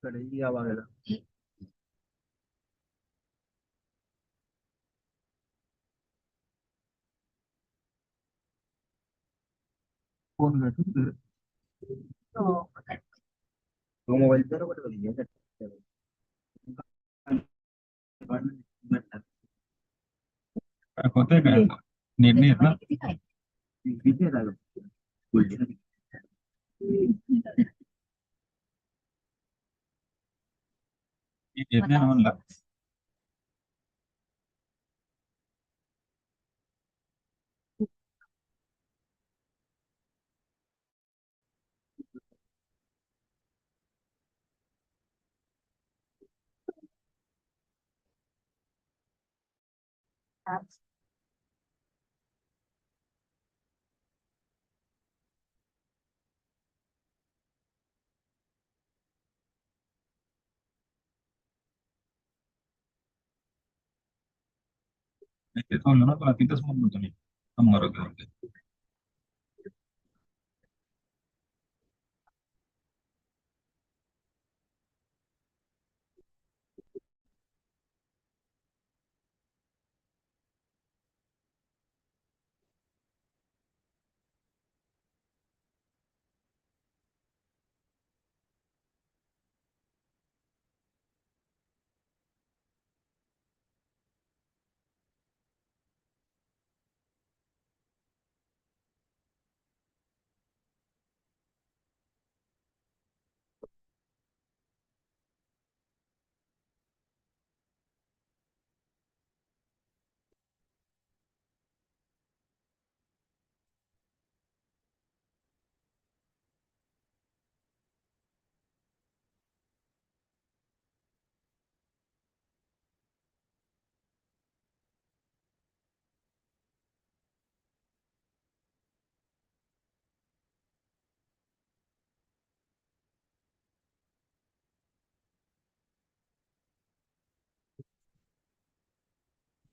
कडे या बघायला फोन भेटतो तो मोबाईल बरोबर होतंय काय नीट नाही येत ना किती आहे लागलं? नीट येत नाही ना म्हणलं तेच म्हणलं ना तुला तिथंच म्हणून होतो मी शंभर रुपये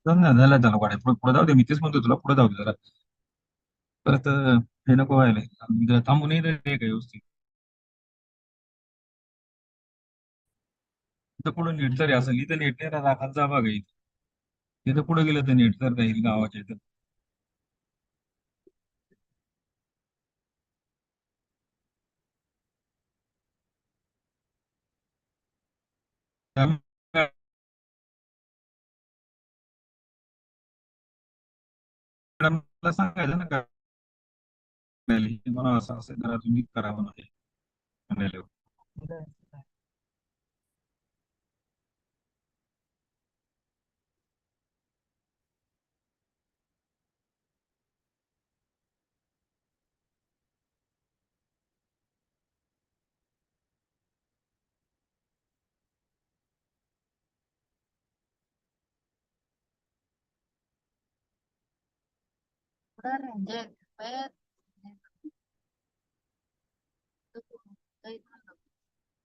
झालं झालं गाड्या पुढे पुढे जाऊ दे मी तेच म्हणतो तुला पुढे जाऊ दे जरा परत हे नको व्हायला थांबून येत काय व्यवस्थित इथं पुढे नीट तरी असेल इथं नीट नाही राखत जा बघा इथं तिथं पुढे गेलं तर नीट तर राहील गावाच्या इथं त्या मॅडमला सांगायचं ना काय मला असं असं जरा तुम्ही करा म्हणून म्हणाले.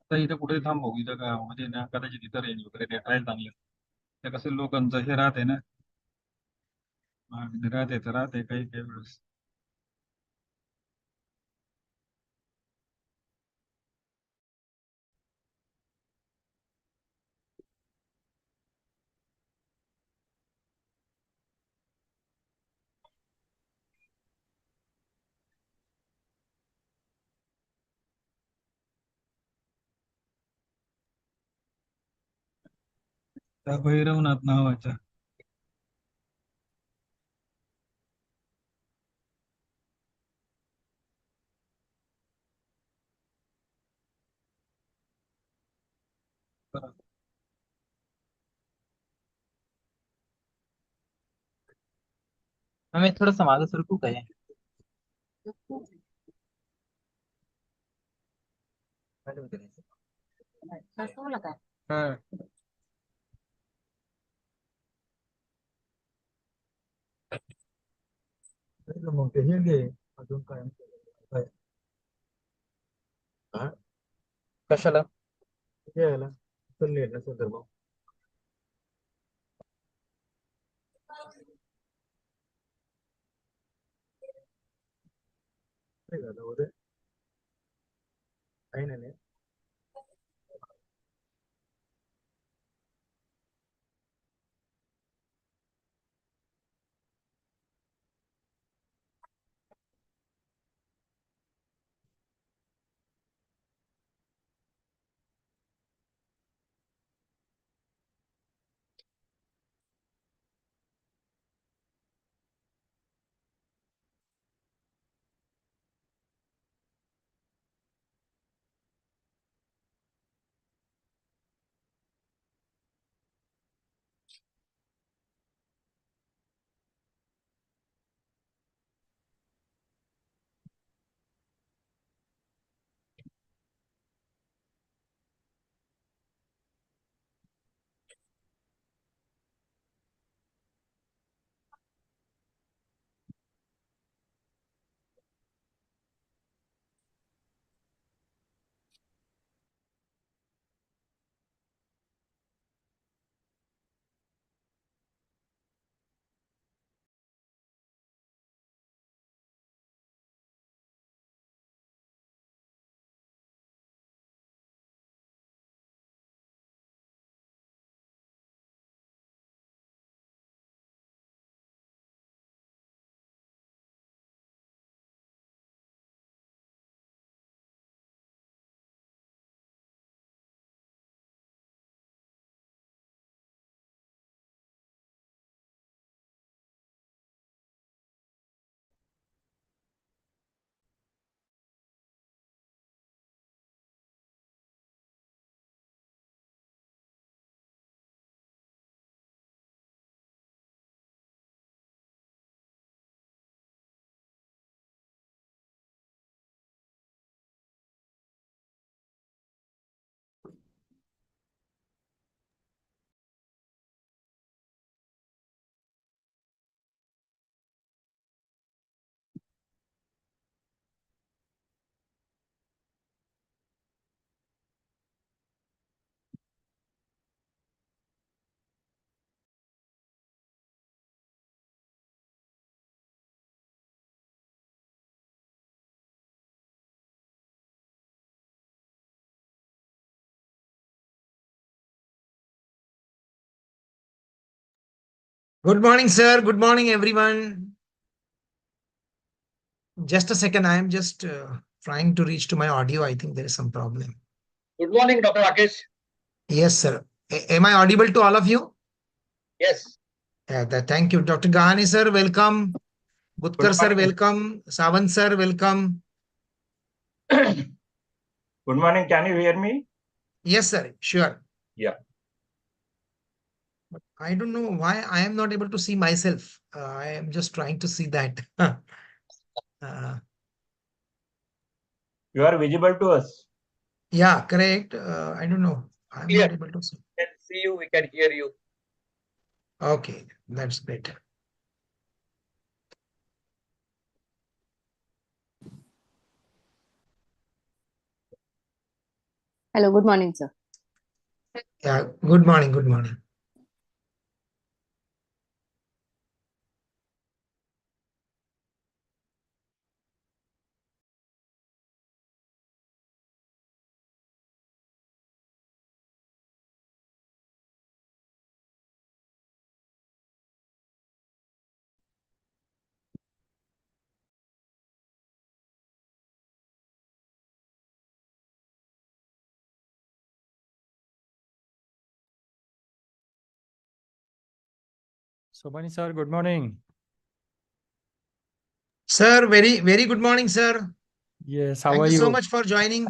आता इथं कुठे थांबू इथं का म्हणजे ना कदाचित इथं रेंज वगैरे देता येईल चांगलं त्या कसं लोकांचं हे राहते ना राहते तर राहते काही काही वेळेस त्या भैरवनाथ नावाच्या मी थोडंसं माझं सरकू काय हा. मग ते हे घे अजून काय काय? हा? कशाला घ्यायला चल नेट नसेल तर मग काय झालं उद्या काही नाही Good morning, sir. Good morning, everyone. Just a second. I am just trying to reach to my audio. I think there is some problem. Good morning, Dr. Rakesh. Yes, sir. Am I audible to all of you? Yes. Thank you. Dr. Gahani, sir, welcome. Good Butkar, sir, morning. welcome. Savant, sir, welcome. Good morning. Can you hear me? Yes, sir. Sure. Yeah. But I don't know why I am not able to see myself. I am just trying to see that. uh, You are visible to us. yeah, correct. I don't know. I'm Clear. not able to see. We can see you. We can hear you. Okay, that's great. Hello, good morning, sir. Yeah, good morning. Good morning. Sobhani sir, good morning. Sir, very good morning, sir. Yes, how Thank are you so you? much for joining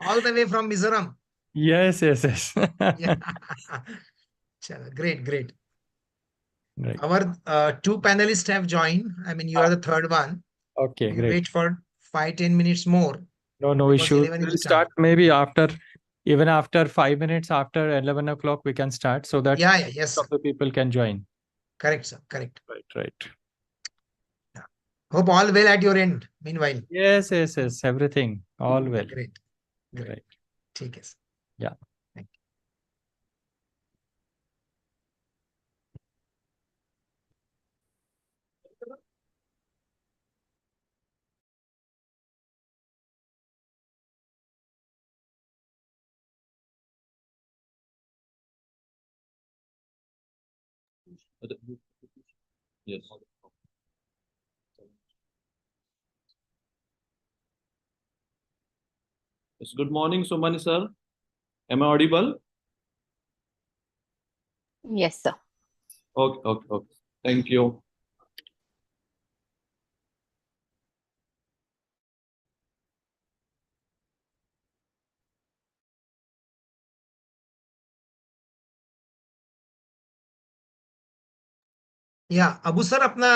all the way from Mizoram. Yes. Yeah. Chalo, great. Right. Our two panelists have joined. I mean, you are the third one. Okay, We'll great. wait for 5-10 minutes more No because issue. 11 We'll will start. start maybe even after 5 minutes after 11 o'clock, we can start so that Yeah, yes, most sir. of the people can join. Correct, sir. Correct. Right. Yeah. Hope all well at your end. Meanwhile, Yes. Everything. All well. great. Right. ठीक है, sir. Yeah. Thank you. Yes. Yes. Good morning, Somani sir. Am I audible? Yes, sir. Okay. Thank you. या Abu sir अपना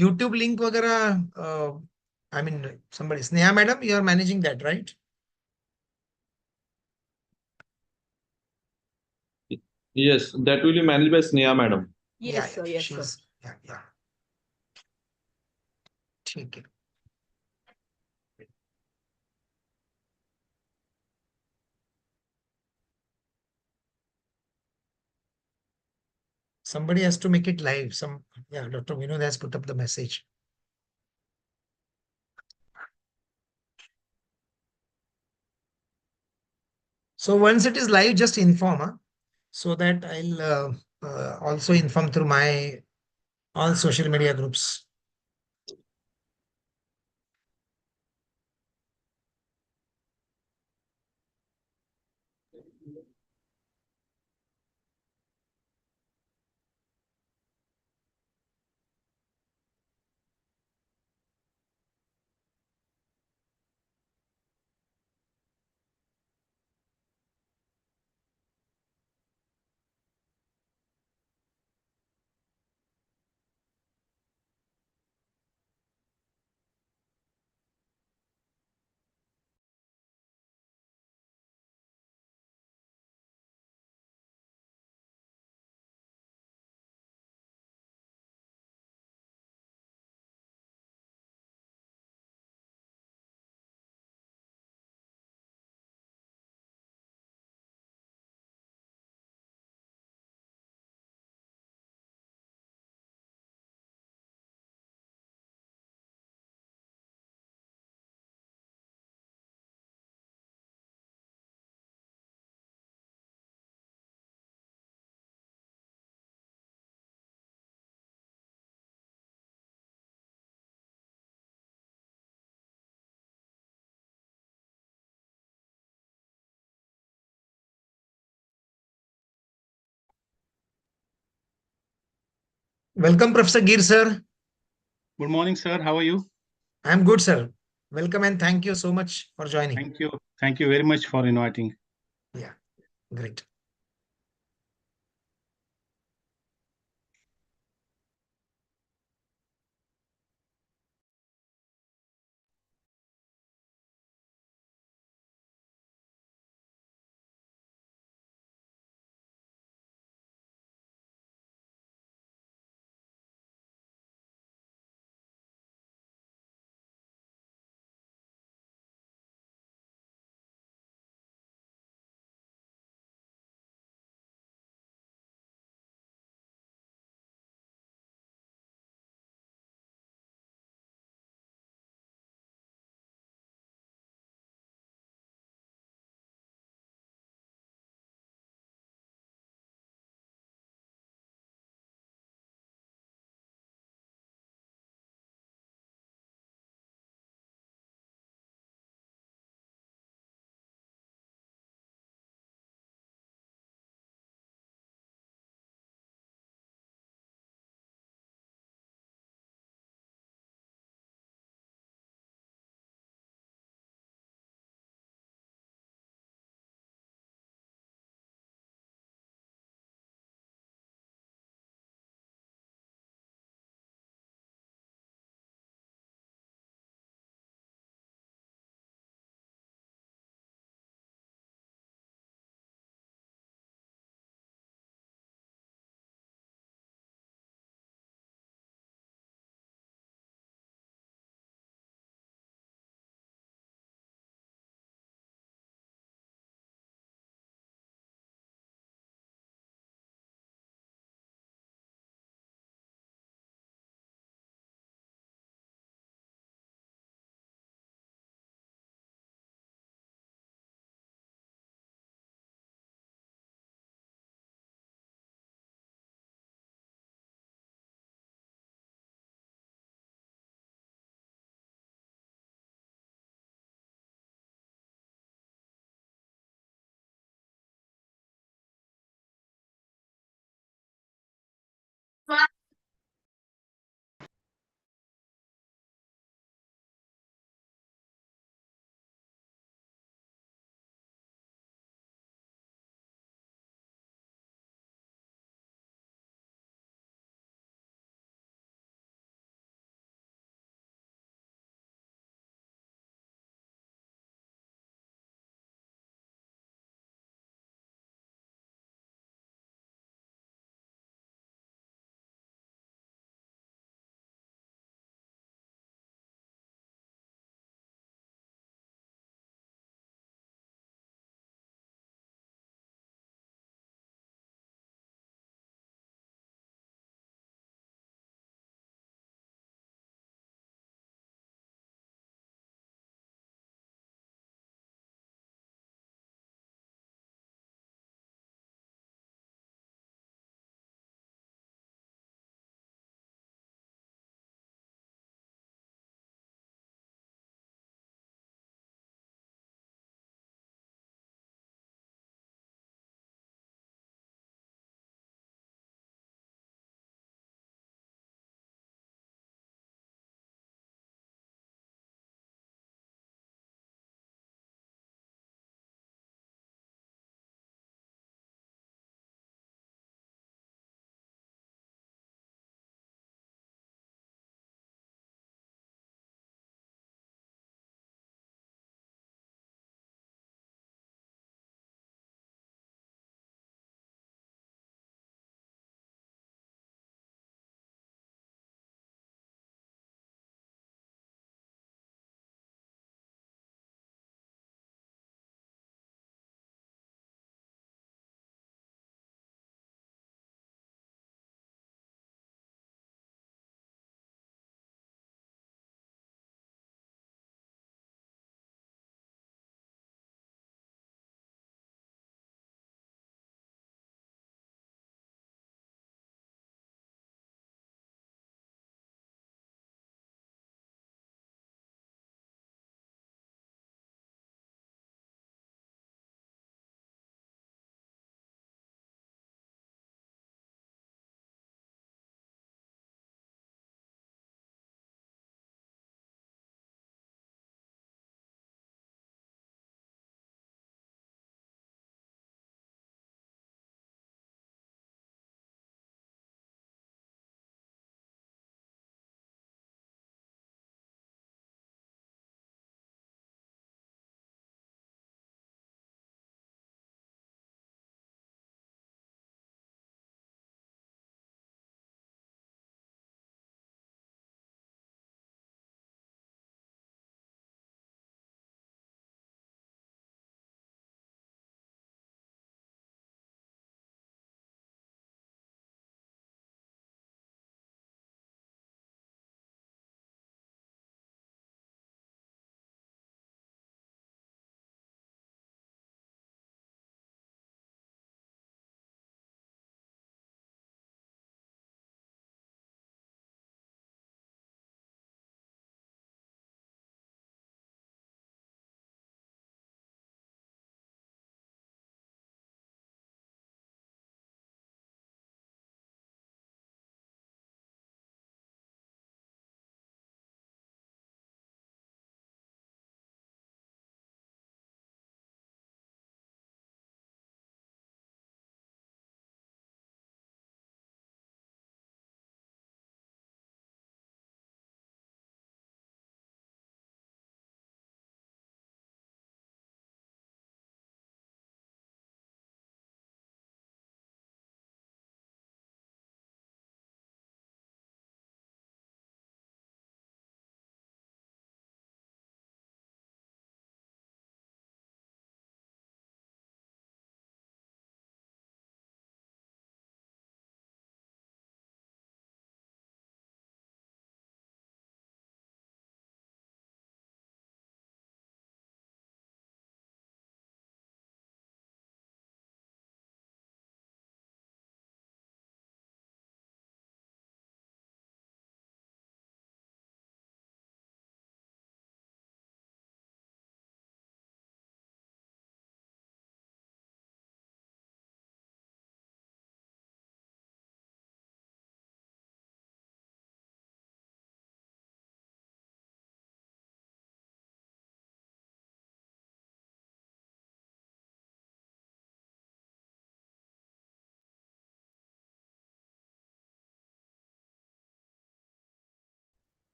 YouTube link वगैरह I mean somebody Sneha madam you are managing that right Yes, that will be managed by Sneha madam. Yes, sir. Yes, sir. या ठीक है somebody has to make it live yeah, Dr. Vinod has put up the message. So once it is live, just inform, huh? So that I'll also inform through my all social media groups. Welcome, Professor Gir, sir. Good morning, sir. How are you? I'm good, sir. Welcome and thank you so much for joining. Thank you. Thank you very much for inviting. Yeah, great.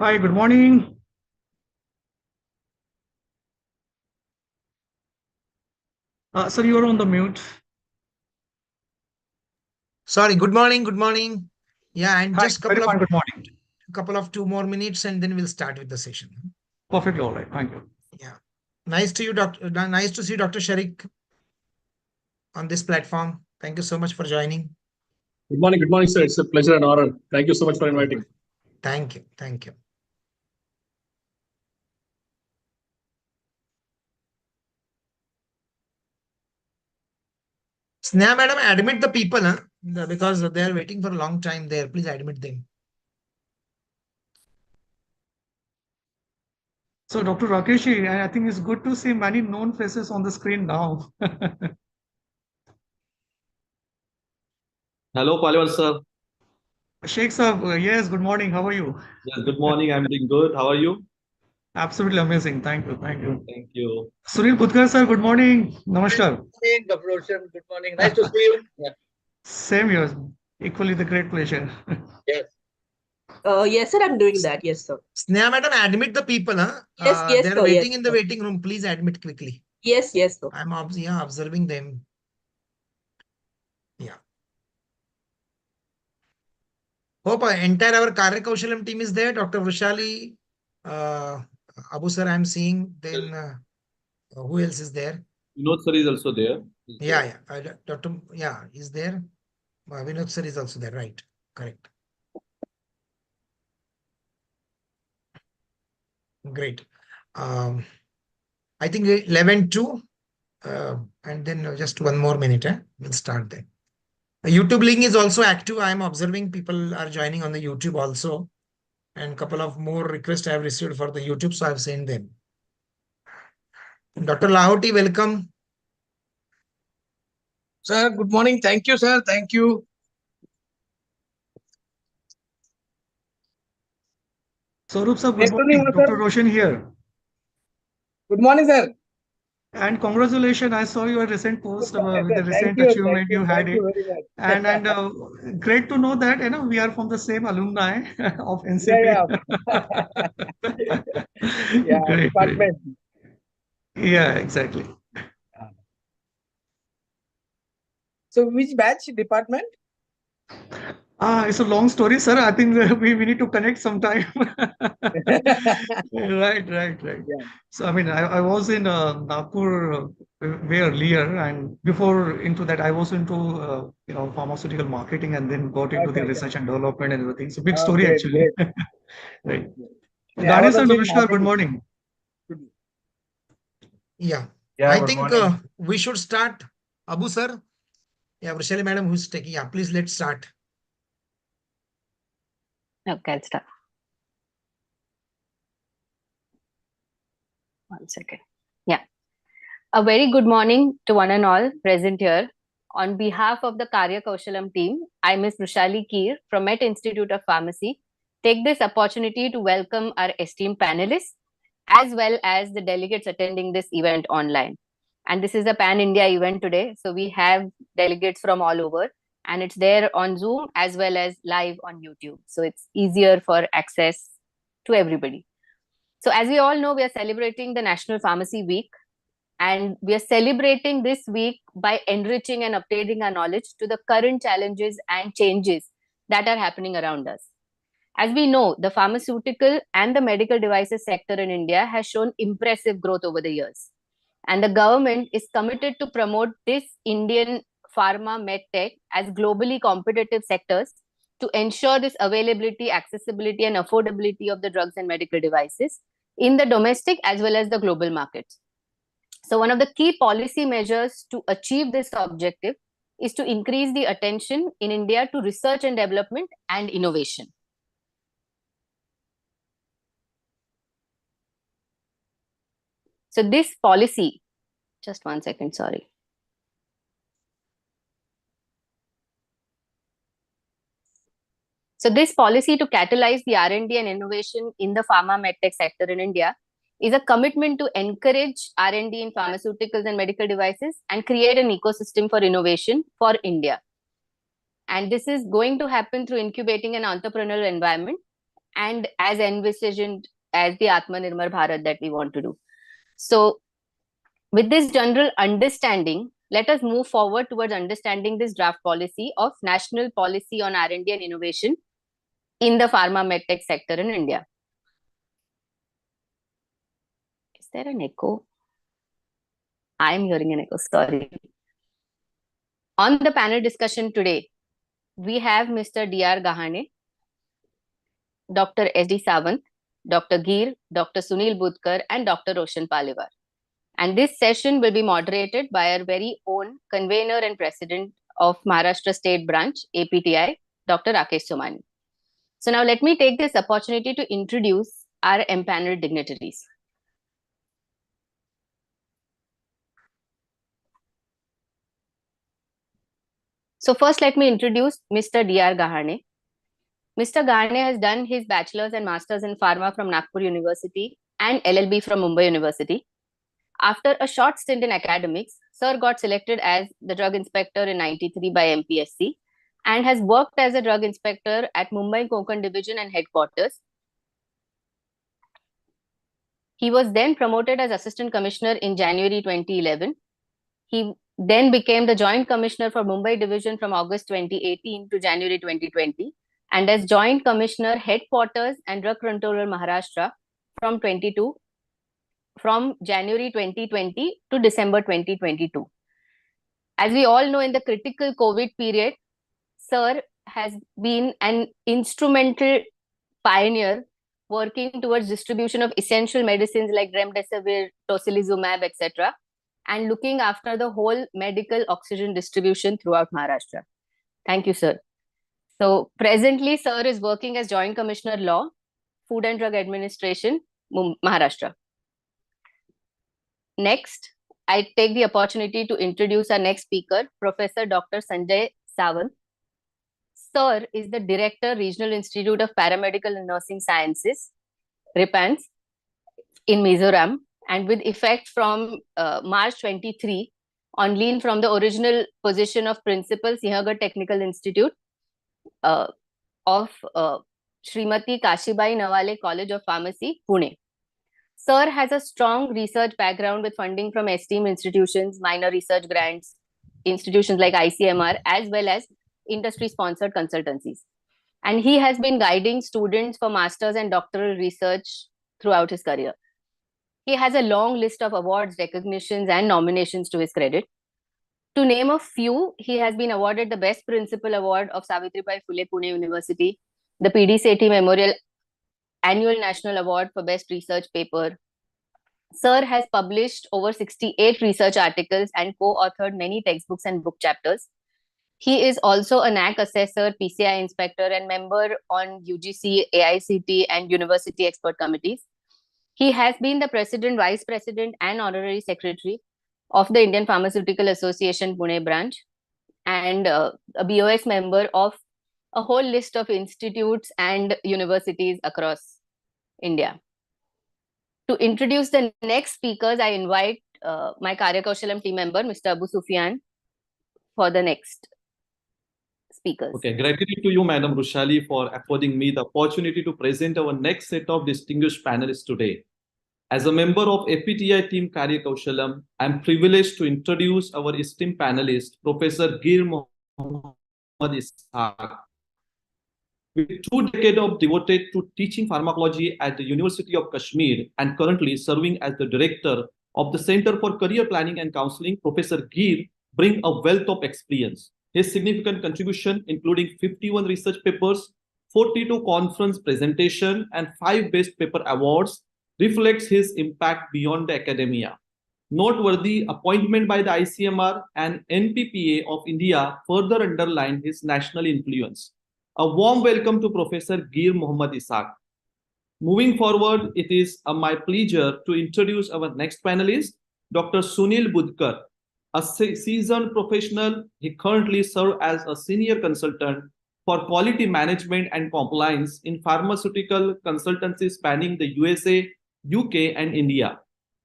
Hi, good morning. Sir, you are on the mute. Sorry, good morning, good morning. Yeah, and Hi, just very fine. Good morning. 2 more minutes and then we'll start with the session. Perfectly all right. Thank you. Yeah. Nice to you, Doctor. Nice to see Dr. Sharik on this platform. Thank you so much for joining. Good morning, sir. It's a pleasure and honor. Thank you so much for inviting. Thank you. Thank you. Sneha madam, admit the people, huh? Because they are waiting for a long time there. Please admit them. So, Dr. Rakesh, I think it's good to see many known faces on the screen now. Hello, Paliwal sir. Sheikh sir, yes, good morning. How are you? Yes, good morning. I'm doing good. How are you? Absolutely amazing. Thank you. Thank you. Thank you. Sunil Budkar sir, good morning. Namaskar. Good morning, Dr. Roshan. Good morning. Nice to see you. Yeah. Same here. Equally the great pleasure. Yes. Yes, sir. I'm doing that. Yes, sir. Sneha madam, admit the people, huh? Yes, yes, They're sir. waiting Yes, in the sir. waiting room. Please admit quickly. Yes, yes, sir. I'm observing them. Yeah. Hope entire our Karya Kaushalam team is there. Dr. Vishali, Abu sir, I'm seeing. Then who else is there? Vinod sir is also there. Yeah. Dr. Yeah, is there. Vinod sir is also there. Right. Correct. Great. I think 11:02. And then just 1 more minute. We'll start there. YouTube link is also active. I'm observing people are joining on the YouTube also. And a couple of more requests I have received for the YouTube, so I've sent them. Dr. Lahoti, welcome. Sir, good morning. Thank you, sir. Thank you. Saurabh sir, good morning. Dr. Roshan here. Good morning, sir. And congratulations, I saw your recent post with the recent Thank you. achievement you had Thank it. you very much. And great to know that we are from the same alumni of NCP. Yeah, Great. department. Yeah, exactly. So, which batch department? It's a long story, sir. I think we need to connect sometime. Right. Yeah. So, I was in Nagpur way earlier, and before into that, I was into pharmaceutical marketing, and then got into the research and development and everything. So, big story Great, actually. great. Right. Yeah, I Ganesh was sir, also in namaskar. Good marketing. morning. Yeah. Yeah, I good think morning. we should start. Abu sir. Yeah, Vrishali madam who's taking. Yeah, please let's start. Okay, I'll start. One second. Yeah. A very good morning to one and all present here. On behalf of the Karya Kaushalam team, I, Ms. Rushali Keer from Met Institute of Pharmacy, take this opportunity to welcome our esteemed panelists as well as the delegates attending this event online. And this is a pan-India event today, so we have delegates from all over, and it's there on Zoom as well as live on YouTube. So it's easier for access to everybody. So as we all know, we are celebrating the National Pharmacy Week, and we are celebrating this week by enriching and updating our knowledge to the current challenges and changes that are happening around us. As we know, the pharmaceutical and the medical devices sector in India has shown impressive growth over the years. And the government is committed to promote this Indian pharma medtech as globally competitive sectors to ensure this availability, accessibility, and affordability of the drugs and medical devices in the domestic as well as the global markets. So one of the key policy measures to achieve this objective is to increase the attention in India to research and development and innovation. So this policy, just one second, sorry. So this policy to catalyze the R&D and innovation in the pharma medtech sector in India is a commitment to encourage R&D in pharmaceuticals and medical devices and create an ecosystem for innovation for India. And this is going to happen through incubating an entrepreneurial environment and as envisaged as the Atmanirbhar Bharat that we want to do. So with this general understanding, let us move forward towards understanding this draft policy of National Policy on R&D and Innovation in the pharma medtech sector in India. Is there an echo? I am hearing an echo, sorry. On the panel discussion today, we have Mr. D.R. Gahane, Dr. S.D. Sawant, Dr. Gir, Dr. Sunil Budkar, and Dr. Roshan Paliwar. And this session will be moderated by our very own convener and president of Maharashtra State Branch, APTI, Dr. Rakesh Somani. So now let me take this opportunity to introduce our empaneled dignitaries. So first, let me introduce Mr. D.R. Gahane. Mr. Gahane has done his bachelor's and master's in pharma from Nagpur University and LLB from Mumbai University. After a short stint in academics, Sir got selected as the drug inspector in '93 by MPSC and has worked as a drug inspector at Mumbai Konkan Division and headquarters. He was then promoted as Assistant Commissioner in January 2011. He then became the Joint Commissioner for Mumbai Division from August 2018 to January 2020, and as Joint Commissioner Headquarters and Drug Controller Maharashtra from January 2020 to December 2022. As we all know, in the critical COVID period, Sir has been an instrumental pioneer working towards distribution of essential medicines like remdesivir, tocilizumab, etc., and looking after the whole medical oxygen distribution throughout Maharashtra. Thank you, sir. So presently, sir is working as Joint Commissioner Law, Food and Drug Administration, Maharashtra. Next, I take the opportunity to introduce our next speaker, Professor Dr. Sanjay Sawant. Sir is the Director, Regional Institute of Paramedical and Nursing Sciences, RIPANS, in Mizoram, and with effect from March 23, on leave from the original position of Principal, Sinhagad Technical Institute of Srimati Kashibai Nawale College of Pharmacy, Pune. Sir has a strong research background with funding from esteemed institutions, minor research grants, institutions like ICMR, as well as industry-sponsored consultancies. And he has been guiding students for master's and doctoral research throughout his career. He has a long list of awards, recognitions, and nominations to his credit. To name a few, he has been awarded the Best Principal Award of Savitribai Phule Pune University, the PD Sethi Memorial Annual National Award for Best Research Paper. Sir has published over 68 research articles and co-authored many textbooks and book chapters. He is also a NAC assessor, PCI inspector, and member on UGC, AICT, and university expert committees. He has been the president, vice president, and honorary secretary of the Indian Pharmaceutical Association Pune branch, and a BOS member of a whole list of institutes and universities across India. To introduce the next speakers, I invite my Karya Kaushalam team member, Mr. Abu Sufyan, for the next speakers. Okay, gratitude to you, Madam Rushali, for affording me the opportunity to present our next set of distinguished panelists today. As a member of APTI team Karya Kaushalam, I am privileged to introduce our esteemed panelist, Professor Gir Mohammad Ishaq. With 2 decades of devoted to teaching pharmacology at the University of Kashmir and currently serving as the director of the Center for Career Planning and Counseling, Professor Gir brings a wealth of experience. His significant contribution, including 51 research papers, 42 conference presentations, and 5 Best Paper Awards, reflects his impact beyond the academia. Noteworthy appointment by the ICMR and NPPA of India further underline his national influence. A warm welcome to Professor Gir Mohammad Ishaq. Moving forward, it is my pleasure to introduce our next panelist, Dr. Sunil Budkar. A seasoned professional, he currently serves as a senior consultant for quality management and compliance in pharmaceutical consultancy spanning the USA, UK, and India.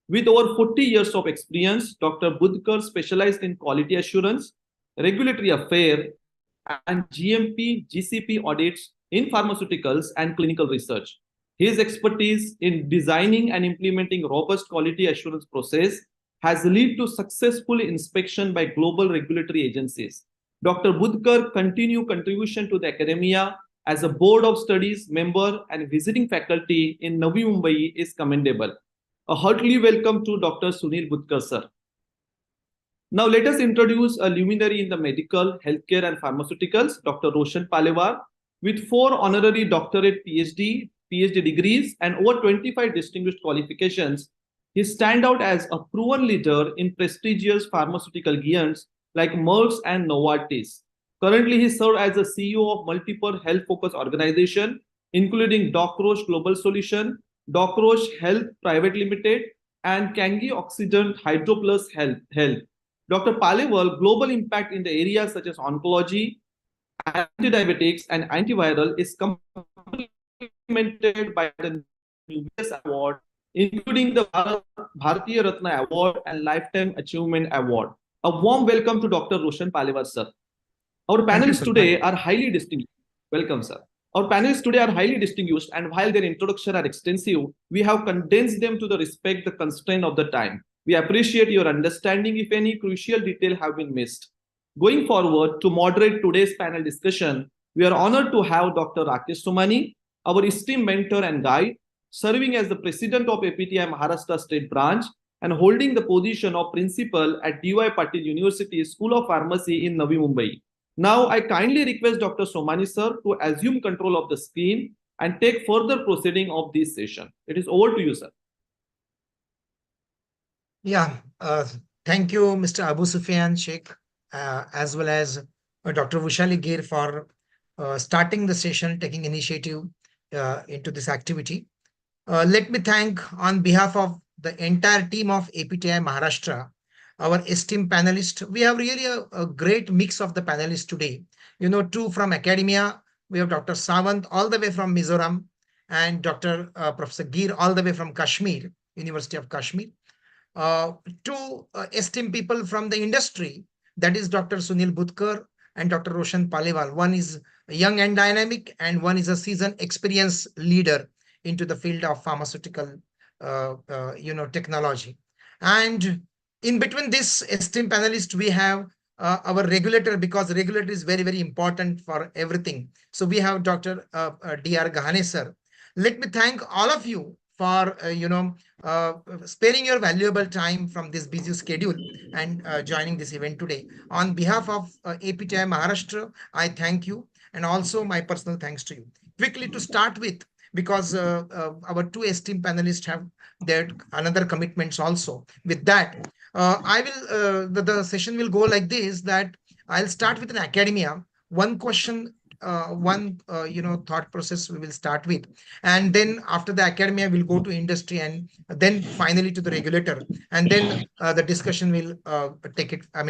With over 40 years of experience, Dr. Budkar specialized in quality assurance, regulatory affairs, and GMP, GCP audits in pharmaceuticals and clinical research. His expertise in designing and implementing robust quality assurance process has led to successful inspection by global regulatory agencies. Dr. Budkar continued contribution to the academia as a board of studies member and visiting faculty in Navi Mumbai is commendable. A heartily welcome to Dr. Sunil Budkar, sir. Now let us introduce a luminary in the medical, healthcare and pharmaceuticals, Dr. Roshan Palewar, with 4 honorary doctorate PhD degrees and over 25 distinguished qualifications. He stands out as a proven leader in prestigious pharmaceutical giants like Merck and Novartis. Currently, he serves as the CEO of multiple health-focused organizations, including Doc Roche Global Solution, Doc Roche Health Private Limited, and Kangi Oxygen Hydroplus Health. Dr. Palewal global impact in the areas such as oncology, anti-diabetics, and antiviral is complemented by the numerous awards, including the Bharatiya Ratna Award and Lifetime Achievement Award. A warm welcome to Dr. Roshan Palewar, sir. Our panelists today are highly distinguished. Welcome, sir. Our panelists today are highly distinguished, and while their introduction are extensive, we have condensed them to respect the constraint of the time. We appreciate your understanding if any crucial detail have been missed. Going forward, to moderate today's panel discussion, we are honored to have Dr. Rakesh Somani, our esteemed mentor and guide, serving as the president of APTI Maharashtra State Branch and holding the position of principal at DY Patil University School of Pharmacy in Navi Mumbai. Now, I kindly request Dr. Somani sir to assume control of the screen and take further proceeding of this session. It is over to you, sir. Yeah, thank you, Mr. Abu Sufyan Sheikh, as well as Dr. Vushali Gir for starting the session, taking initiative into this activity. Let me thank on behalf of the entire team of APTI Maharashtra, our esteemed panelists. We have really a great mix of the panelists today. You know, 2 from academia. We have Dr. Sawant all the way from Mizoram and Dr. Professor Gir all the way from Kashmir, University of Kashmir. 2 esteemed people from the industry, that is Dr. Sunil Budkar and Dr. Roshan Palewal. One is young and dynamic, and one is a seasoned experienced leader into the field of pharmaceutical technology. And in between this esteemed panelists, we have our regulator, because regulator is very, very important for everything. So we have Dr. D.R. Gahane sir. Let me thank all of you for sparing your valuable time from this busy schedule and joining this event today. On behalf of APTI Maharashtra, I thank you, and also my personal thanks to you. Quickly to start with, because our 2 esteemed panelists have their another commitments also. With that, I will the session will go like this, that I'll start with an academia, one question, thought process we will start with, and then after the academia we'll go to industry, and then finally to the regulator, and then the discussion will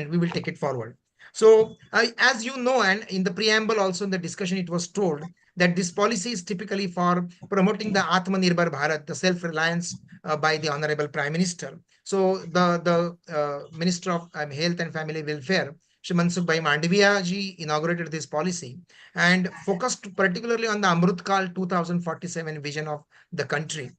we will take it forward. So as you know, and in the preamble also in the discussion it was told that this policy is typically for promoting the Atmanirbhar Bharat, the self-reliance by the Honorable Prime Minister. So the Minister of Health and Family Welfare, Shri Mansukh Bhai Mandaviya ji, inaugurated this policy and focused particularly on the Amrutkal 2047 vision of the country.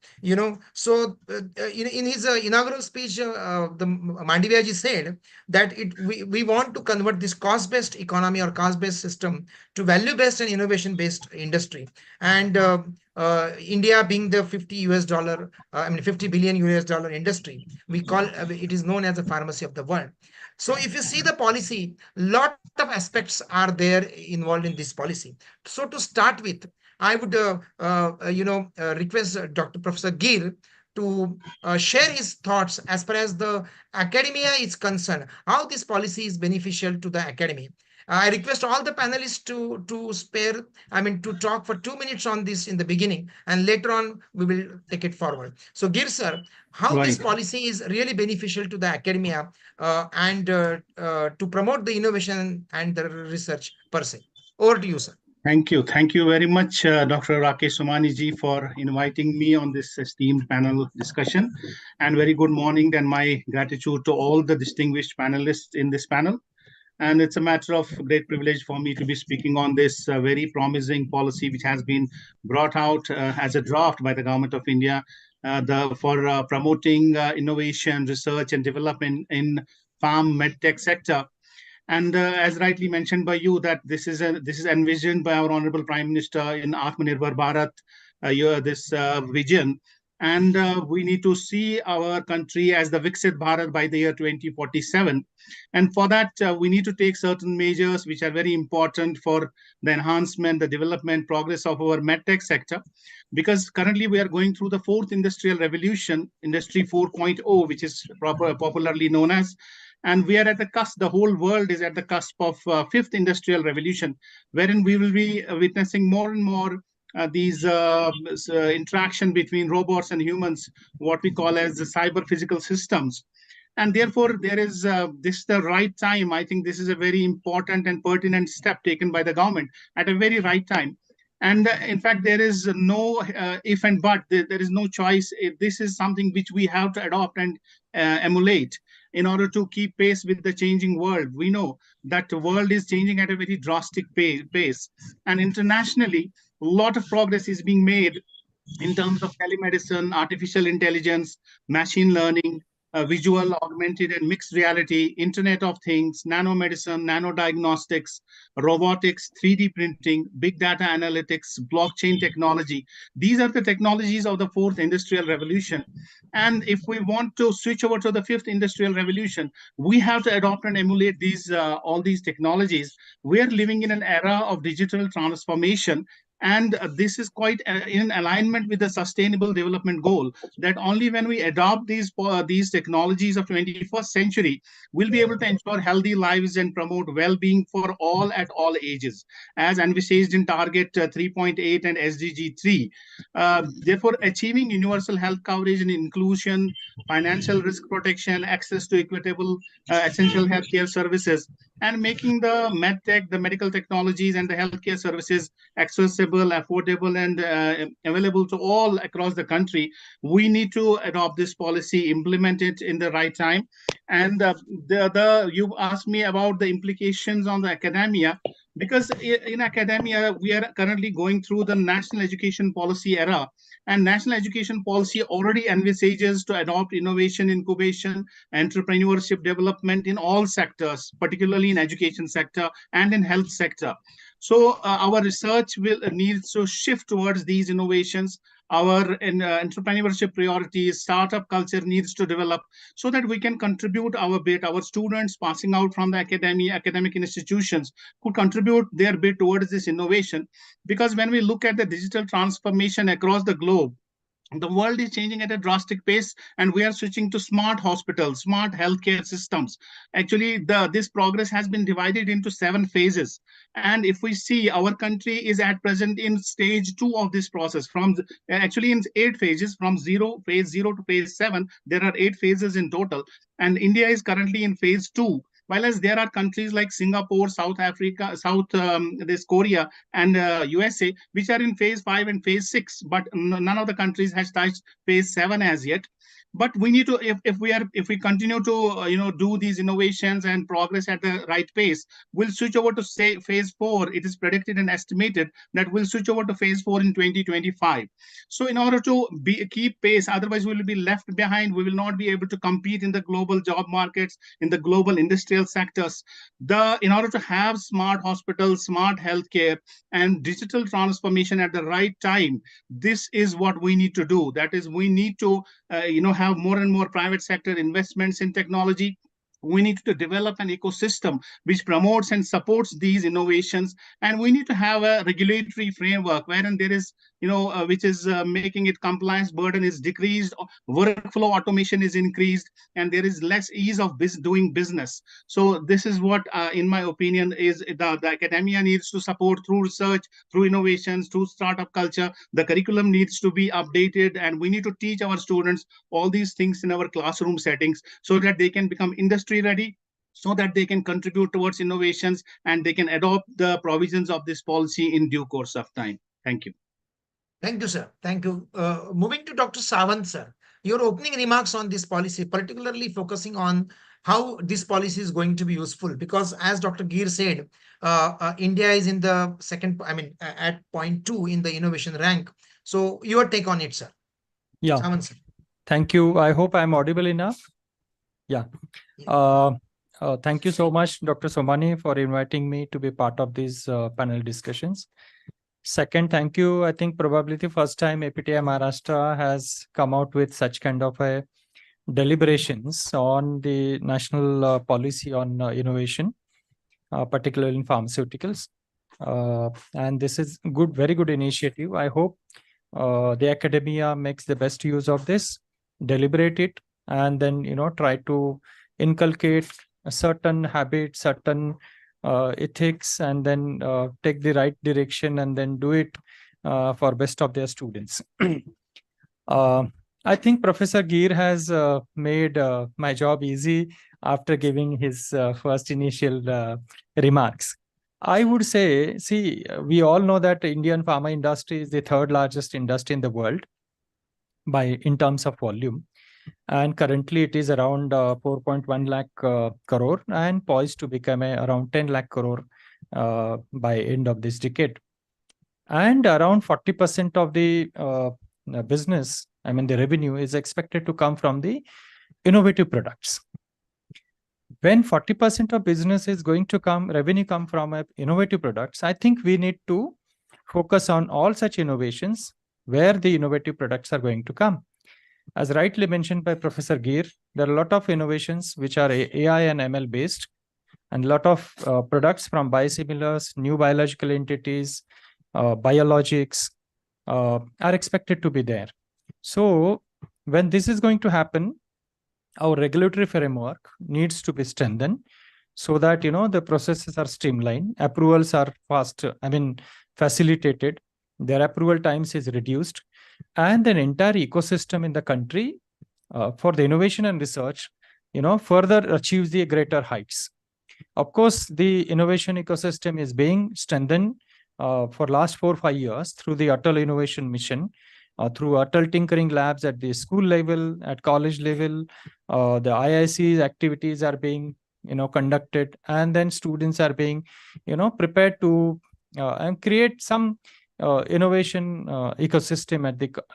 So in his inaugural speech, the Mandaviya ji said that we want to convert this cost-based economy or cost-based system to value-based and innovation-based industry. And India being the $50 billion US dollar industry, we call it is known as the pharmacy of the world. So if you see the policy, lot of aspects are there involved in this policy. So to start with, I would request Dr. Professor Gir to share his thoughts as far as the academia is concerned, how this policy is beneficial to the academy. I request all the panelists to talk for 2 minutes on this in the beginning, and later on we will take it forward. So Gir sir, how this policy is really beneficial to the academia and to promote the innovation and the research per se. Over to you, sir. Thank you. Thank you very much, Dr. Rakesh Somani ji, for inviting me on this esteemed panel discussion. And very good morning and my gratitude to all the distinguished panelists in this panel. And it's a matter of great privilege for me to be speaking on this very promising policy, which has been brought out as a draft by the Government of India for promoting innovation, research, and development in farm medtech sector. And as rightly mentioned by you, that this is envisioned by our Honorable Prime Minister in Atmanirbhar Bharat, this vision. And we need to see our country as the Viksit Bharat by the year 2047. And for that, we need to take certain measures which are very important for the enhancement, the development, progress of our medtech sector. Because currently we are going through the fourth industrial revolution, Industry 4.0, which is popularly known as. And we are at the cusp, the whole world is at the cusp of fifth industrial revolution, wherein we will be witnessing more and more these interaction between robots and humans, what we call as the cyber physical systems. And therefore, there is this the right time. I think this is a very important and pertinent step taken by the government at a very right time. And in fact, there is no if and but. There is no choice. This is something which we have to adopt and emulate in order to keep pace with the changing world. We know that the world is changing at a very drastic pace. And internationally, a lot of progress is being made in terms of telemedicine, artificial intelligence, machine learning, visual, augmented, and mixed reality, Internet of Things, nanomedicine, nanodiagnostics, robotics, 3D printing, big data analytics, blockchain technology. These are the technologies of the fourth industrial revolution. And if we want to switch over to the fifth industrial revolution, we have to adopt and emulate these all these technologies. We are living in an era of digital transformation, and this is quite in alignment with the sustainable development goal, that only when we adopt these technologies of 21st century, we'll be able to ensure healthy lives and promote well-being for all at all ages, as envisaged in Target 3.8 and SDG 3. Therefore, achieving universal health coverage and inclusion, financial risk protection, access to equitable essential healthcare services, and making the medtech, the medical technologies, and the healthcare services accessible, affordable, and available to all across the country. We need to adopt this policy, implement it in the right time. And you asked me about the implications on the academia, because in academia, we are currently going through the national education policy era. And national education policy already envisages to adopt innovation, incubation, entrepreneurship development in all sectors, particularly in education sector and in health sector. So our research will needs to shift towards these innovations. Our entrepreneurship priorities, startup culture needs to develop, so that we can contribute our bit. Our students passing out from the academic institutions could contribute their bit towards this innovation. Because when we look at the digital transformation across the globe, the world is changing at a drastic pace, and we are switching to smart hospitals, smart healthcare systems. Actually, this progress has been divided into 7 phases. And if we see, our country is at present in stage 2 of this process, actually in 8 phases, from phase 0 to phase 7. There are 8 phases in total, and India is currently in phase 2. While as there are countries like Singapore, South Africa, this Korea, and USA, which are in phase 5 and phase 6, but none of the countries has touched phase 7 as yet. But we need to, if we continue to do these innovations and progress at the right pace, we'll switch over to say phase 4. It is predicted and estimated that we'll switch over to phase 4 in 2025. So in order to keep pace, otherwise we will be left behind. We will not be able to compete in the global job markets, in the global industrial sectors. In order to have smart hospitals, smart healthcare, and digital transformation at the right time, this is what we need to do. That is, we need to have more and more private sector investments in technology. We need to develop an ecosystem which promotes and supports these innovations. And we need to have a regulatory framework wherein there is, which is making it compliance burden is decreased, workflow automation is increased, and there is less ease of doing business. So this is what, in my opinion, is the academia needs to support through research, through innovations, through startup culture. The curriculum needs to be updated, and we need to teach our students all these things in our classroom settings, so that they can become industry ready, so that they can contribute towards innovations, and they can adopt the provisions of this policy in due course of time. Thank you. Thank you, sir. Thank you. Moving to Dr. Sawant, sir. Your opening remarks on this policy, particularly focusing on how this policy is going to be useful, because as Dr. Geer said, India is in the second, at point 2 in the innovation rank. So your take on it, sir. Yeah. Saman, sir. Thank you. I hope I'm audible enough. Yeah. Thank you so much, Dr. Somani, for inviting me to be part of these panel discussions. Second, thank you. I think probably the first time APTI Maharashtra has come out with such kind of a deliberations on the national policy on innovation, particularly in pharmaceuticals. And this is good, very good initiative. I hope the academia makes the best use of this, deliberate it, and then try to inculcate a certain habits, certain ethics, and then take the right direction, and then do it for best of their students. I think Professor Geer has made my job easy after giving his first initial remarks. I would say, see, we all know that Indian pharma industry is the third largest industry in the world in terms of volume. And currently it is around 4.1 lakh crore and poised to become around 10 lakh crore by end of this decade. And around 40% of the business, the revenue is expected to come from the innovative products. When 40% of business is going to revenue come from innovative products, I think we need to focus on all such innovations where the innovative products are going to come. As rightly mentioned by Professor Geer, there are a lot of innovations which are AI and ML based, and a lot of products from biosimilars, new biological entities, biologics are expected to be there. So when this is going to happen, our regulatory framework needs to be strengthened so that the processes are streamlined, approvals are facilitated, their approval times is reduced, and an entire ecosystem in the country for the innovation and research further achieves the greater heights. Of course, the innovation ecosystem is being strengthened for last 4 or 5 years through the Atal Innovation Mission, through Atal Tinkering Labs at the school level, at college level. The IIC's activities are being conducted, and then students are being prepared to and create some innovation ecosystem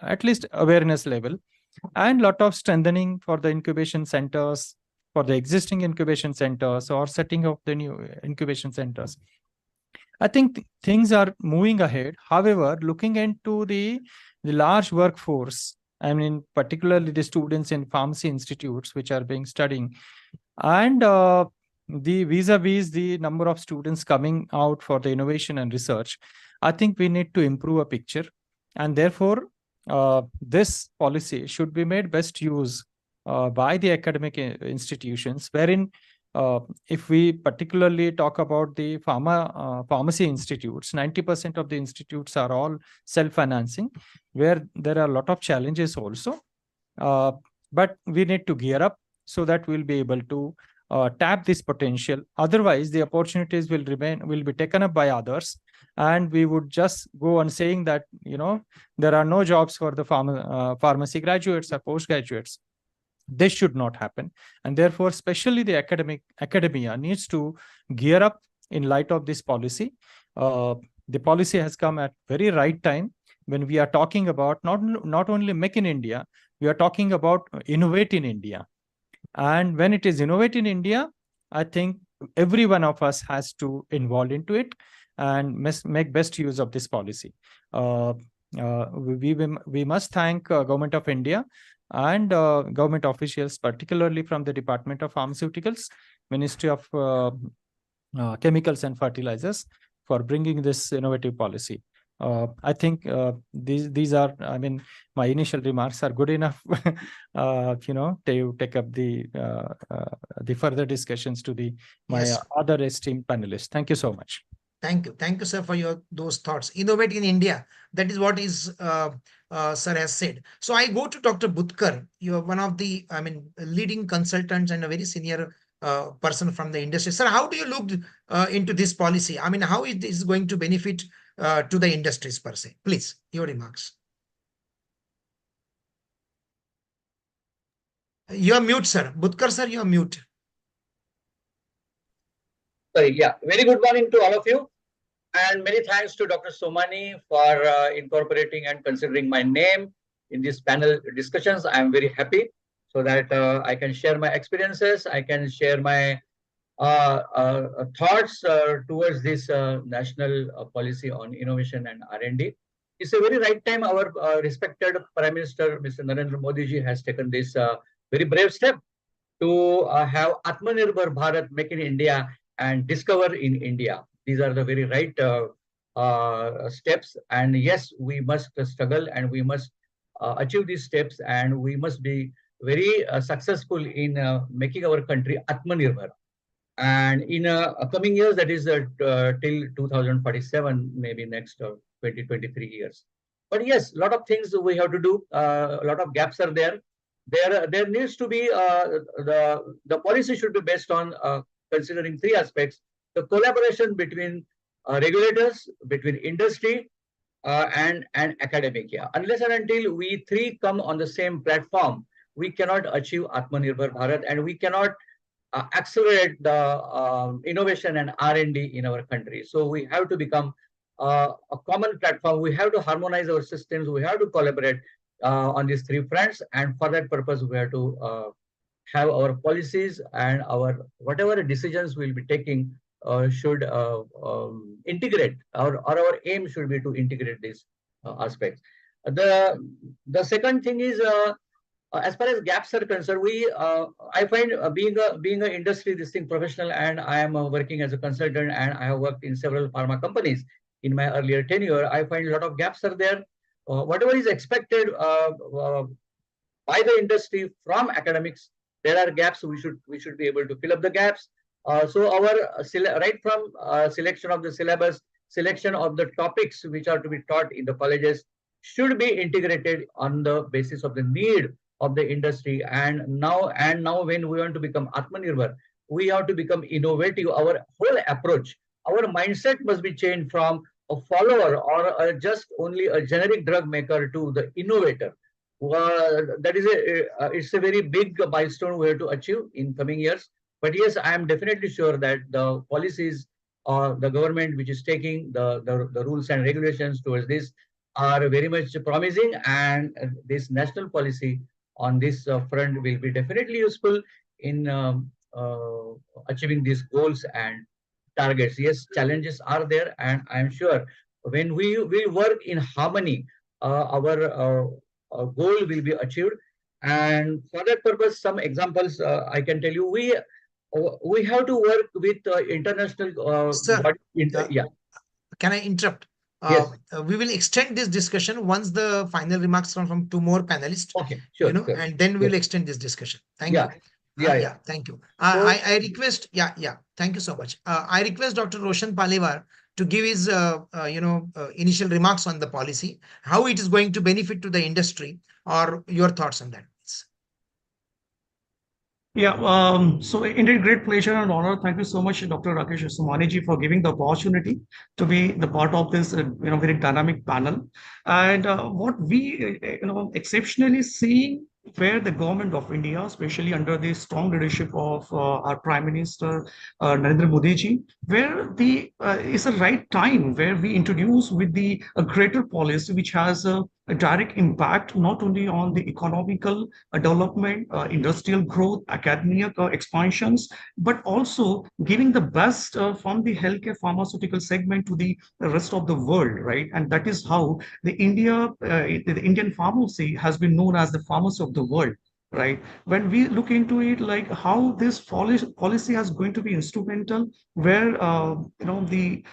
at least awareness level, and lot of strengthening for the incubation centers, for the existing incubation centers, or setting up the new incubation centers. I think things are moving ahead. However, looking into the large workforce, particularly the students in pharmacy institutes which are being studying, and the vis-a-vis the number of students coming out for the innovation and research, I think we need to improve a picture. And therefore, this policy should be made best use by the academic institutions, wherein if we particularly talk about the pharmacy institutes, 90% of the institutes are all self-financing, where there are a lot of challenges also. But we need to gear up so that we'll be able to tap this potential. Otherwise, the opportunities will be taken up by others, and we would just go on saying that there are no jobs for the pharmacy graduates or postgraduates. This should not happen, and therefore, especially the academia needs to gear up in light of this policy. The policy has come at very right time when we are talking about not only make in India, we are talking about innovate in India. And when it is innovate in India, I think every one of us has to involve into it and make best use of this policy. We must thank Government of India and government officials, particularly from the Department of Pharmaceuticals, Ministry of Chemicals and Fertilizers, for bringing this innovative policy. I think these are, my initial remarks are good enough, to take up the further discussions to my other esteemed panelists. Thank you so much. Thank you, sir, for those thoughts. Innovate in India. That is what sir has said. So I go to Dr. Butkar. You are one of the, leading consultants and a very senior person from the industry. Sir, how do you look into this policy? How is this going to benefit to the industries per se? Please, your remarks. You are mute, sir. Butkar, sir, you are mute. Sorry, yeah. Very good morning to all of you. And many thanks to Dr. Somani for incorporating and considering my name in this panel discussions. I am very happy so that I can share my experiences. I can share my thoughts towards this national policy on innovation and R&D. It's a very right time. Our respected Prime Minister, Mr. Narendra Modi ji, has taken this very brave step to have Atmanirbhar Bharat, Make in India, and Discover in India. These are the very right steps. And yes, we must struggle and we must achieve these steps, and we must be very successful in making our country Atmanirbhar. And in coming years, that is till 2047, maybe next 2023 years. But yes, a lot of things we have to do. A lot of gaps are there. There needs to be the policy should be based on considering three aspects: the collaboration between regulators, between industry, and academia. Unless and until we three come on the same platform, we cannot achieve Atmanirbhar Bharat, and we cannot accelerate the innovation and R&D in our country. So we have to become a common platform. We have to harmonize our systems. We have to collaborate on these three fronts. And for that purpose, we have to have our policies and our whatever decisions we'll be taking should integrate, or our aim should be to integrate these aspects. The second thing is as far as gaps are concerned, I find being a industry this thing professional, and I am working as a consultant, and I have worked in several pharma companies in my earlier tenure. I find a lot of gaps are there. Whatever is expected by the industry from academics, there are gaps. We should be able to fill up the gaps. So our right from selection of the syllabus, selection of the topics which are to be taught in the colleges should be integrated on the basis of the need of the industry. And now when we want to become Atmanirbhar, we have to become innovative. Our whole approach, our mindset must be changed from a follower or just only a generic drug maker to the innovator. That is it's a very big milestone we have to achieve in coming years. But yes, I am definitely sure that the policies the government which is taking the rules and regulations towards this are very much promising, and this national policy on this front will be definitely useful in achieving these goals and targets. Yes, challenges are there, and I am sure when we will work in harmony, our goal will be achieved. And for that purpose, some examples I can tell you. We have to work with international Sir, yeah. Can I interrupt? Yes. We will extend this discussion once the final remarks from two more panelists. Okay, sure. Sure. And then we'll extend this discussion. Thank you. Yeah. Thank you. I request. Thank you so much. I request Dr. Roshan Paliwar to give his initial remarks on the policy, how it is going to benefit to the industry, or your thoughts on that. Yeah, so indeed, great pleasure and honor. Thank you so much, Dr. Rakesh Somani ji, for giving the opportunity to be the part of this, very dynamic panel. And what we, exceptionally seeing where the government of India, especially under the strong leadership of our Prime Minister Narendra Modi ji, where the is a right time where we introduce with the a greater policy which has a direct impact not only on the economical development, industrial growth, academia expansions, but also giving the best from the healthcare pharmaceutical segment to the rest of the world, right? And that is how the Indian pharmacy has been known as the pharmacy of the world, right? When we look into it, like how this policy is going to be instrumental, where the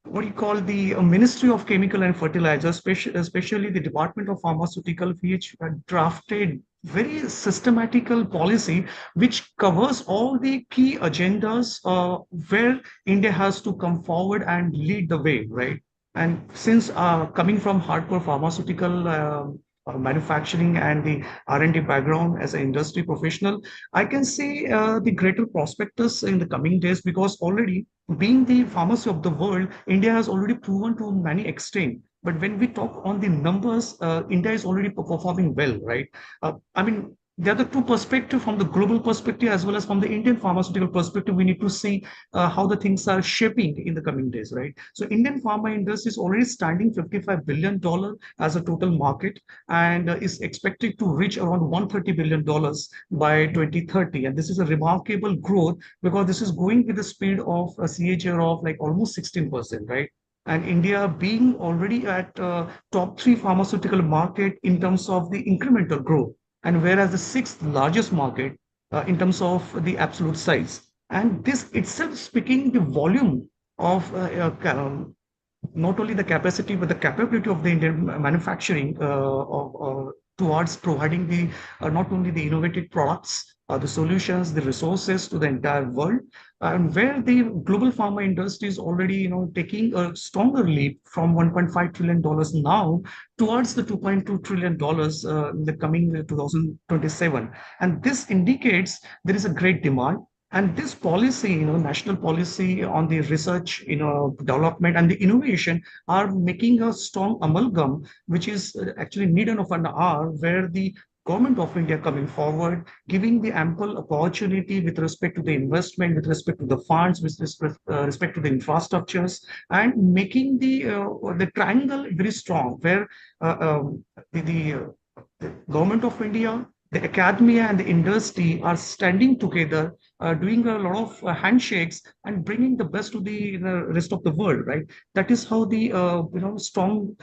what you call the Ministry of Chemical and Fertilizer, especially the Department of Pharmaceutical, which drafted very systematical policy which covers all the key agendas where India has to come forward and lead the way, right? And since coming from hardcore pharmaceutical manufacturing and the R&D background as an industry professional, I can see the greater prospectus in the coming days, because already being the pharmacy of the world, India has already proven to many extent. But when we talk on the numbers, India is already performing well, right? I mean, the other two perspective, from the global perspective as well as from the Indian pharmaceutical perspective, we need to see how the things are shaping in the coming days, right? So Indian pharma industry is already standing $55 billion as a total market, and is expected to reach around $130 billion by 2030. And this is a remarkable growth because this is going with the speed of a CAGR of like almost 16%, right? And India being already at top three pharmaceutical market in terms of the incremental growth, and whereas the sixth largest market in terms of the absolute size. And this itself speaking the volume of not only the capacity but the capability of the Indian manufacturing towards providing the not only the innovative products, the solutions, the resources to the entire world, and where the global pharma industry is already taking a stronger leap from $1.5 trillion now towards the $2.2 trillion in the coming 2027. And this indicates there is a great demand. And this policy, national policy on the research, development and the innovation are making a strong amalgam, which is actually needed of an hour, where the government of India coming forward, giving the ample opportunity with respect to the investment, with respect to the funds, with respect to the infrastructures, and making the triangle very strong, where the government of India, the academia and the industry are standing together, doing a lot of handshakes and bringing the best to the rest of the world, right? That is how the strong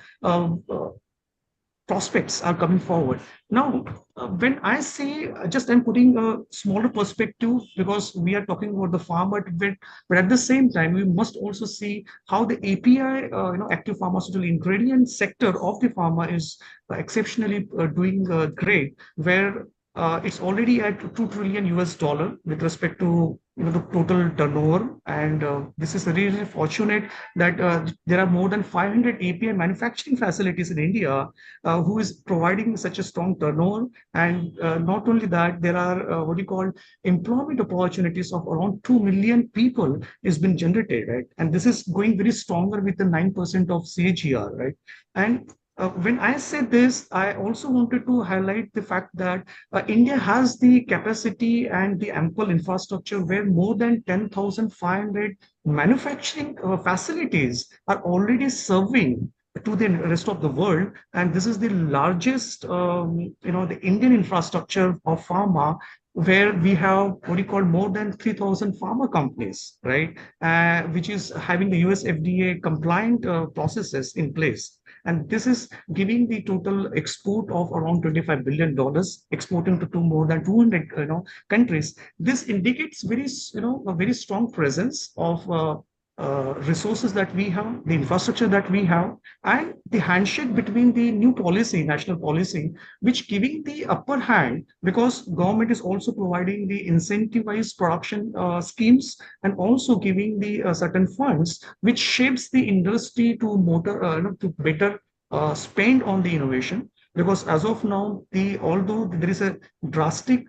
prospects are coming forward. Now, when I say, just I'm putting a smaller perspective because we are talking about the farmer, but at the same time, we must also see how the API, active pharmaceutical ingredient sector of the pharma is exceptionally doing great, where it's already at $2 trillion with respect to the total turnover. And this is really fortunate that there are more than 500 API manufacturing facilities in India who is providing such a strong turnover. And not only that, there are what you call employment opportunities of around 2 million people is been generated, right? And this is going very stronger with the 9% of CAGR, right? And when I say this, I also wanted to highlight the fact that India has the capacity and the ample infrastructure where more than 10,500 manufacturing facilities are already serving to the rest of the world. And this is the largest, the Indian infrastructure of pharma, where we have what you call more than 3,000 pharma companies, right? Which is having the US FDA compliant processes in place. And this is giving the total export of around $25 billion, exporting to more than 200 countries. This indicates a very strong presence of resources that we have, the infrastructure that we have, and the handshake between the new policy, national policy, which giving the upper hand because government is also providing the incentivized production schemes and also giving the certain funds, which shapes the industry to better spend on the innovation. Because as of now, although there is a drastic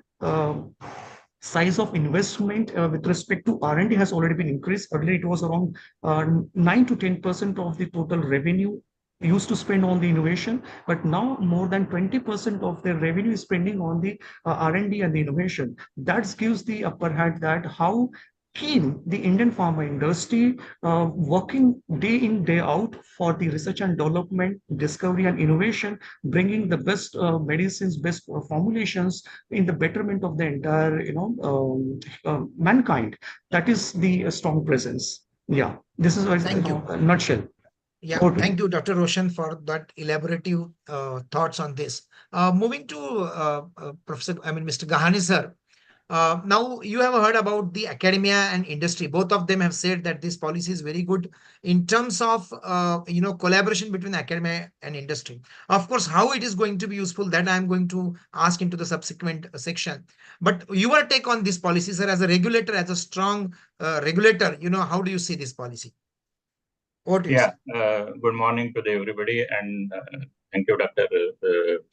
size of investment with respect to R&D has already been increased. Earlier, it was around 9 to 10% of the total revenue used to spend on the innovation, but now more than 20% of their revenue is spending on the R&D and the innovation. That gives the upper hand that how keen the Indian pharma industry working day in, day out for the research and development, discovery and innovation, bringing the best medicines, best formulations in the betterment of the entire, mankind. That is the strong presence. Yeah, this is Thank you. a nutshell. Yeah, thank you, Dr. Roshan, for that elaborative thoughts on this. Moving to Mr. Gahani sir. Now, you have heard about the academia and industry. Both of them have said that this policy is very good in terms of collaboration between academia and industry. Of course, how it is going to be useful, that I'm going to ask into the subsequent section. But your take on this policy, sir, as a regulator, as a strong regulator, how do you see this policy? What do you say? Good morning to everybody, and thank you, Dr.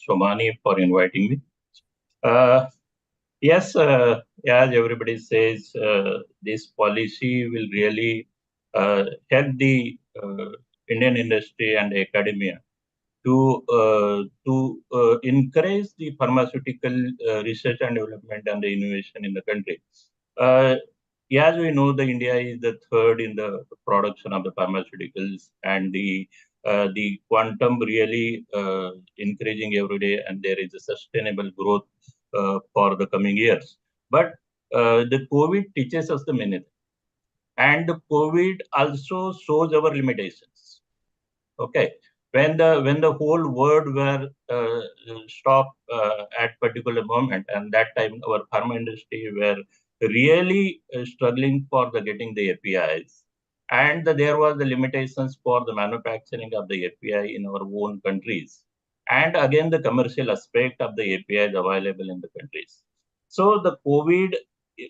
Somani, for inviting me. Yes, as everybody says, this policy will really help the Indian industry and academia to encourage the pharmaceutical research and development and the innovation in the country. As we know, the India is the third in the production of the pharmaceuticals, and the quantum really increasing every day, and there is a sustainable growth for the coming years. But the COVID teaches us the many things, and the COVID also shows our limitations. Okay, when the whole world were stopped at particular moment, and that time our pharma industry were really struggling for the getting the APIs, and there was the limitations for the manufacturing of the API in our own countries, and again the commercial aspect of the APIs available in the countries. So the COVID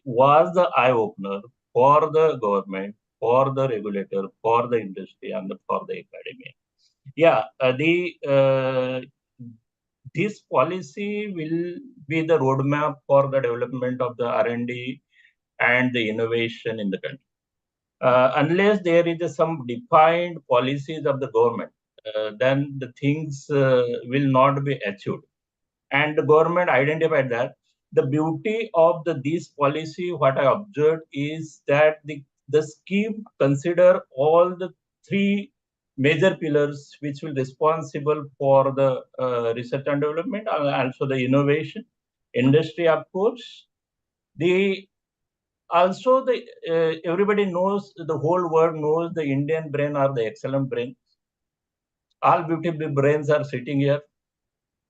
was the eye opener for the government, for the regulator, for the industry, and for the academia. Yeah, this policy will be the roadmap for the development of the R&D and the innovation in the country. Unless there is some defined policies of the government, then the things will not be achieved. And the government identified that. The beauty of this policy, what I observed, is that the scheme consider all the three major pillars which will responsible for the research and development, also the innovation, industry, of course. The also the everybody knows, the whole world knows, the Indian brain are the excellent brain. All beautiful brains are sitting here,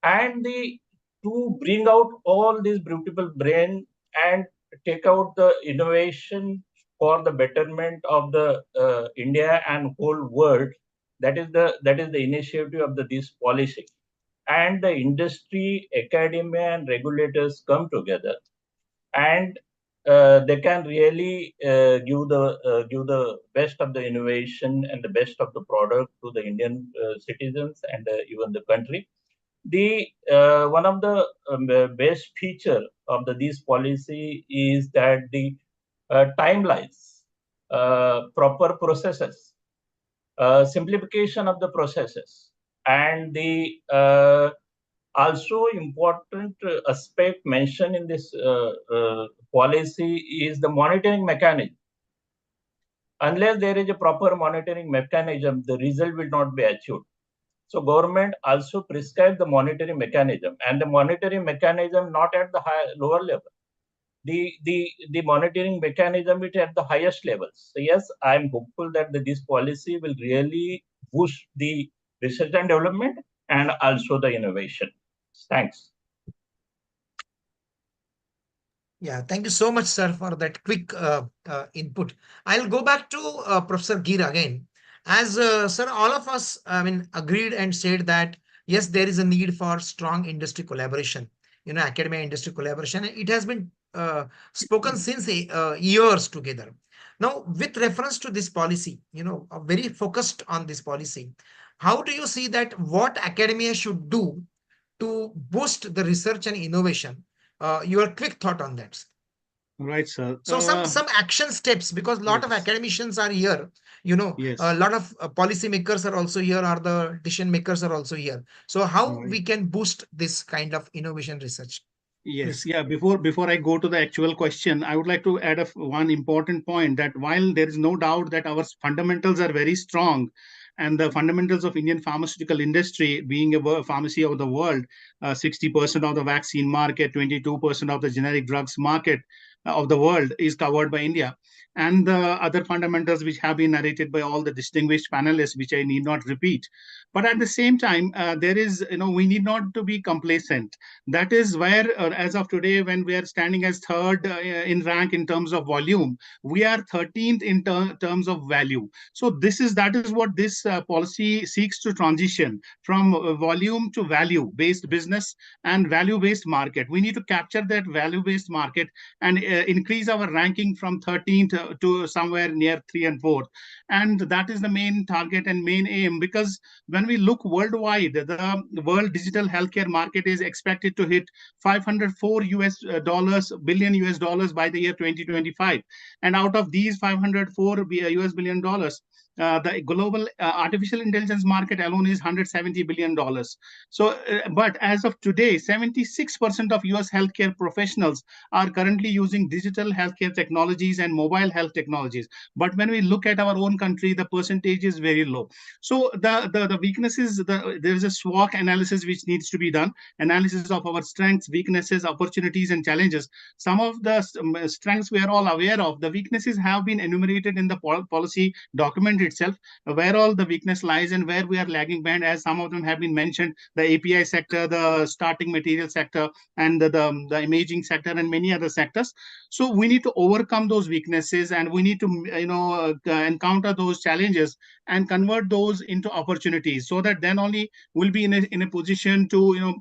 and to bring out all these beautiful brain and take out the innovation for the betterment of the India and whole world. That is the initiative of this policy, and the industry, academia, and regulators come together, and they can really give the best of the innovation and the best of the product to the Indian citizens and even the country. The one of the best feature of this policy is that the timelines, proper processes, simplification of the processes, and the also important aspect mentioned in this policy is the monitoring mechanism. Unless there is a proper monitoring mechanism, the result will not be achieved. So government also prescribe the monitoring mechanism, and the monitoring mechanism not at the lower level. The monitoring mechanism is at the highest levels. So yes, I am hopeful that this policy will really boost the research and development and also the innovation. Thanks. Yeah, thank you so much, sir, for that quick input. I'll go back to Professor Gir again. As sir, all of us, I mean, agreed and said that yes, there is a need for strong industry collaboration. You know, academia industry collaboration. It has been spoken since years together. Now, with reference to this policy, you know, very focused on this policy. How do you see that what academia should do to boost the research and innovation? Your quick thought on that. Right, sir. So some action steps, because a lot of academicians are here, you know, a lot of policy makers are also here, or the decision makers are also here. So how we can boost this kind of innovation research? Yes, yeah. Before I go to the actual question, I would like to add one important point, that while there is no doubt that our fundamentals are very strong, and the fundamentals of Indian pharmaceutical industry, being a pharmacy of the world, 60% of the vaccine market, 22% of the generic drugs market of the world is covered by India, and the other fundamentals which have been narrated by all the distinguished panelists, which I need not repeat. But at the same time, there is, we need not to be complacent. That is where, as of today, when we are standing as third in rank in terms of volume, we are 13th in terms of value. So that is what this policy seeks to transition from volume to value-based business and value-based market. We need to capture that value-based market and increase our ranking from 13th to somewhere near 3 and 4. And that is the main target and main aim, because when we look worldwide, the world digital healthcare market is expected to hit 504 billion US dollars by the year 2025. And out of these 504 US billion dollars, the global artificial intelligence market alone is $170 billion. So, but as of today, 76% of US healthcare professionals are currently using digital healthcare technologies and mobile health technologies. But when we look at our own country, the percentage is very low. So the weaknesses, there is a SWOT analysis which needs to be done, analysis of our strengths, weaknesses, opportunities, and challenges. Some of the strengths we are all aware of. The weaknesses have been enumerated in the policy document itself, where all the weakness lies and where we are lagging behind, as some of them have been mentioned: the API sector, the starting material sector, and the imaging sector, and many other sectors. So we need to overcome those weaknesses, and we need to encounter those challenges and convert those into opportunities, so that then only we'll be in a position to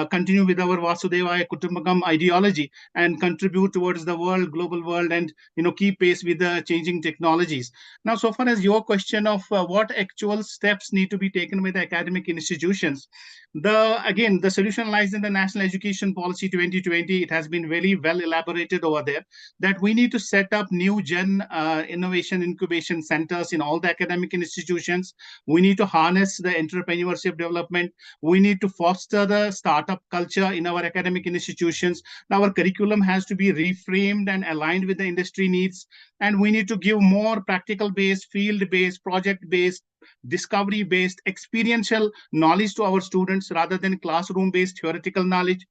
continue with our Vasudevaya Kutumbakam ideology and contribute towards the global world, and keep pace with the changing technologies. Now, so far as your question of what actual steps need to be taken by the academic institutions, the solution lies in the National Education Policy 2020. It has been very well elaborated over there, that we need to set up new gen innovation incubation centers in all the academic institutions. We need to harness the entrepreneurship development. We need to foster the startup culture in our academic institutions. Now, our curriculum has to be reframed and aligned with the industry needs, and we need to give more practical based, field based, project based, discovery based, experiential knowledge to our students rather than classroom based theoretical knowledge.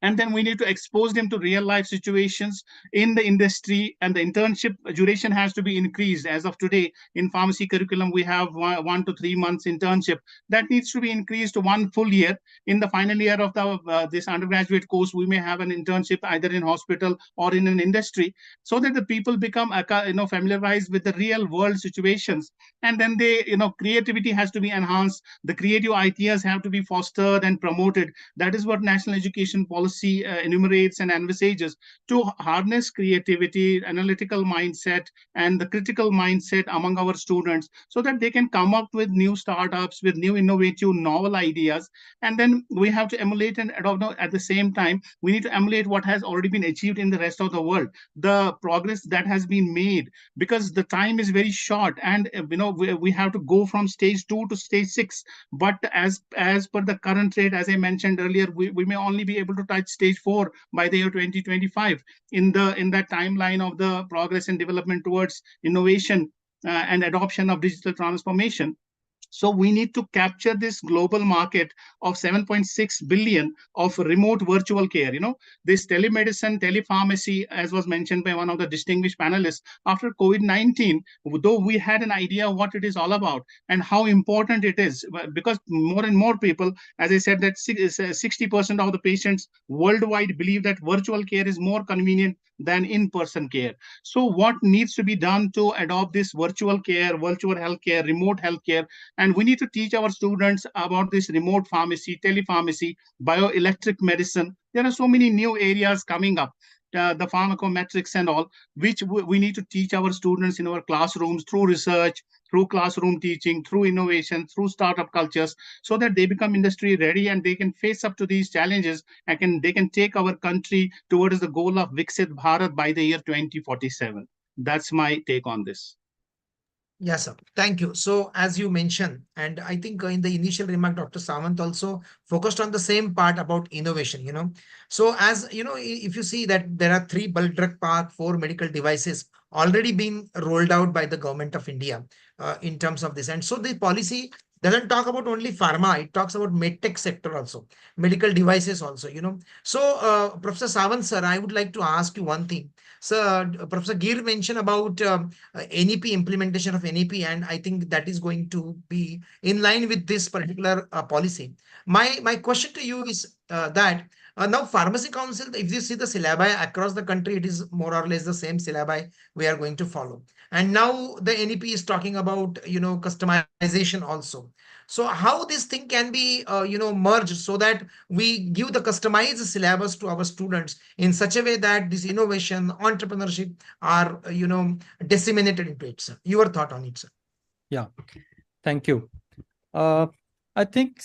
And then we need to expose them to real life situations in the industry, and the internship duration has to be increased. As of today, in pharmacy curriculum, we have 1 to 3 months internship. That needs to be increased to 1 full year. In the final year of this undergraduate course, we may have an internship either in hospital or in an industry, so that the people become familiarized with the real world situations. And then creativity has to be enhanced. The creative ideas have to be fostered and promoted. That is what National Education Policy enumerates and envisages, to harness creativity, analytical mindset, and the critical mindset among our students, so that they can come up with new startups, with new innovative novel ideas. And then we have to emulate and adopt. At the same time, we need to emulate what has already been achieved in the rest of the world, the progress that has been made, because the time is very short, and we have to go from stage 2 to stage 6. But as per the current rate, as I mentioned earlier, we may only be able to touch stage 4 by the year 2025 in that timeline of the progress and development towards innovation and adoption of digital transformation. So we need to capture this global market of 7.6 billion of remote virtual care. This telemedicine, telepharmacy, as was mentioned by one of the distinguished panelists, after COVID-19, though we had an idea of what it is all about and how important it is, because more and more people, as I said, that 60% of the patients worldwide believe that virtual care is more convenient than in-person care. So what needs to be done to adopt this virtual care, virtual healthcare, remote healthcare? And we need to teach our students about this remote pharmacy, telepharmacy, bioelectric medicine. There are so many new areas coming up, the pharmacometrics and all, which we need to teach our students in our classrooms through research, through classroom teaching, through innovation, through startup cultures, so that they become industry ready and they can face up to these challenges, and they can take our country towards the goal of Viksit Bharat by the year 2047. That's my take on this. Yes, sir. Thank you. So as you mentioned, and I think in the initial remark, Dr. Sawant also focused on the same part about innovation. So as if you see that there are 3 bulk drug park, 4 medical devices already being rolled out by the government of India in terms of this. And so the policy doesn't talk about only pharma, it talks about medtech sector also, medical devices also. So Professor Sawant, sir, I would like to ask you one thing. So Professor Gir mentioned about NEP, implementation of NEP, and I think that is going to be in line with this particular policy. My question to you is that now Pharmacy Council, if you see the syllabi across the country, it is more or less the same syllabi we are going to follow. And now the NEP is talking about customization also. So how this thing can be merged, so that we give the customized syllabus to our students in such a way that this innovation, entrepreneurship are disseminated into it, sir. Your thought on it, sir? Yeah, thank you. I think,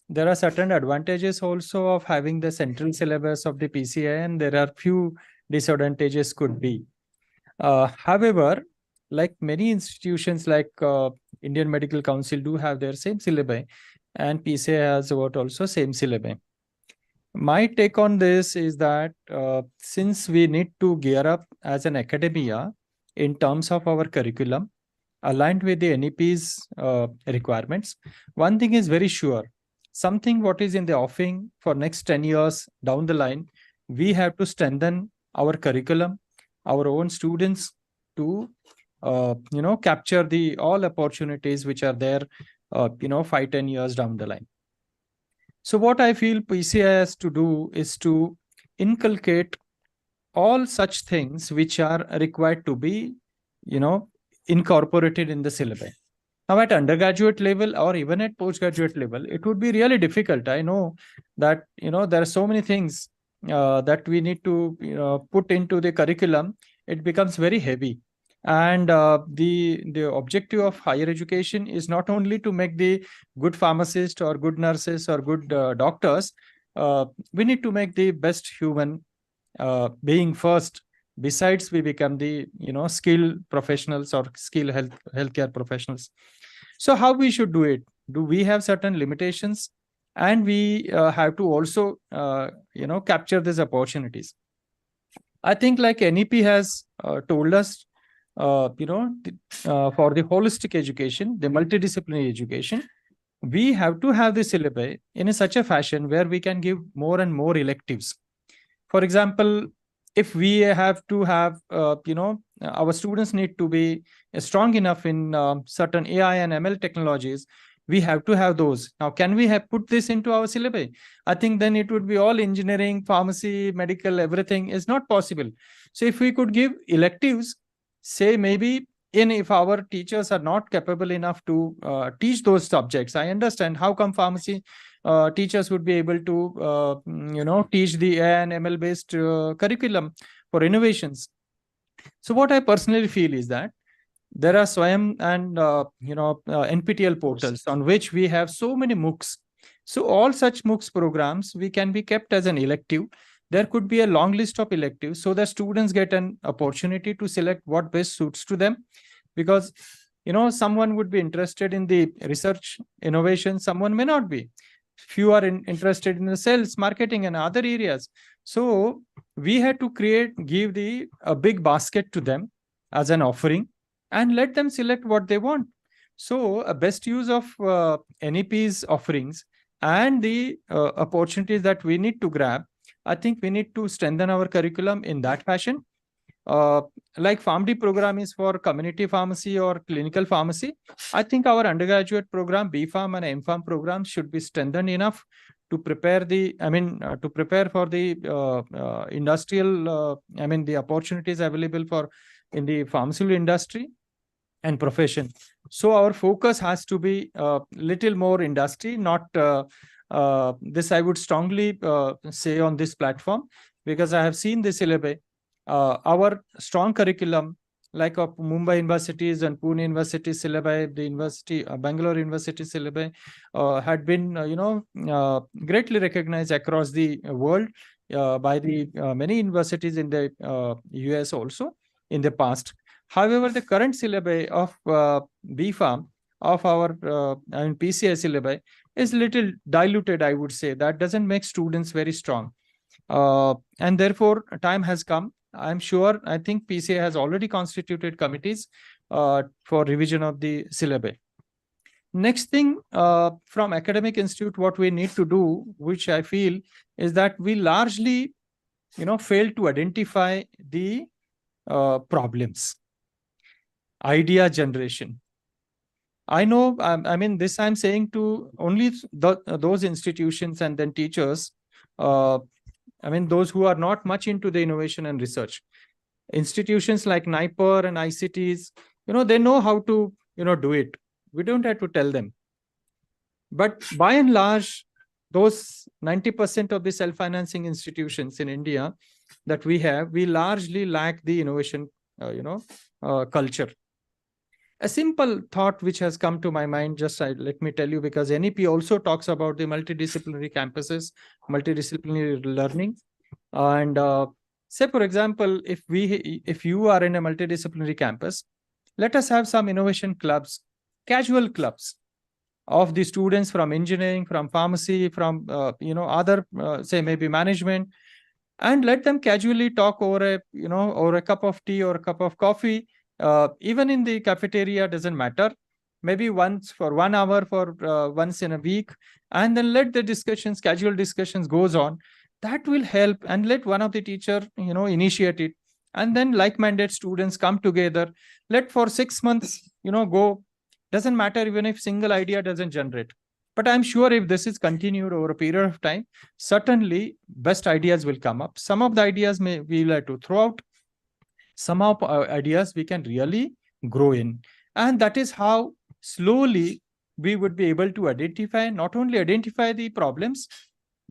there are certain advantages also of having the central syllabus of the PCI, and there are few disadvantages could be. However, like many institutions like Indian Medical Council do have their same syllabi, and PCA has got also same syllabi. My take on this is that since we need to gear up as an academia in terms of our curriculum, aligned with the NEP's requirements, one thing is very sure. Something what is in the offing for next 10 years down the line, we have to strengthen our curriculum, our own students to capture the all opportunities which are there 5-10 years down the line. So what I feel PCI has to do is to inculcate all such things which are required to be, incorporated in the syllabi. Now at undergraduate level or even at postgraduate level, it would be really difficult. I know that, there are so many things that we need to put into the curriculum. It becomes very heavy. And the objective of higher education is not only to make the good pharmacists or good nurses or good doctors. We need to make the best human being first. Besides, we become the skilled professionals or skilled healthcare professionals. So how we should do it? Do we have certain limitations? And we have to also capture these opportunities. I think like NEP has told us, for the holistic education, the multidisciplinary education, we have to have the syllabi in such a fashion where we can give more and more electives. For example, if we have to have, our students need to be strong enough in certain AI and ML technologies, we have to have those. Now, can we have put this into our syllabi? I think then it would be all engineering, pharmacy, medical, everything is not possible. So if we could give electives, say maybe if our teachers are not capable enough to teach those subjects, I understand how come pharmacy teachers would be able to, teach the AI and ML based curriculum for innovations. So what I personally feel is that there are Swayam and NPTEL portals on which we have so many MOOCs. So all such MOOCs programs we can be kept as an elective. There could be a long list of electives so that students get an opportunity to select what best suits to them. Because someone would be interested in the research innovation, someone may not be. Few are interested in the sales, marketing, and other areas. So we had to give a big basket to them as an offering and let them select what they want. So a best use of NEP's offerings and the opportunities that we need to grab, I think we need to strengthen our curriculum in that fashion. Like PharmD program is for community pharmacy or clinical pharmacy. I think our undergraduate program, BPharm and MPharm programs should be strengthened enough to prepare to prepare for the industrial, the opportunities available in the pharmaceutical industry and profession. So our focus has to be little more industry, not this I would strongly say on this platform, because I have seen the syllabi. Our strong curriculum, like of Mumbai universities and Pune University syllabi, the university, Bangalore University syllabi, had been, greatly recognized across the world by the many universities in the US also in the past. However, the current syllabi of BPharm of our PCI syllabi is little diluted, I would say. That doesn't make students very strong. And therefore, time has come. I'm sure, I think PCI has already constituted committees for revision of the syllabi. Next thing, from academic institute, what we need to do, which I feel is that we largely, fail to identify the problems. Idea generation. I know, this I'm saying to only those institutions and then teachers, those who are not much into the innovation and research. Institutions like NIPER and ICTs, they know how to, do it. We don't have to tell them. But by and large, those 90% of the self-financing institutions in India that we have, we largely lack the innovation, culture. A simple thought which has come to my mind, let me tell you, because NEP also talks about the multidisciplinary campuses, multidisciplinary learning. And say, for example, if you are in a multidisciplinary campus let us have some innovation clubs, casual clubs of the students from engineering, from pharmacy, from other say maybe management, and let them casually talk over a cup of tea or a cup of coffee, even in the cafeteria, doesn't matter. Maybe once for 1 hour for once in a week, and then let the discussions, casual discussions goes on. That will help, and let one of the teacher initiate it, and then like-minded students come together. Let for 6 months go. Doesn't matter even if single idea doesn't generate. But I'm sure if this is continued over a period of time, certainly best ideas will come up. Some of the ideas we will have to throw out. Some of our ideas we can really grow in. And that is how slowly we would be able to identify, not only identify the problems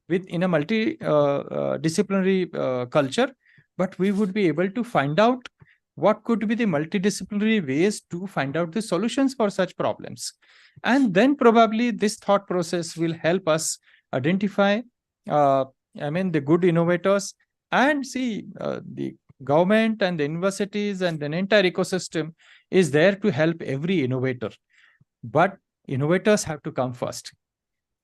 within a multi-disciplinary culture, but we would be able to find out what could be the multidisciplinary ways to find out the solutions for such problems. And then probably this thought process will help us identify, the good innovators, and see the government and the universities and the entire ecosystem is there to help every innovator. But innovators have to come first.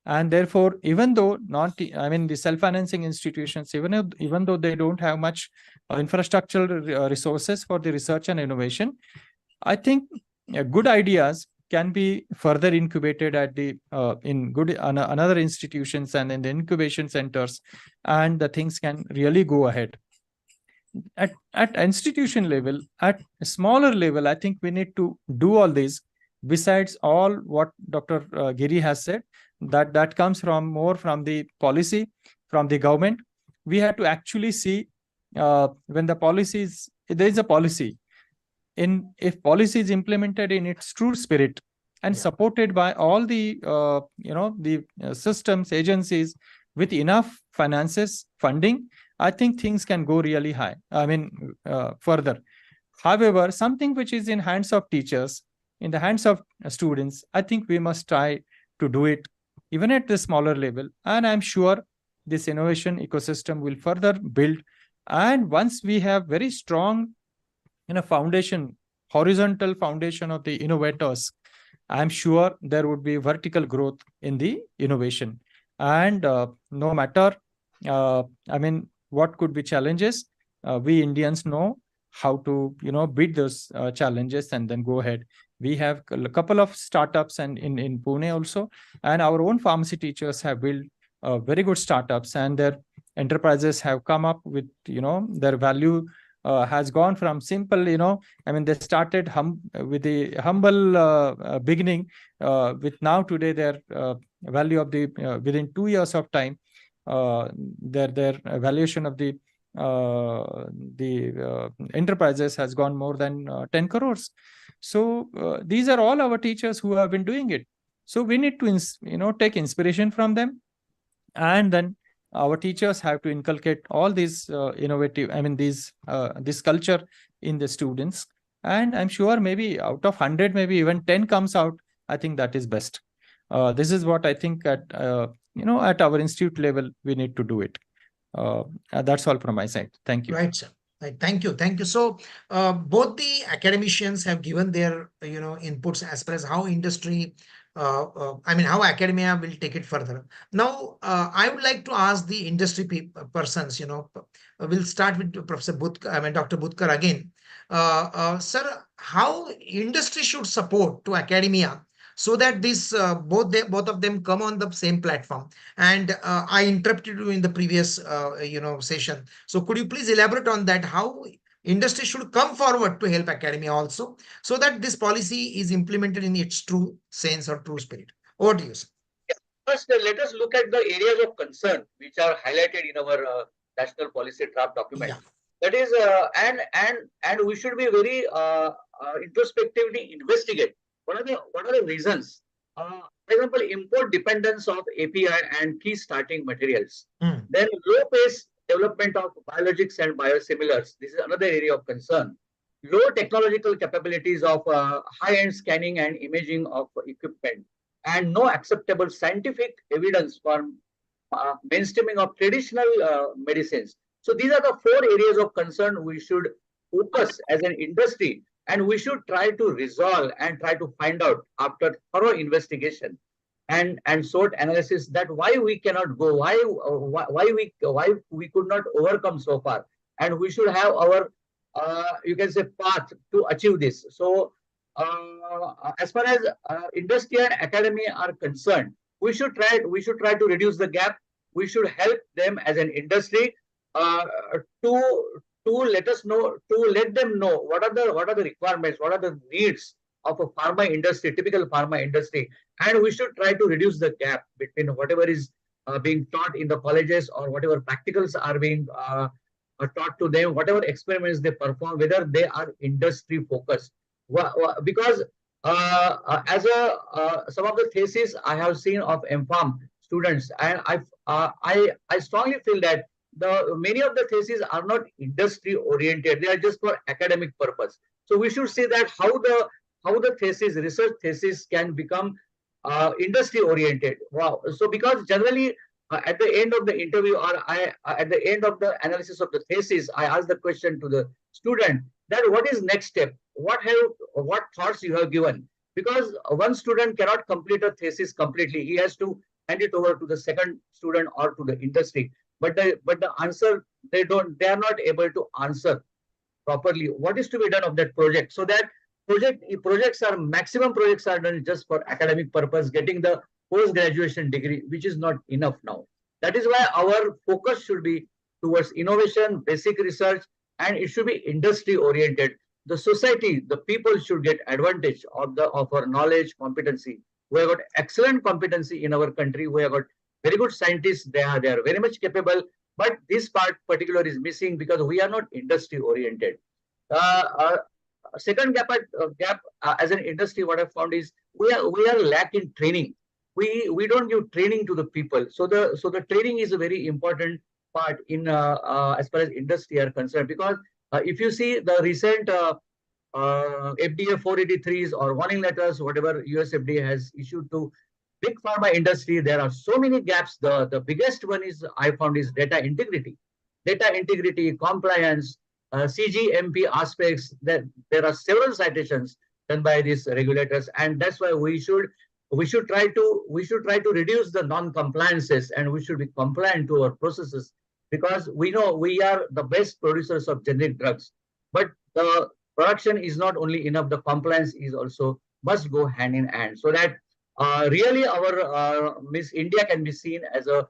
And therefore, even though the self-financing institutions, even though they don't have much infrastructural resources for the research and innovation, I think good ideas can be further incubated at the in good another institutions and in the incubation centers, and the things can really go ahead. At institution level, at a smaller level, I think we need to do all this. Besides all what Dr. Giri has said, that comes from more from the policy, from the government. We have to actually see when the policies, there is a policy. If policy is implemented in its true spirit and supported by all the systems, agencies with enough finances, funding, I think things can go really high. Further. However, something which is in hands of teachers, in the hands of students, I think we must try to do it even at the smaller level. And I'm sure this innovation ecosystem will further build. And once we have very strong foundation, horizontal foundation of the innovators, I'm sure there would be vertical growth in the innovation. And no matter, what could be challenges, we Indians know how to, beat those challenges and then go ahead. We have a couple of startups and in Pune also, and our own pharmacy teachers have built very good startups, and their enterprises have come up with, their value has gone from simple, they started with the humble beginning, with now today their value of the within 2 years of time, their valuation of the enterprises has gone more than 10 crores. So these are all our teachers who have been doing it. So we need to take inspiration from them, and then our teachers have to inculcate all these innovative, this culture in the students. And I'm sure maybe out of 100, maybe even 10 comes out. I think that is best. This is what I think at our institute level we need to do it. That's all from my side. Thank you. Right, sir. Right. Thank you. Thank you. So both the academicians have given their inputs as far as how industry, how academia will take it further. Now, I would like to ask the industry persons. We'll start with Professor Budkar, Dr. Budkar again. Sir, how industry should support to academia so that this both of them come on the same platform. And I interrupted you in the previous session. So could you please elaborate on that? How industry should come forward to help academia also, so that this policy is implemented in its true sense or true spirit? Over to you, sir. First, let us look at the areas of concern which are highlighted in our national policy draft document. That is, and we should be very introspectively investigate what are the reasons. For example, import dependence of API and key starting materials. Then low pace development of biologics and biosimilars. This is another area of concern. Low technological capabilities of high-end scanning and imaging of equipment, and no acceptable scientific evidence for mainstreaming of traditional medicines. So these are the 4 areas of concern we should focus as an industry and we should try to resolve and try to find out after thorough investigation and sort analysis that why we cannot go, why we could not overcome so far, and we should have our you can say path to achieve this. So as far as industry and academy are concerned, we should try to reduce the gap. We should help them as an industry uh, to let them know what are the requirements, what are the needs of a pharma industry, typical pharma industry, and we should try to reduce the gap between whatever is being taught in the colleges or whatever practicals are being taught to them, whatever experiments they perform, whether they are industry focused. Because as a some of the theses I have seen of MPharm students, and I strongly feel that the many of the theses are not industry oriented; they are just for academic purpose. So we should see that how the thesis, research thesis, can become industry oriented. Wow! So because generally at the end of the interview, or at the end of the analysis of the thesis, I ask the question to the student that what is next step? What thoughts you have given? Because one student cannot complete a thesis completely; he has to hand it over to the second student or to the industry. But the answer, they are not able to answer properly what is to be done of that project, so that maximum projects are done just for academic purpose, getting the post graduation degree, which is not enough now. That is why our focus should be towards innovation, basic research, and it should be industry oriented. The society, the people should get advantage of our knowledge, competency. We have got excellent competency in our country. We have got very good scientists. They are very much capable, but this part particular is missing because we are not industry oriented. Uh, uh, Second gap as an industry, what I found is we are lacking training. We don't give training to the people. So the training is a very important part in as far as industry are concerned, because if you see the recent FDA 483s or warning letters, whatever US FDA has issued to big pharma industry, there are so many gaps. The biggest one is I found is data integrity, compliance, CGMP aspects. That there are several citations done by these regulators, and that's why we should try to reduce the non-compliances, and we should be compliant to our processes, because we know we are the best producers of generic drugs, but the production is not only enough. The compliance is also must go hand in hand, so that really our Miss India can be seen as a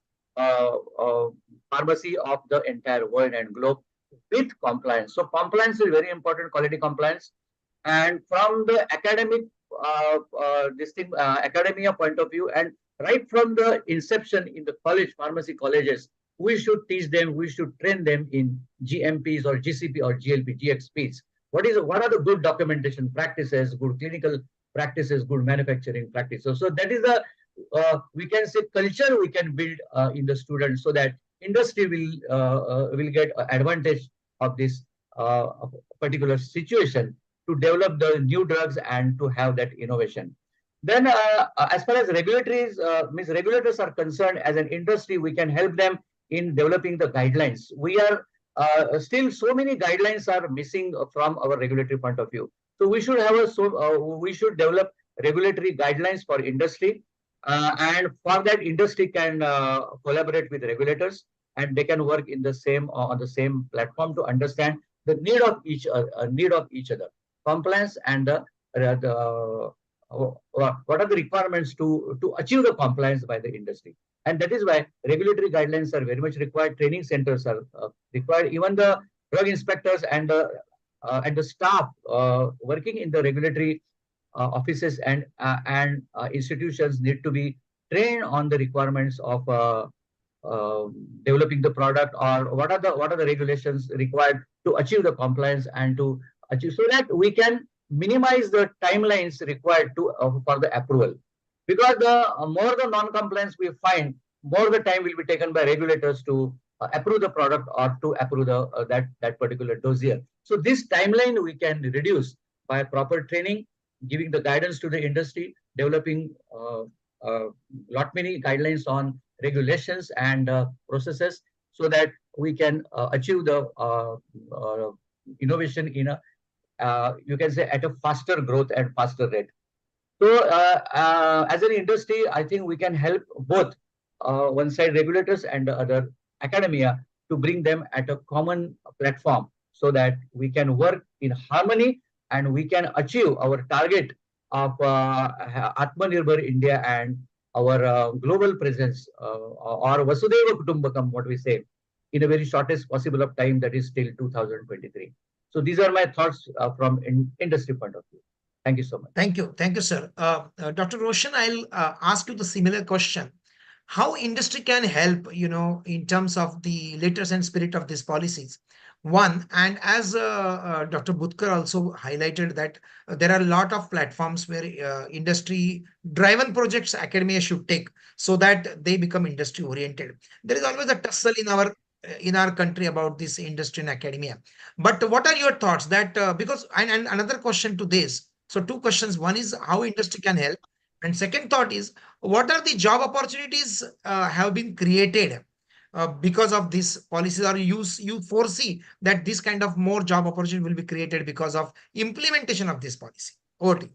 pharmacy of the entire world and globe with compliance. So compliance is very important, quality compliance. And from the academia point of view, and right from the inception in the pharmacy colleges, we should teach them, we should train them in GMPs or GCP or GLP, GXPs. What are the good documentation practices, good clinical practices, good manufacturing practices? So that is the we can say culture we can build in the students, so that industry will get advantage of this particular situation to develop the new drugs and to have that innovation. Then, as far as regulators are concerned, as an industry, we can help them in developing the guidelines. We are still so many guidelines are missing from our regulatory point of view. So we should we should develop regulatory guidelines for industry, and for that industry can collaborate with regulators, and they can work in the same on the same platform to understand the need of each other, compliance and what are the requirements to achieve the compliance by the industry. And that is why regulatory guidelines are very much required. Training centers are required. Even the drug inspectors and the staff working in the regulatory offices and institutions need to be trained on the requirements of developing the product, or what are the regulations required to achieve the compliance and to achieve, so that we can minimize the timelines required to for the approval. Because the more the non-compliance we find, more the time will be taken by regulators to approve the product or to approve the that particular dossier. So this timeline we can reduce by proper training, giving the guidance to the industry, developing lot many guidelines on regulations and processes, so that we can achieve the innovation in a you can say at a faster growth and faster rate. So as an industry, I think we can help both one side regulators and the other academia to bring them at a common platform so that we can work in harmony and we can achieve our target of Atmanirbhar India and our global presence or Vasudhaiva Kutumbakam, what we say, in a very shortest possible of time, that is till 2023. So these are my thoughts from industry point of view. Thank you so much. Thank you. Thank you, sir. Dr. Roshan, I'll ask you the similar question. How industry can help, in terms of the letters and spirit of these policies? One, and as Dr. Budkar also highlighted that there are a lot of platforms where industry-driven projects academia should take so that they become industry-oriented. There is always a tussle in our country about this industry and academia. But what are your thoughts that because and another question to this. So two questions. One is how industry can help, and second thought is what are the job opportunities have been created because of these policies, or you foresee that this kind of more job opportunity will be created because of implementation of this policy? Over to you.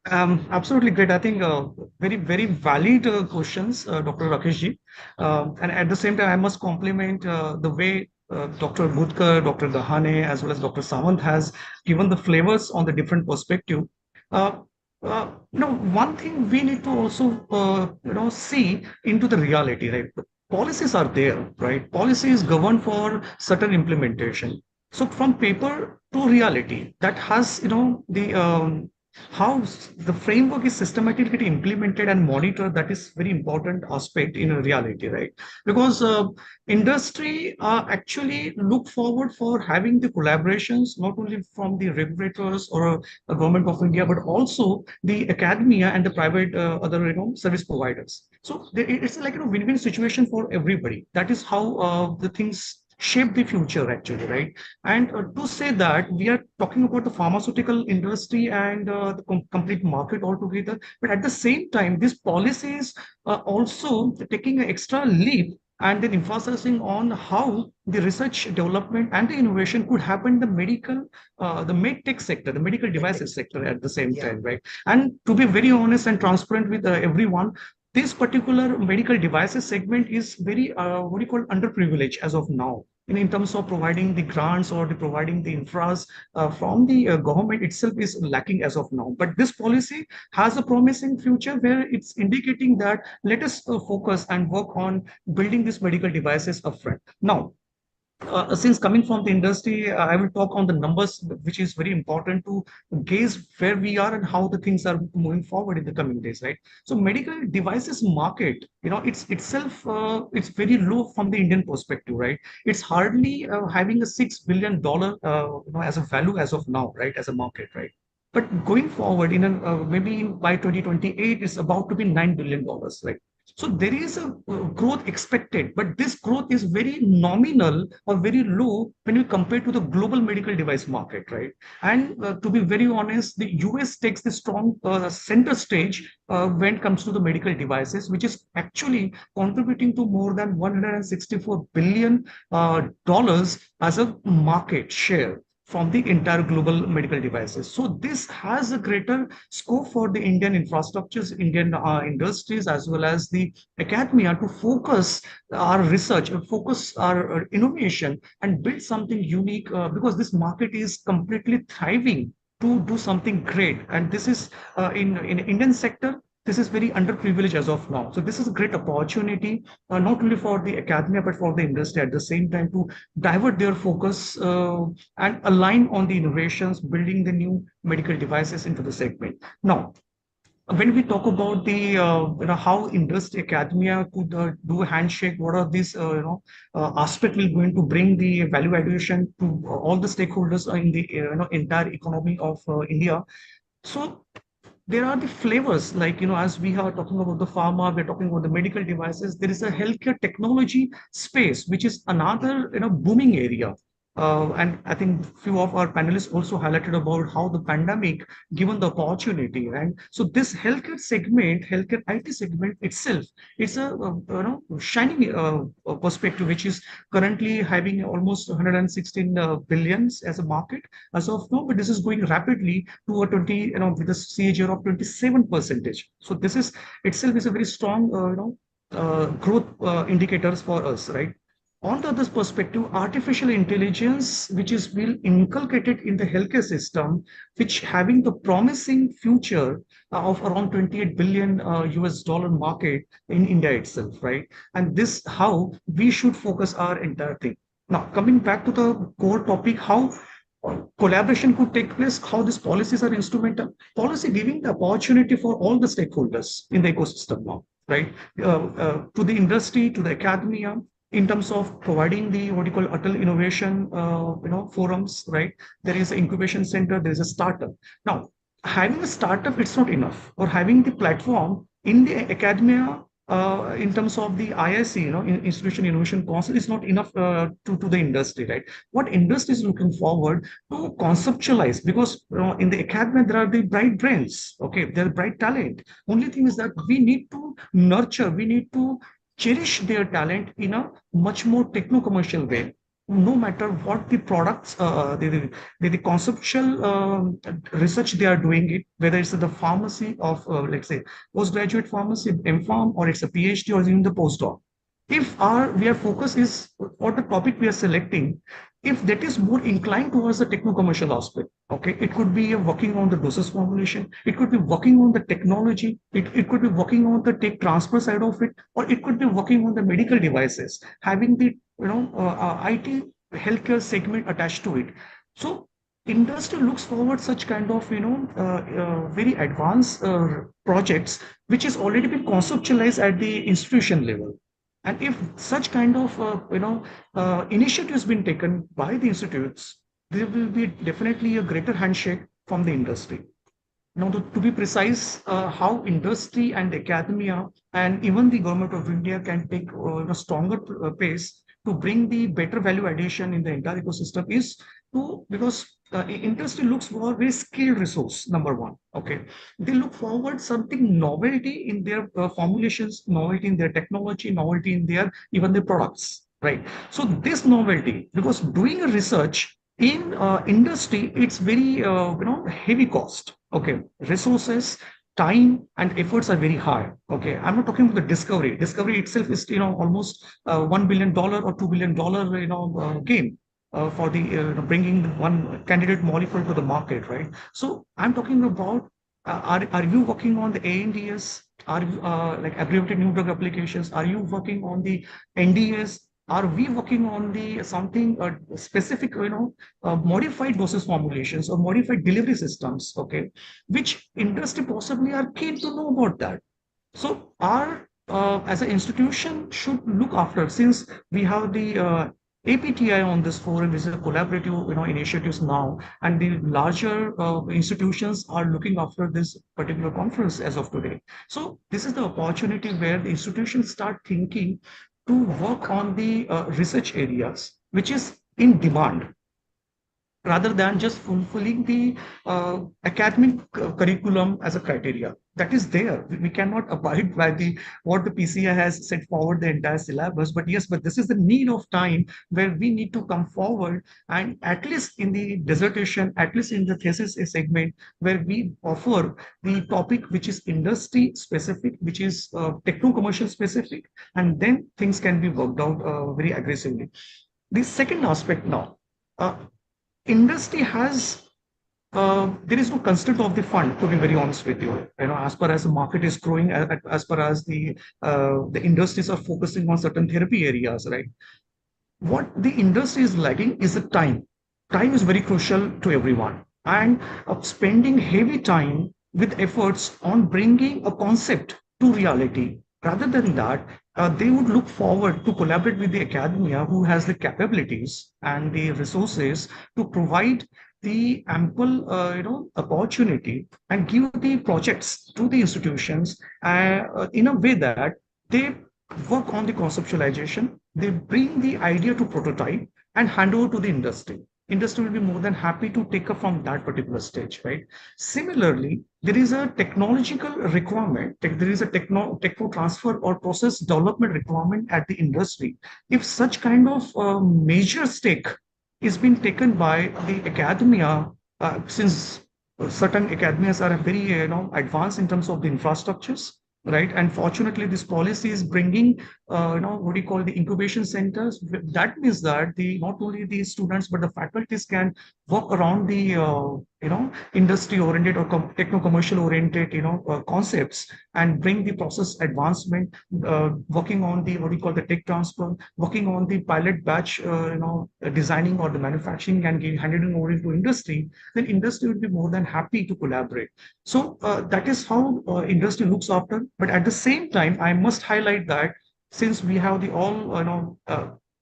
Absolutely great. I think very, very valid questions, Dr. Rakesh ji. And at the same time, I must compliment the way Dr. Budkar, Dr. Dahane, as well as Dr. Samant has given the flavors on the different perspective. One thing we need to also, see into the reality, right? Policies are there, right? Policy is governed for certain implementation. So from paper to reality, that has, the how the framework is systematically implemented and monitored, that is very important aspect in reality, right? Because industry actually look forward for having the collaborations not only from the regulators or the government of India, but also the academia and the private other service providers. So it's like a win-win situation for everybody. That is how the things shape the future actually, right? And to say that we are talking about the pharmaceutical industry and the complete market altogether, but at the same time, these policies are also taking an extra leap and then emphasizing on how the research development and the innovation could happen in the medical, the medtech sector, the medical devices sector at the same time, right? And to be very honest and transparent with everyone, this particular medical devices segment is very, what do you call, underprivileged as of now. In terms of providing the grants or providing the infras from the government itself is lacking as of now. But this policy has a promising future where it's indicating that let us focus and work on building these medical devices upfront. Now, since coming from the industry, I will talk on the numbers, which is very important to gauge where we are and how the things are moving forward in the coming days, right? So medical devices market, it's itself, it's very low from the Indian perspective, right? It's hardly having a $6 billion, as a value as of now, right? As a market, right? But going forward, maybe by 2028, it's about to be $9 billion, right? So there is a growth expected, but this growth is very nominal or very low when you compare to the global medical device market, right? And to be very honest, the US takes the strong center stage when it comes to the medical devices, which is actually contributing to more than $164 billion dollars as a market share from the entire global medical devices. So this has a greater scope for the Indian infrastructures, Indian industries, as well as the academia to focus our research, focus our innovation and build something unique because this market is completely thriving to do something great. And this is in Indian sector, this is very underprivileged as of now. So this is a great opportunity, not only for the academia, but for the industry at the same time to divert their focus and align on the innovations, building the new medical devices into the segment. Now, when we talk about the how industry academia could do a handshake, what are these aspects will going to bring the value addition to all the stakeholders in the entire economy of India. So there are the flavors, like, as we are talking about the pharma, we're talking about the medical devices, there is a healthcare technology space, which is another, booming area. And I think few of our panelists also highlighted about how the pandemic given the opportunity, right? So this healthcare segment, healthcare IT segment itself, it's a shining perspective, which is currently having almost 116 billions as a market as of now, but this is going rapidly to a 20, with a CAGR of 27%. So this is itself is a very strong, growth indicators for us, right? On the other perspective, artificial intelligence, which is well inculcated in the healthcare system, which having the promising future of around 28 billion US dollar market in India itself, right? And this how we should focus our entire thing. Now, coming back to the core topic, how collaboration could take place, how these policies are instrumental. Policy giving the opportunity for all the stakeholders in the ecosystem now, right? To the industry, to the academia, in terms of providing the what you call ATIL innovation, forums, right? There is an incubation center, there is a startup. Now, having a startup, it's not enough, or having the platform in the academia in terms of the IIC, Institution Innovation Council, is not enough to the industry, right? What industry is looking forward to conceptualize, because in the academia there are the bright brains, okay, there are bright talent. Only thing is that we need to nurture, we need to cherish their talent in a much more techno-commercial way. No matter what the products, the conceptual research they are doing it, whether it's the pharmacy of, let's say, postgraduate pharmacy, M.Pharm, or it's a PhD, or even the postdoc. If we are focus is what the topic we are selecting, if that is more inclined towards the techno-commercial aspect, okay, it could be working on the dosage formulation, it could be working on the technology, it could be working on the tech transfer side of it, or it could be working on the medical devices, having the IT healthcare segment attached to it. So industry looks forward such kind of very advanced projects which has already been conceptualized at the institution level. And if such kind of initiatives been taken by the institutes, there will be definitely a greater handshake from the industry. Now, to be precise, how industry and academia and even the government of India can take a stronger pace to bring the better value addition in the entire ecosystem is because industry looks for very skilled resource, number one. Okay, they look forward something novelty in their formulations, novelty in their technology, novelty in their even their products, right? So this novelty, because doing a research in industry, it's very heavy cost. Okay, resources, time, and efforts are very high. Okay, I'm not talking about the discovery. Discovery itself is almost $1 billion or $2 billion game for the bringing one candidate molecule to the market, right? So I'm talking about are you working on the ANDS? Are you like abbreviated new drug applications? Are you working on the NDS? Are we working on the something specific, modified dosage formulations or modified delivery systems? Okay, which industry possibly are keen to know about that. So our as an institution should look after, since we have the APTI on this forum, is a collaborative initiatives now, and the larger institutions are looking after this particular conference as of today. So this is the opportunity where the institutions start thinking to work on the research areas which is in demand, rather than just fulfilling the academic curriculum as a criteria that is there. We cannot abide by the what the PCI has set forward the entire syllabus, but yes, but this is the need of time where we need to come forward, and at least in the dissertation, at least in the thesis segment, where we offer the topic which is industry specific, which is techno-commercial specific, and then things can be worked out very aggressively. The second aspect now, industry has there is no constraint of the fund, to be very honest with you. As far as the market is growing, as far as the industries are focusing on certain therapy areas, right? What the industry is lacking is the time. Time is very crucial to everyone, and spending heavy time with efforts on bringing a concept to reality. Rather than that, they would look forward to collaborate with the academia, who has the capabilities and the resources to provide the ample opportunity and give the projects to the institutions in a way that they work on the conceptualization, they bring the idea to prototype, and hand over to the industry. Industry will be more than happy to take up from that particular stage, right? Similarly, there is a technological requirement, there is a techno transfer or process development requirement at the industry. If such kind of major stake is being taken by the academia, since certain academies are very advanced in terms of the infrastructures, right? And fortunately, this policy is bringing what do you call the incubation centers. That means that the not only the students but the faculties can work around the industry oriented or techno commercial oriented concepts, and bring the process advancement, working on the what do you call the tech transfer, working on the pilot batch designing or the manufacturing, and handing over into industry. Then industry would be more than happy to collaborate. So that is how industry looks after. But at the same time, I must highlight that since we have the all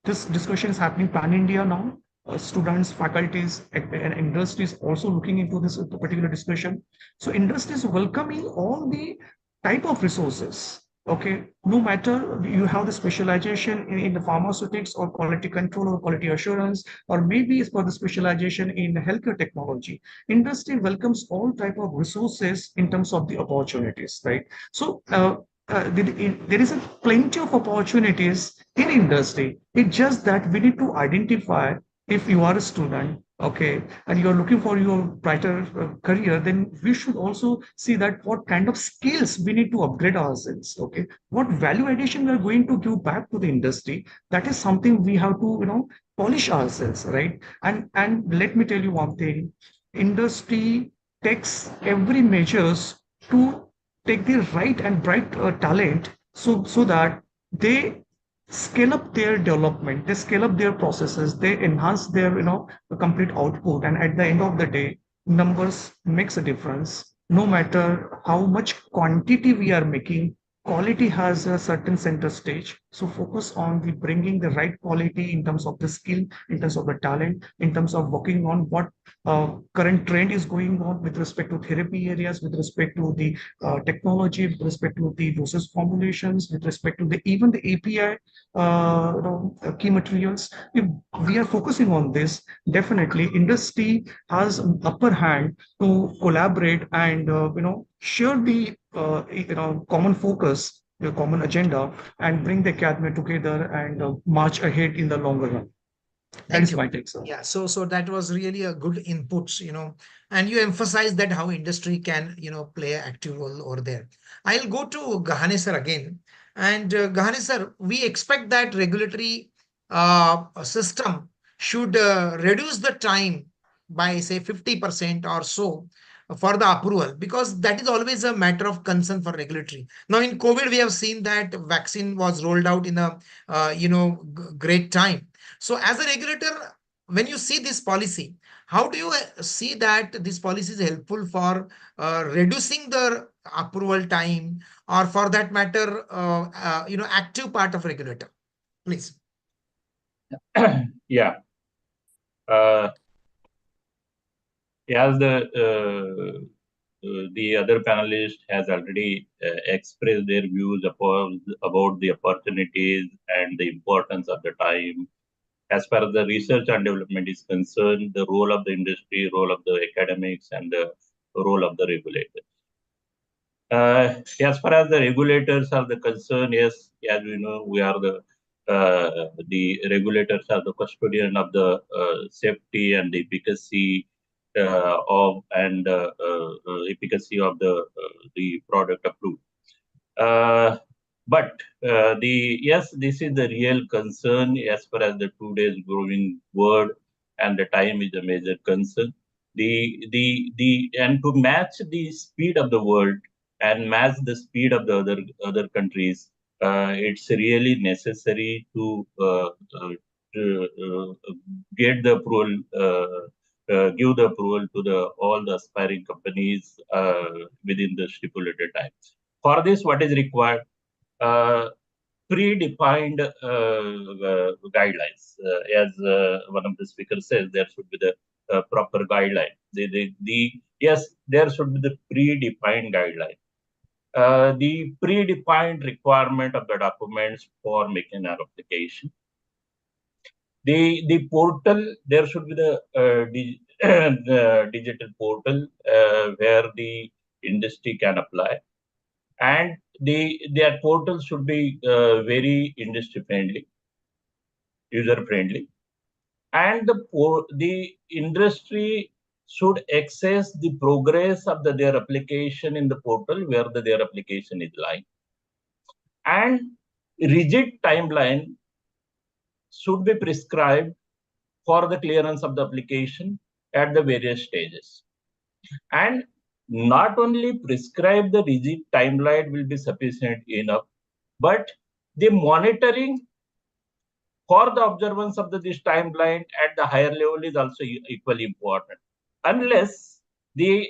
this discussion is happening pan India now, students, faculties, and industries also looking into this particular discussion. So industry is welcoming all the type of resources. Okay, no matter you have the specialization in the pharmaceutics or quality control or quality assurance, or maybe it's for the specialization in healthcare technology. Industry welcomes all type of resources in terms of the opportunities, right? So there is a plenty of opportunities in industry. It's just that we need to identify, if you are a student, okay, and you're looking for your brighter career, then we should also see that what kind of skills we need to upgrade ourselves, okay, what value addition we are going to give back to the industry. That is something we have to polish ourselves, right? And let me tell you one thing, industry takes every measures to take the right and bright talent, so that they scale up their development, they scale up their processes, they enhance their complete output. And at the end of the day, numbers makes a difference. No matter how much quantity we are making, quality has a certain center stage. So focus on the bringing the right quality in terms of the skill, in terms of the talent, in terms of working on what current trend is going on with respect to therapy areas, with respect to the technology, with respect to the dosage formulations, with respect to the even the API key materials. If we are focusing on this, definitely industry has an upper hand to collaborate and share the common focus, the common agenda, and bring the academy together and march ahead in the longer run. That Thank is you. my take, sir. Yeah, so that was really a good input, and you emphasized that how industry can, play an active role over there. I'll go to Gahane sir again. And Gahane sir, we expect that regulatory system should reduce the time by say 50% or so for the approval, because that is always a matter of concern for regulatory. Now in COVID, we have seen that vaccine was rolled out in a great time. So as a regulator, when you see this policy, how do you see that this policy is helpful for reducing the approval time, or for that matter, active part of regulator? Please. Yeah. As the other panelist has already expressed their views about the opportunities and the importance of the time. As far as the research and development is concerned, the role of the industry, role of the academics, and the role of the regulators. As far as the regulators are the concern, yes, as we know, we are the regulators are the custodian of the safety and the efficacy efficacy of the product approved. But yes, this is the real concern as far as the today's growing world, and the time is a major concern. And to match the speed of the world and match the speed of the other countries, it's really necessary to get the approval, give the approval to all the aspiring companies within the stipulated time. For this, what is required? Predefined guidelines. As one of the speakers says, there should be the proper guideline. Yes, there should be the predefined guideline. The predefined requirement of the documents for making an application. The portal, there should be the digital portal where the industry can apply, and their portal should be very industry friendly, user friendly, and the industry should access the progress of their application in the portal where their application is lying, and rigid timeline should be prescribed for the clearance of the application at the various stages. And not only prescribe the rigid timeline will be sufficient enough, but the monitoring for the observance of this timeline at the higher level is also equally important. Unless the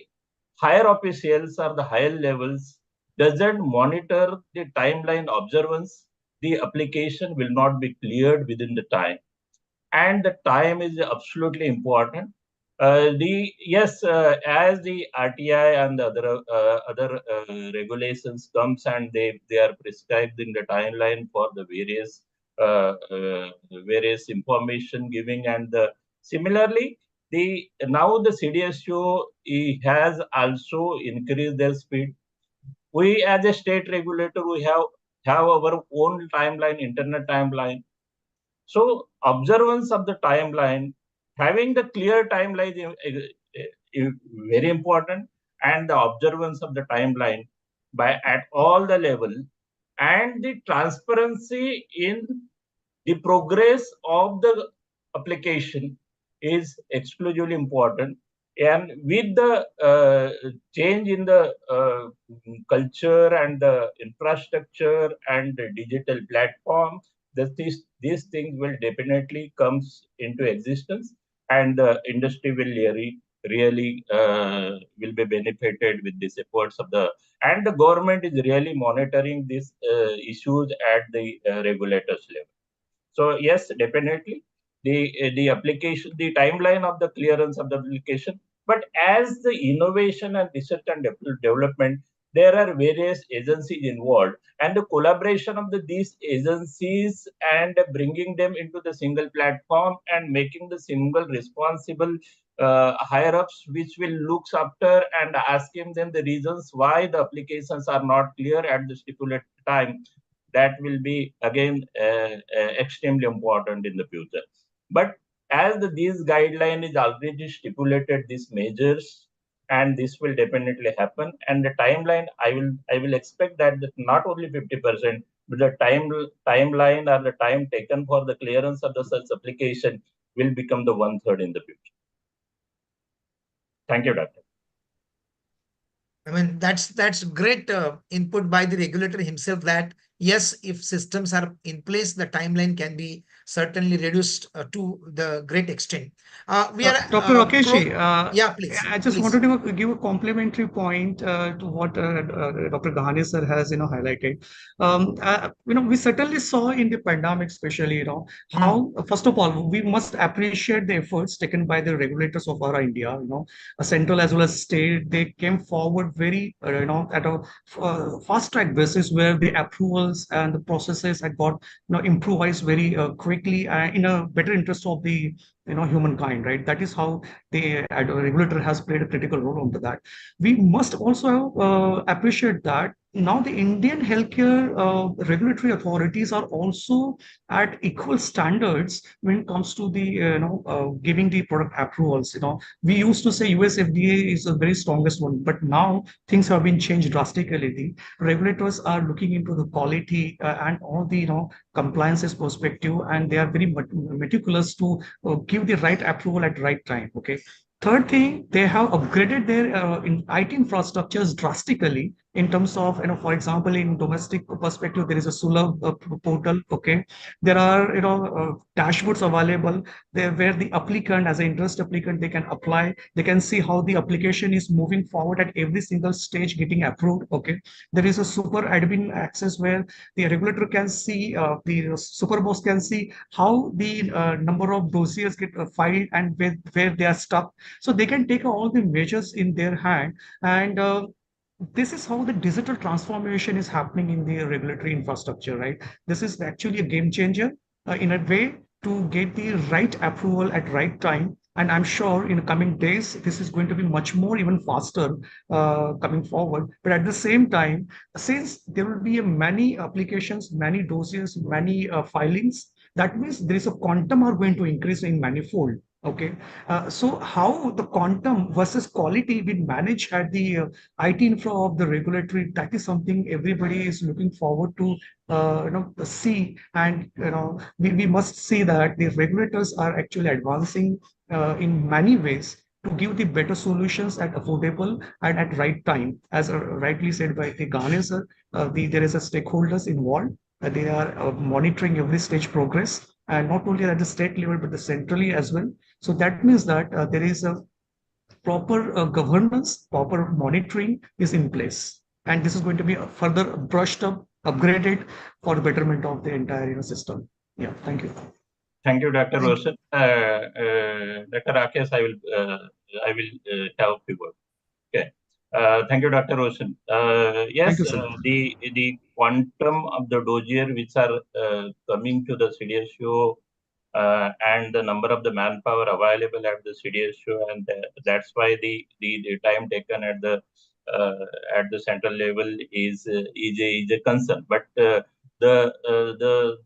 higher officials or the higher levels doesn't monitor the timeline observance, the application will not be cleared within the time. And the time is absolutely important. As the RTI and the other regulations comes and they are prescribed in the timeline for the various information giving, and similarly now the CDSO has also increased their speed. We as a state regulator, we have our own timeline, internet timeline. So observance of the timeline, having the clear timeline is very important, and the observance of the timeline at all the level, and the transparency in the progress of the application is exclusively important. And with the change in the culture and the infrastructure and the digital platform, these things will definitely comes into existence, and the industry will really will be benefited with these efforts of and the government is really monitoring these issues at the regulators level. So yes, definitely the application, the timeline of the clearance of the application. But as the innovation and research and development, there are various agencies involved, and the collaboration of these agencies and bringing them into the single platform and making the single responsible higher ups, which will looks after and asking them the reasons why the applications are not clear at the stipulated time, that will be again extremely important in the future. But as these guideline is already stipulated these measures, and this will definitely happen, and the timeline, I will expect that not only 50%, but the timeline or the time taken for the clearance of the such application will become the 1/3 in the future. Thank you, Doctor. I mean, that's great input by the regulator himself, that yes, if systems are in place, the timeline can be certainly reduced to the great extent. We are Dr. Rakesh, yeah, please. I just wanted to give a complimentary point to what Dr. Ghani sir has highlighted. We certainly saw in the pandemic, especially how first of all we must appreciate the efforts taken by the regulators of our India, central as well as state. They came forward very at a fast track basis, where the approvals and the processes had got improvised very quickly in a better interest of the humankind, right? That is how the regulator has played a critical role onto that. We must also appreciate that now the Indian healthcare regulatory authorities are also at equal standards when it comes to the giving the product approvals. We used to say US FDA is the very strongest one, but now things have been changed drastically. The regulators are looking into the quality and all the compliances perspective, and they are very meticulous to give the right approval at the right time. Okay. Third thing, they have upgraded their IT infrastructures drastically in terms of, for example, in domestic perspective, there is a Sulabh portal. Okay, there are dashboards available there where the applicant, as an interest applicant, they can apply. They can see how the application is moving forward at every single stage, getting approved. Okay, there is a super admin access where the regulator can see, the super boss can see how the number of dossiers get filed and where they are stuck. So they can take all the measures in their hand, and this is how the digital transformation is happening in the regulatory infrastructure, right? This is actually a game changer in a way. to get the right approval at right time. And I'm sure in the coming days, this is going to be much more even faster coming forward. But at the same time, since there will be many applications, many dossiers, many filings, that means there is a quantum are going to increase in manifold. Okay, so how the quantum versus quality we manage at the IT infra of the regulatory, that is something everybody is looking forward to see. And we must see that the regulators are actually advancing in many ways to give the better solutions at affordable and at right time. As rightly said by the Ganesh sir, there is a stakeholders involved. They are monitoring every stage progress, and not only at the state level but the centrally as well. So that means that there is a proper governance, proper monitoring is in place, and this is going to be further brushed up, upgraded for the betterment of the entire system. Yeah, thank you. Thank you, Dr. Roshan. Dr. Rakesh, I will have a few words. Okay. Thank you, Dr. Roshan. Yes, the quantum of the dossier which are coming to the CDSO and the number of the manpower available at the CDSO, and that's why the time taken at the central level is a concern. But the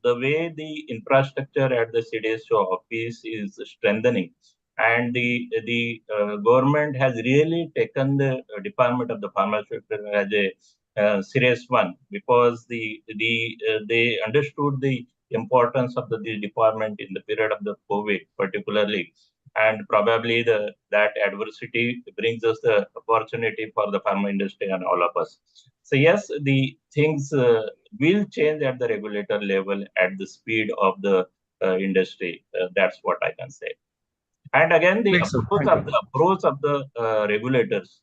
way the infrastructure at the CDSO office is strengthening, and the government has really taken the Department of the Pharmaceutical as a serious one, because they understood the importance of the department in the period of the COVID, particularly, and probably that adversity brings us the opportunity for the pharma industry and all of us. So yes, the things will change at the regulator level at the speed of the industry. That's what I can say. And again, the approach of the regulators.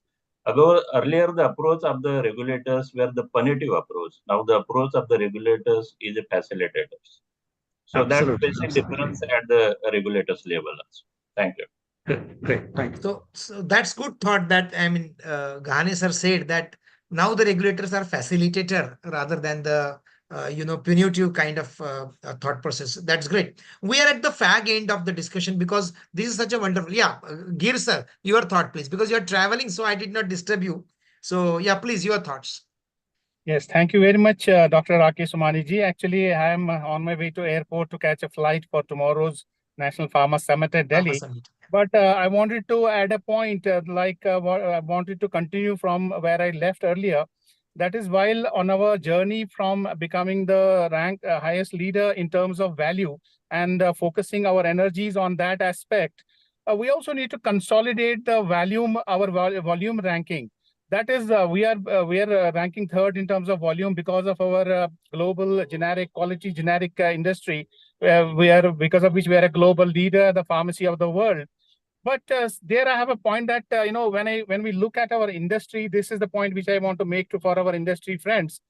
Earlier, the approach of the regulators were the punitive approach. Now, the approach of the regulators is a facilitators. So that's basic difference at the regulators level also. Thank you. Great. Thank you. So that's good thought that, I mean, Ganesh sir said that now the regulators are facilitator rather than the punitive kind of thought process. That's great. We are at the fag end of the discussion because this is such a wonderful. Yeah, Gir sir, your thought, please, because you're traveling, so I did not disturb you. So yeah, please, your thoughts. Yes, thank you very much, Dr. Rakesh Somaniji. Actually, I am on my way to airport to catch a flight for tomorrow's National Pharma Summit at Delhi. But I wanted to add a point, I wanted to continue from where I left earlier. That is, while on our journey from becoming the highest leader in terms of value and focusing our energies on that aspect, we also need to consolidate the volume ranking. That is, we are ranking third in terms of volume because of our global quality generic industry. Because of which we are a global leader, the pharmacy of the world. But there I have a point that, when we look at our industry, this is the point which I want to make for our industry friends.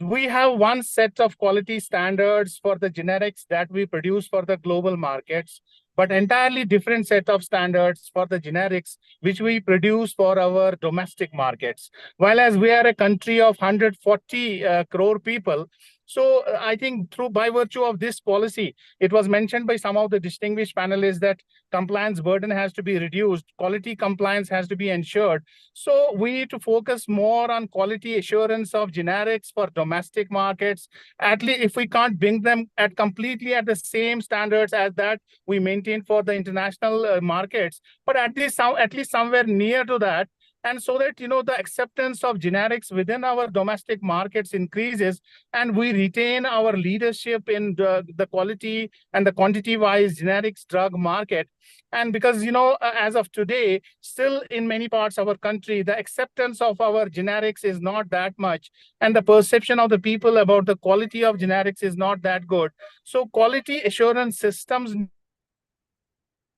We have one set of quality standards for the generics that we produce for the global markets, but entirely different set of standards for the generics which we produce for our domestic markets. While as we are a country of 140 crore people, so I think by virtue of this policy, it was mentioned by some of the distinguished panelists that compliance burden has to be reduced, quality compliance has to be ensured. So we need to focus more on quality assurance of generics for domestic markets. At least if we can't bring them completely at the same standards as that we maintain for the international markets, but at least somewhere near to that. And so that, the acceptance of generics within our domestic markets increases and we retain our leadership in the quality and the quantity-wise generics drug market. And because, as of today, still in many parts of our country, the acceptance of our generics is not that much. And the perception of the people about the quality of generics is not that good. So quality assurance systems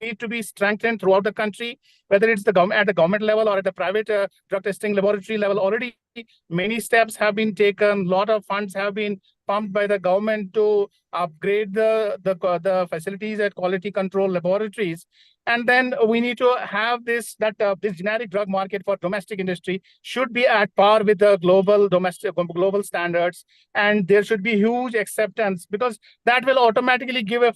need to be strengthened throughout the country, whether it's at the government level or at the private drug testing laboratory level. Already many steps have been taken. A lot of funds have been pumped by the government to upgrade the facilities at quality control laboratories. And then we need to have this generic drug market for domestic industry should be at par with the global standards, and there should be huge acceptance, because that will automatically give a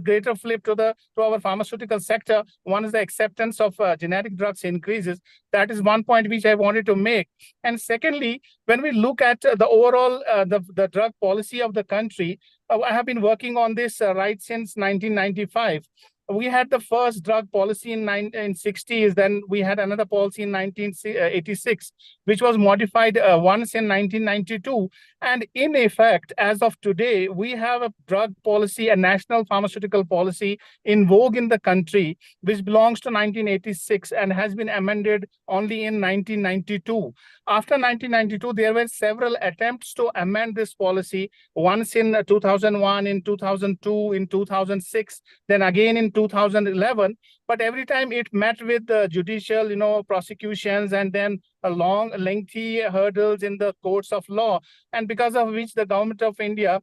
greater flip to our pharmaceutical sector once the acceptance of generic drugs increases. That is one point which I wanted to make. And secondly, when we look at the overall the drug policy of the country, I have been working on this right since 1995. We had the first drug policy in 1960s. Then we had another policy in 1986, which was modified once in 1992. And in effect, as of today, we have a drug policy, a national pharmaceutical policy in vogue in the country, which belongs to 1986 and has been amended only in 1992. After 1992, there were several attempts to amend this policy, once in 2001, in 2002, in 2006, then again in 2011. But every time it met with the judicial, prosecutions, and then a long, lengthy hurdles in the courts of law, and because of which the government of India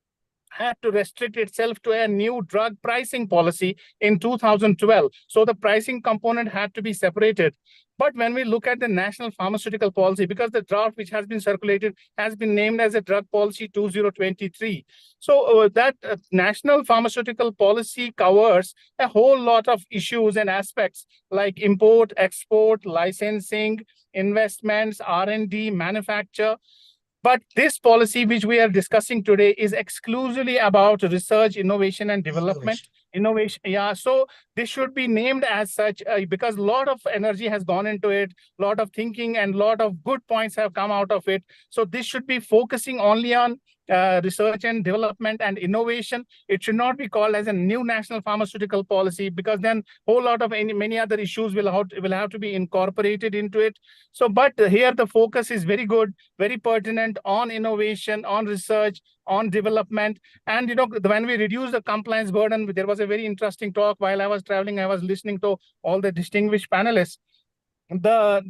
had to restrict itself to a new drug pricing policy in 2012. So the pricing component had to be separated. But when we look at the national pharmaceutical policy, because the draft which has been circulated has been named as a drug policy 2023. So that national pharmaceutical policy covers a whole lot of issues and aspects like import, export, licensing, investments, R&D, manufacture. But this policy, which we are discussing today, is exclusively about research, innovation, and development. Innovation, yeah. So this should be named as such because a lot of energy has gone into it, a lot of thinking, and a lot of good points have come out of it. So this should be focusing only on research and development and innovation. It should not be called as a new national pharmaceutical policy, because then a whole lot of many other issues will have to be incorporated into it. So, but here the focus is very good, very pertinent on innovation, on research, on development. And when we reduce the compliance burden, there was a very interesting talk while I was traveling. I was listening to all the distinguished panelists. How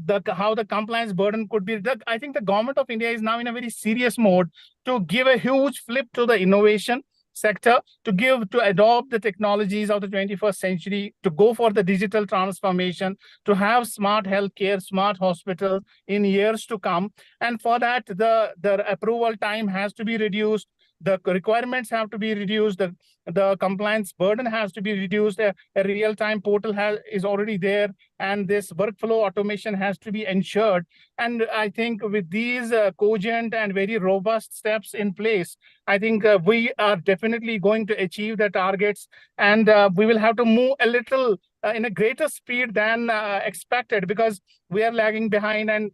the compliance burden could be. I think the government of India is now in a very serious mode to give a huge flip to the innovation sector, to adopt the technologies of the 21st century, to go for the digital transformation, to have smart healthcare, smart hospitals in years to come. And for that, the approval time has to be reduced. The requirements have to be reduced. The compliance burden has to be reduced. A real-time portal is already there, and this workflow automation has to be ensured. And I think with these cogent and very robust steps in place, I think we are definitely going to achieve the targets, and we will have to move a little in a greater speed than expected, because we are lagging behind, and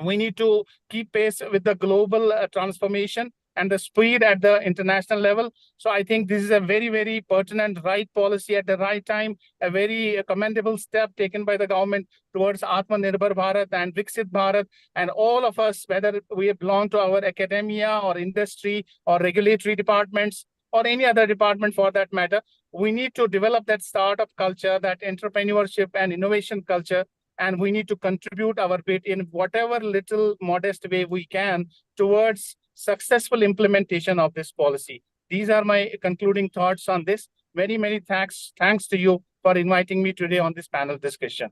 we need to keep pace with the global transformation and the speed at the international level. So I think this is a very, very pertinent, right policy at the right time, a very commendable step taken by the government towards Atmanirbhar Bharat and Viksit Bharat. And all of us, whether we belong to our academia or industry or regulatory departments or any other department for that matter, we need to develop that startup culture, that entrepreneurship and innovation culture, and we need to contribute our bit in whatever little modest way we can towards successful implementation of this policy. These are my concluding thoughts on this. Many, many thanks to you for inviting me today on this panel discussion.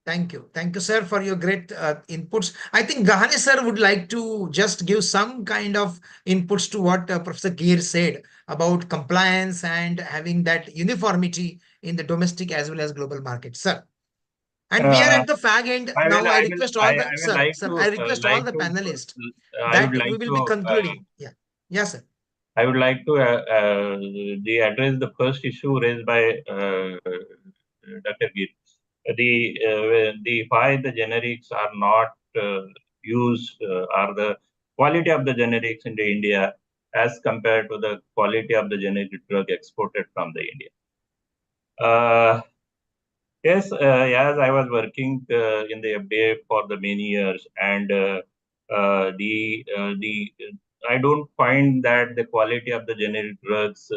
Thank you. Thank you, sir, for your great inputs. I think Gahane sir would like to just give some kind of inputs to what Professor Geer said about compliance and having that uniformity in the domestic as well as global market. Sir. And we are at the fag end now. I request all the panelists that we will be concluding. Yes, sir. I would like to address the first issue raised by Dr. Gir. Why the generics are not used, or the quality of the generics in India as compared to the quality of the generic drug exported from the India. Yes, as I was working in the FDA for the many years, and I don't find that the quality of the generic drugs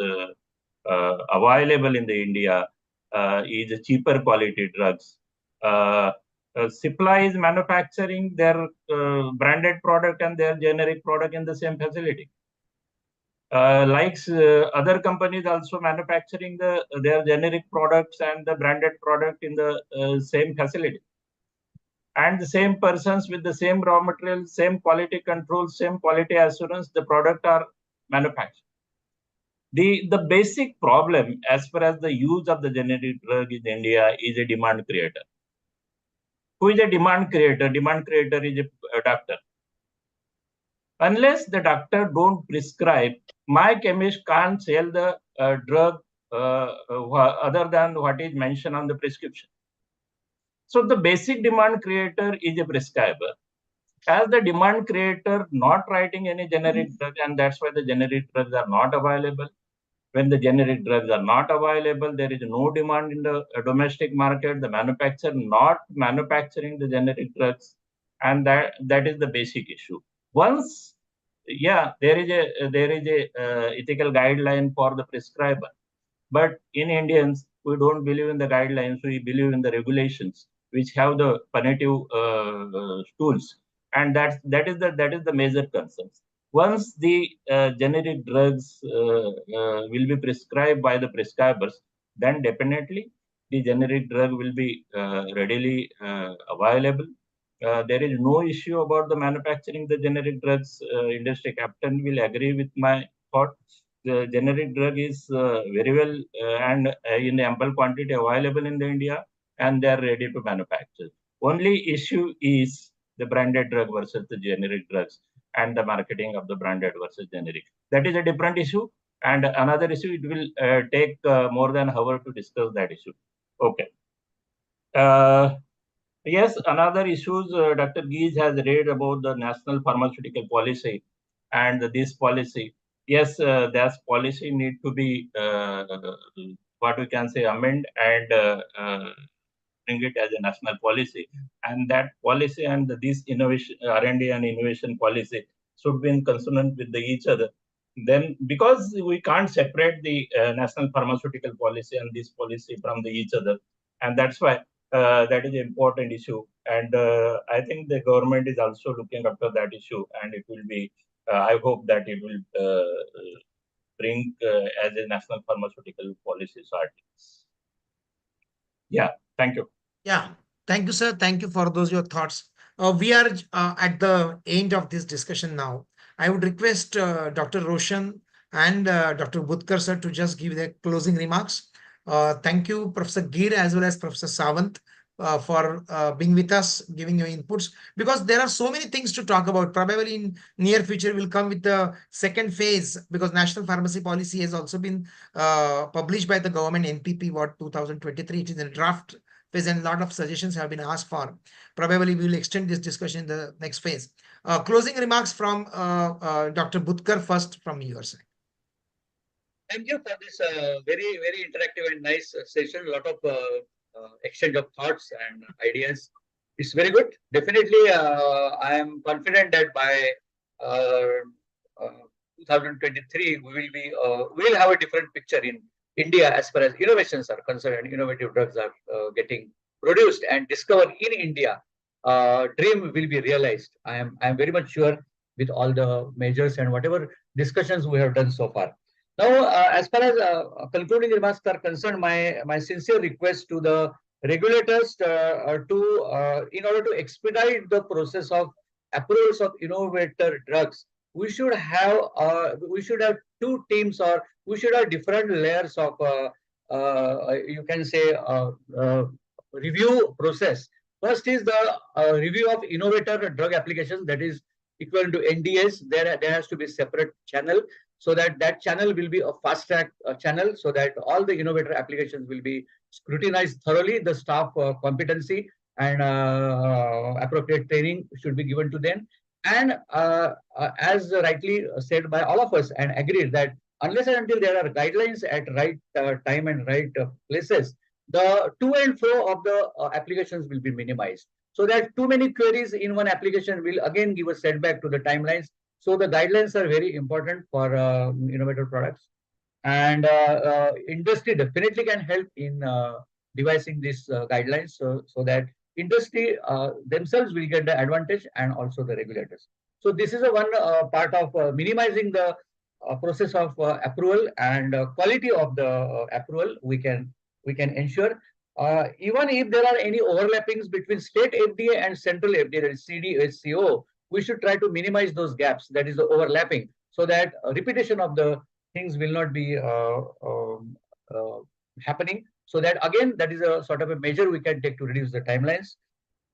available in the India is a cheaper quality drugs. Cipla is manufacturing their branded product and their generic product in the same facility. Other companies also manufacturing their generic products and the branded product in the same facility. And the same persons with the same raw material, same quality control, same quality assurance, the product are manufactured. The basic problem as far as the use of the generic drug in India is a demand creator. Who is a demand creator? Demand creator is a doctor. Unless the doctor don't prescribe, my chemist can't sell the drug other than what is mentioned on the prescription. So the basic demand creator is a prescriber. As the demand creator not writing any generic drug, and that's why the generic drugs are not available. When the generic drugs are not available, there is no demand in the domestic market. The manufacturer not manufacturing the generic drugs, and that is the basic issue. Once, yeah, there is a ethical guideline for the prescriber, but in Indians we don't believe in the guidelines. We believe in the regulations, which have the punitive tools, and that is the major concern. Once the generic drugs will be prescribed by the prescribers, then definitely the generic drug will be readily available. There is no issue about the manufacturing the generic drugs. Industry captain will agree with my thought. The generic drug is very well and in ample quantity available in the India, and they are ready to manufacture. Only issue is the branded drug versus the generic drugs, and the marketing of the branded versus generic. That is a different issue, and another issue. It will take more than an hour to discuss that issue. Okay. Yes, another issues Dr. Geese has read about the national pharmaceutical policy, and this policy. Yes, this policy need to be what we can say amend and bring it as a national policy, and that policy and this innovation R&D and innovation policy should be in consonant with each other. Then, because we can't separate the national pharmaceutical policy and this policy from each other, and that's why that is an important issue. And I think the government is also looking after that issue, and it will be. I hope that it will bring as a national pharmaceutical policy sort. Yeah, thank you. Yeah, thank you, sir. Thank you for those your thoughts. We are at the end of this discussion now. I would request Dr. Roshan and Dr. Budkar sir to just give their closing remarks. Thank you, Professor Gir, as well as Professor Sawant, for being with us, giving your inputs, because there are so many things to talk about. Probably in near future, we'll come with the second phase, because National Pharmacy Policy has also been published by the government, NPP, 2023. It is in draft phase, and a lot of suggestions have been asked for. Probably we will extend this discussion in the next phase. Closing remarks from Dr. Budkar first from your side. Thank you for this very, very interactive and nice session. A lot of exchange of thoughts and ideas. It's very good. Definitely, I am confident that by 2023 we will have a different picture in India as far as innovations are concerned, and innovative drugs are getting produced and discovered in India. Dream will be realized. I am very much sure, with all the measures and whatever discussions we have done so far. Now, as far as concluding remarks are concerned, my sincere request to the regulators in order to expedite the process of approvals of innovator drugs, we should have two teams, or we should have different layers of you can say review process. First is the review of innovator drug applications, that is equivalent to NDAs. There has to be separate channel, so that channel will be a fast track channel, so that all the innovator applications will be scrutinized thoroughly. The staff competency and appropriate training should be given to them. And as rightly said by all of us and agreed, that unless and until there are guidelines at right time and right places, the to and fro of the applications will be minimized. So that too many queries in one application will again give a setback to the timelines. So the guidelines are very important for innovator products, and industry definitely can help in devising these guidelines, so that industry themselves will get the advantage, and also the regulators. So this is a one part of minimizing the process of approval and quality of the approval we can ensure. Even if there are any overlappings between state FDA and central FDA, that is CDSCO, we should try to minimize those gaps, that is the overlapping, so that repetition of the things will not be happening. So that again, that is a sort of a measure we can take to reduce the timelines.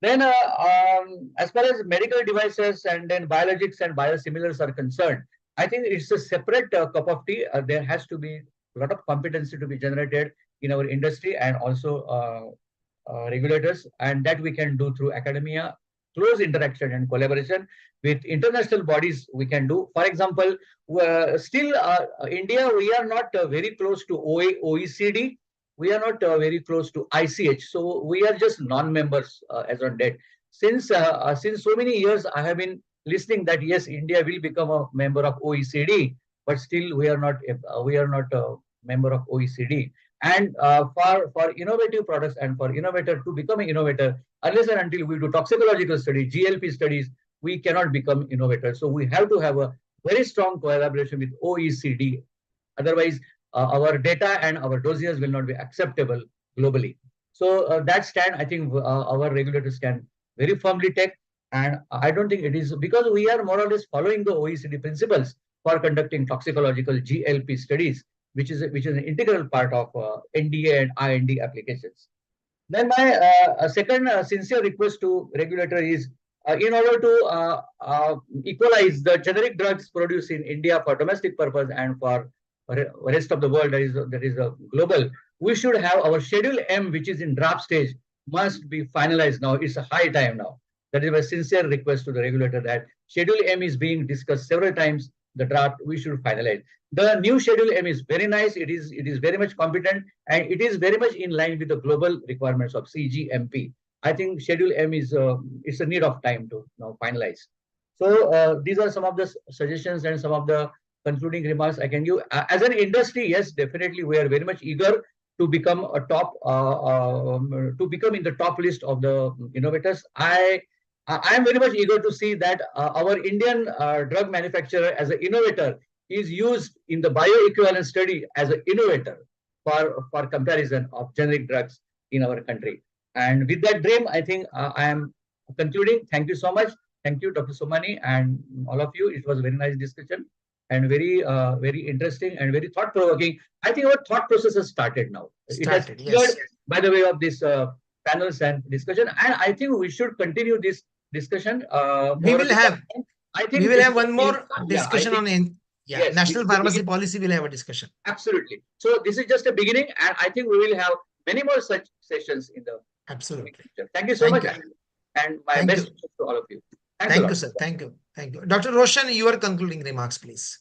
Then, as far as medical devices and then biologics and biosimilars are concerned, I think it's a separate cup of tea. There has to be a lot of competency to be generated in our industry and also regulators, and that we can do through academia, close interaction and collaboration with international bodies. We can do, for example, still India, we are not very close to OECD. We are not very close to ICH, so we are just non-members as on date. Since so many years, I have been listening that yes, India will become a member of OECD, but still we are not a member of OECD. And for innovative products and for innovator to become an innovator, unless and until we do toxicological studies, GLP studies, we cannot become innovators. So we have to have a very strong collaboration with OECD. Otherwise, our data and our dossiers will not be acceptable globally. So that stand, I think our regulators can very firmly take. And I don't think it is, because we are more or less following the OECD principles for conducting toxicological GLP studies, which is an integral part of NDA and IND applications. Then my second sincere request to regulator is, in order to equalize the generic drugs produced in India for domestic purpose and for rest of the world, that is global, we should have our Schedule M, which is in draft stage, must be finalized now. It's a high time now. That is my sincere request to the regulator, that Schedule M is being discussed several times. The draft we should finalize. The new Schedule M is very nice. It is very much competent, and it is very much in line with the global requirements of CGMP. I think Schedule M is it's a need of time to now finalize. So these are some of the suggestions and some of the concluding remarks I can give. As an industry, yes, definitely we are very much eager to become a top, to become in the top list of the innovators. I am very much eager to see that our Indian drug manufacturer as an innovator is used in the bioequivalence study as an innovator for comparison of generic drugs in our country. And with that dream, I think I am concluding. Thank you so much. Thank you, Dr. Somani, and all of you. It was a very nice discussion and very, very interesting and very thought-provoking. I think our thought process has started now. It has triggered by the way of this panels and discussion. And I think we should continue this discussion. We will have. I think we will have one more discussion yes, national pharmacy policy. Will have a discussion. Absolutely. So this is just a beginning, and I think we will have many more such sessions in the future. Thank you so much, and my best wishes to all of you. Thank you, sir. Thank you. Thank you. Dr. Roshan, your concluding remarks, please.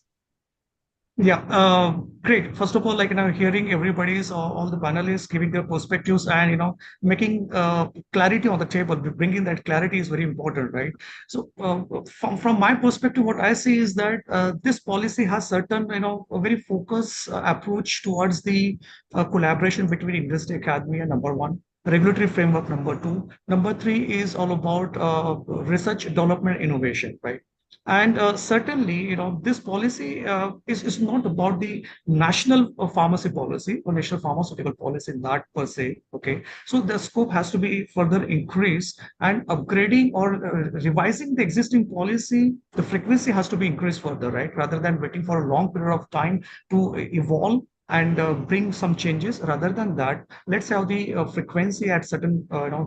Yeah, great. First of all, like, hearing everybody's, all the panelists giving their perspectives and, making clarity on the table, bringing that clarity is very important, right? So from my perspective, what I see is that this policy has certain, a very focused approach towards the collaboration between industry, academia, number one. Regulatory framework, number two. Number three is all about research, development, innovation, right? And certainly, this policy is not about the national pharmacy policy or national pharmaceutical policy, not per se. Okay, so the scope has to be further increased, and upgrading or revising the existing policy, the frequency has to be increased further, right? Rather than waiting for a long period of time to evolve and bring some changes. Rather than that, let's have the frequency at certain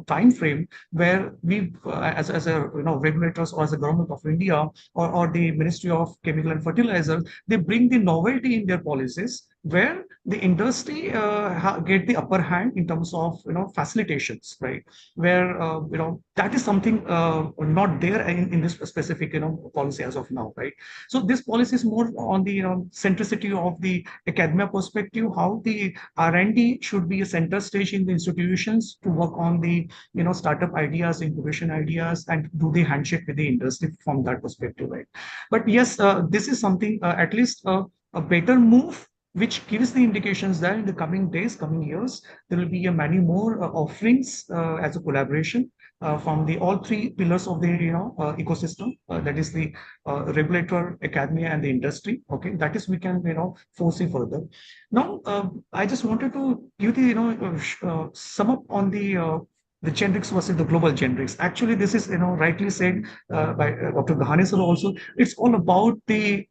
time frame where we as a regulators or as a government of India or the Ministry of Chemical and Fertilizer, they bring the novelty in their policies where the industry get the upper hand in terms of facilitations, right? Where that is something not there in this specific policy as of now, right? So this policy is more on the centricity of the academia perspective, how the R&D should be a center stage in the institutions to work on the startup ideas, incubation ideas, and do the handshake with the industry from that perspective, right? But yes, this is something at least a better move, which gives the indications that in the coming days, coming years, there will be many more offerings as a collaboration. from the all three pillars of the ecosystem. That is the regulator, academia, and the industry. Okay, that is we can foresee further. Now, I just wanted to give the sum up on the generics versus the global generics. Actually, this is rightly said by Dr. Ghani sir also. It's all about the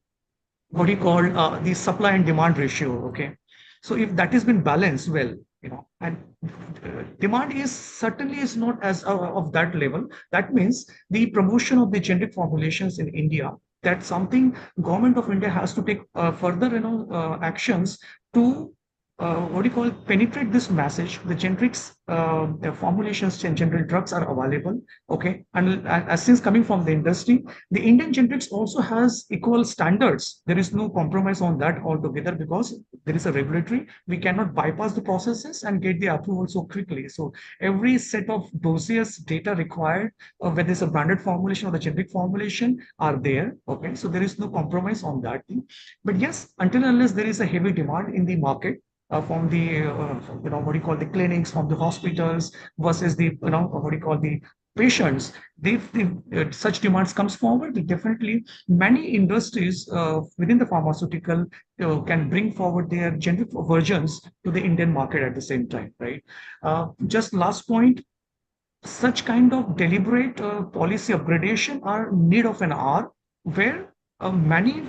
what do you call the supply and demand ratio. Okay, so if that has been balanced well, and demand is certainly is not as of that level. That means the promotion of the generic formulations in India. That's something government of India has to take further actions to what do you call penetrate this message. The generics the formulations and general drugs are available. Okay, and as since coming from the industry, the Indian generics also has equal standards. There is no compromise on that altogether because there is a regulatory. We cannot bypass the processes and get the approval so quickly. So every set of dossiers data required, whether it's a branded formulation or the generic formulation, are there. Okay, so there is no compromise on that thing. But yes, until unless there is a heavy demand in the market, from the what do you call the clinics, from the hospitals versus the what do you call the patients, if such demands comes forward, definitely many industries within the pharmaceutical can bring forward their generic versions to the Indian market at the same time, right? Just last point, such kind of deliberate policy upgradation are need of an hour, where many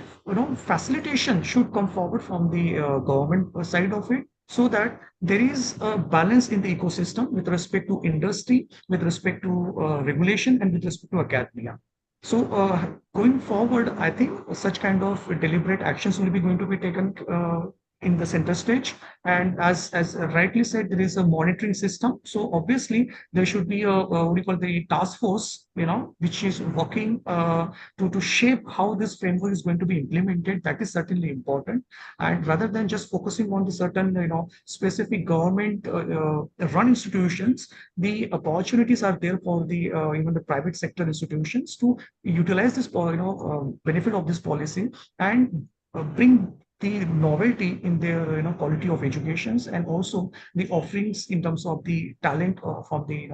facilitation should come forward from the government side of it, so that there is a balance in the ecosystem with respect to industry, with respect to regulation, and with respect to academia. So going forward, I think such kind of deliberate actions will be going to be taken in the center stage. And as rightly said, there is a monitoring system. So obviously there should be a what do you call the task force, which is working to shape how this framework is going to be implemented. That is certainly important. And rather than just focusing on the certain specific government run institutions, the opportunities are there for the even the private sector institutions to utilize this benefit of this policy and bring the novelty in their quality of educations, and also the offerings in terms of the talent from the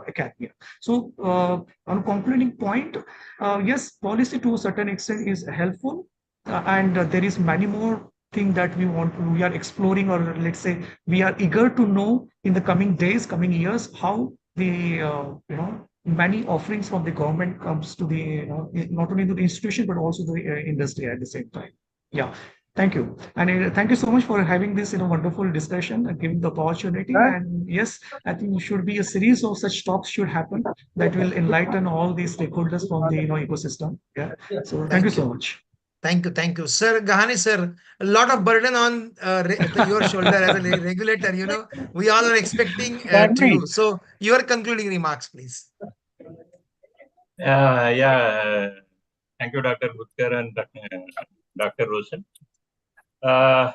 academia. So on a concluding point, yes, policy to a certain extent is helpful, and there is many more thing that we are exploring, or let's say we are eager to know in the coming days, coming years, how the many offerings from the government comes to the not only to the institution but also the industry at the same time. Yeah. Thank you. And thank you so much for having this wonderful discussion and giving the opportunity. And yes, I think it should be a series of such talks should happen that will enlighten all the stakeholders from the ecosystem. Yeah. So thank you so much. Thank you, Sir Ghani, sir. A lot of burden on your shoulder as a regulator. We all are expecting to you. So your concluding remarks, please. Thank you, Dr. Bhutkar and Dr. Roshan. I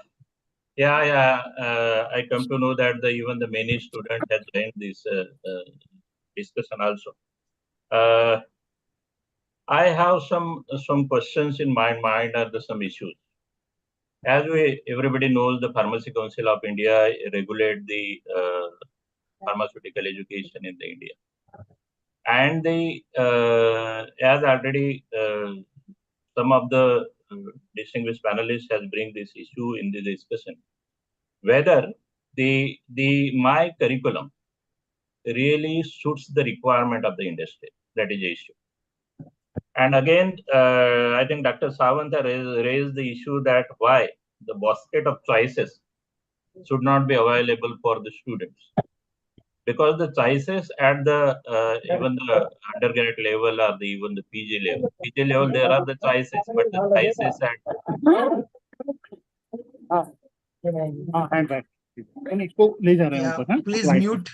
come to know that even the many students have joined this discussion also. I have some questions in my mind, or some issues. As everybody knows, the Pharmacy Council of India regulate the pharmaceutical education in the India, and as already some of the distinguished panelists has bring this issue in the discussion, whether my curriculum really suits the requirement of the industry. That is the issue. And again, I think Dr. Sawant raised the issue that why the basket of choices should not be available for the students. Because the choices at the even the undergrad level or even the PG level. PG level, there are the choices, but the choices at Please mute.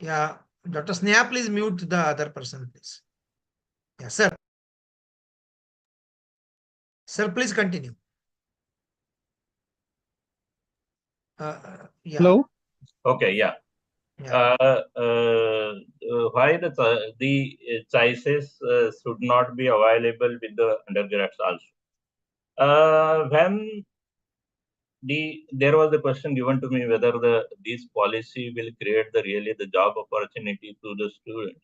Yeah, Dr. Sneha, please mute the other person, please. Yeah, sir. Sir, please continue. Yeah. Hello. Okay. Yeah. Why the choices should not be available with the undergrads also? When there was a question given to me whether this policy will create really the job opportunity to the students.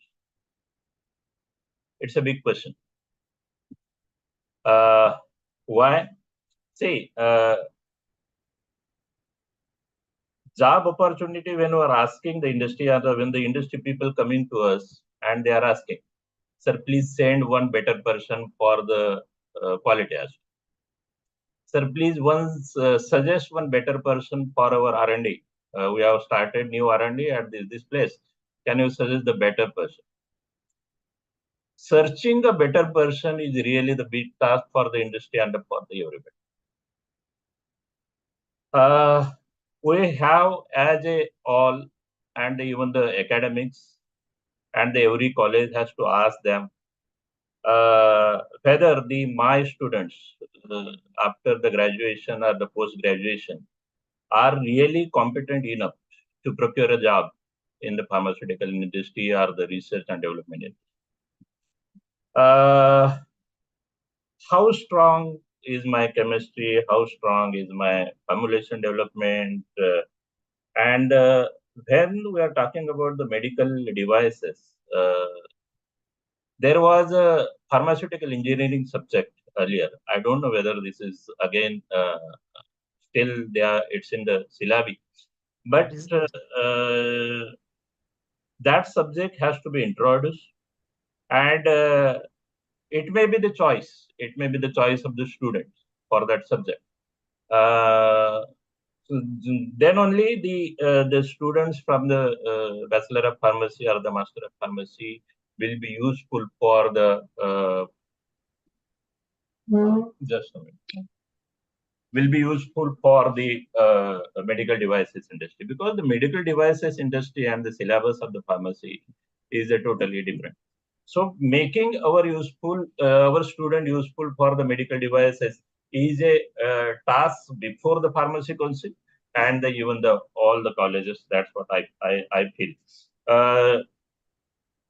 It's a big question. Why? See, job opportunity, when we are asking the industry, or when the industry people coming to us and they are asking, sir, please send one better person for the quality aspect. Sir, please suggest one better person for our R&D. We have started new R&D at this place. Can you suggest the better person? Searching a better person is really the big task for the industry and for the everybody. We have as a all, and even the academics and every college has to ask them whether my students after the graduation or the post graduation are really competent enough to procure a job in the pharmaceutical industry or the research and development industry. How strong is my chemistry? How strong is my formulation development? And when we are talking about the medical devices, there was a pharmaceutical engineering subject earlier. I don't know whether this is again still there. It's in the syllabi, but that subject has to be introduced, and it may be the choice. It may be the choice of the students for that subject. So then only the students from the Bachelor of Pharmacy or the Master of Pharmacy will be useful for the just a minute. Will be useful for the medical devices industry, because the medical devices industry and the syllabus of the pharmacy is a totally different. So making our student useful for the medical devices is a task before the pharmacy council and even all the colleges. That's what I feel.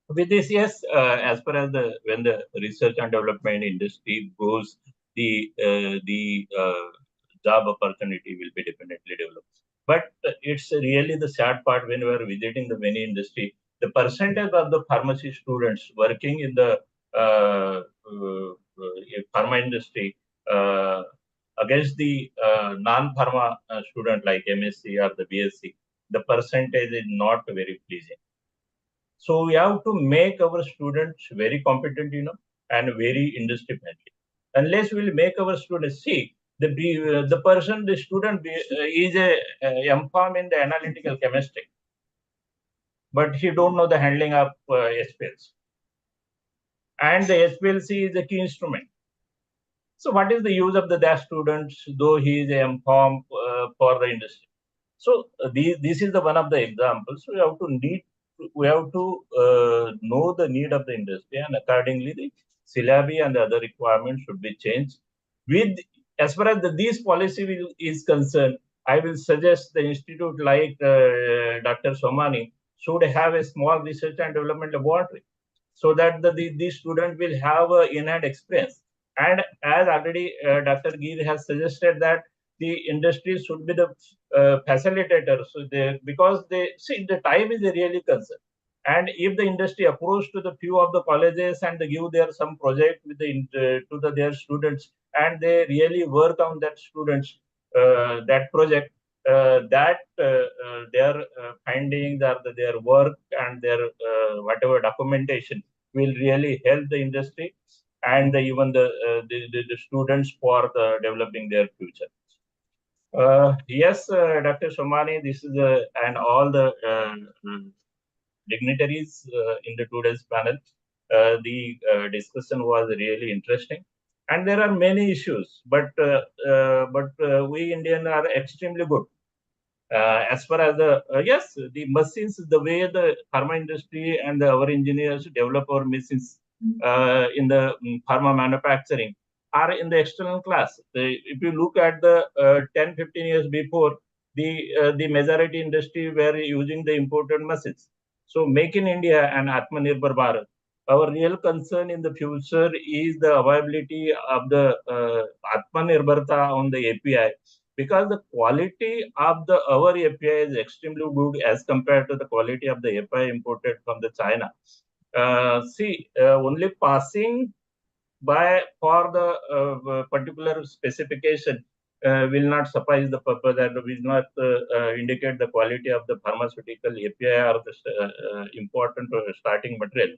With this, yes, as far as when the research and development industry goes, the job opportunity will be definitely developed. But it's really the sad part when we are visiting the many industry, the percentage of the pharmacy students working in the pharma industry against the non-pharma student like MSc or the BSc, the percentage is not very pleasing. So we have to make our students very competent, and very industry friendly. Unless we'll make our students see the student is a M.Pharm in the analytical chemistry, but he don't know the handling of SPLC, and the SPLC is a key instrument. So what is the use of that students, though he is a M.Pharm for the industry? So this is the one of the examples. We have to know the need of the industry, and accordingly the syllabi and the other requirements should be changed. As far as this policy is concerned, I will suggest the institute like Dr. Somani should have a small research and development laboratory, so that the student will have in-hand experience. And as already Dr. Geer has suggested that the industry should be the facilitator. So because they see the time is a really concern. And if the industry approach to the few of the colleges and they give their some project with their students, and they really work on that students that project, their findings or their work and their whatever documentation will really help the industry and even the students for developing their future. Yes, Dr. Somani, this is and all the dignitaries in the today's panel. The discussion was really interesting, and there are many issues, but we Indians are extremely good. As far as yes, the machines, the way the pharma industry and our engineers develop our machines in the pharma manufacturing are in the external class. If you look at the 10-15 years before, the majority industry were using the imported machines. So Make in India and Atmanirbhar Bharat, our real concern in the future is the availability of the Atmanirbharta on the API, because the quality of the our API is extremely good as compared to the quality of the API imported from the China. Only passing by for the particular specification will not suffice the purpose and will not indicate the quality of the pharmaceutical API or the important starting material.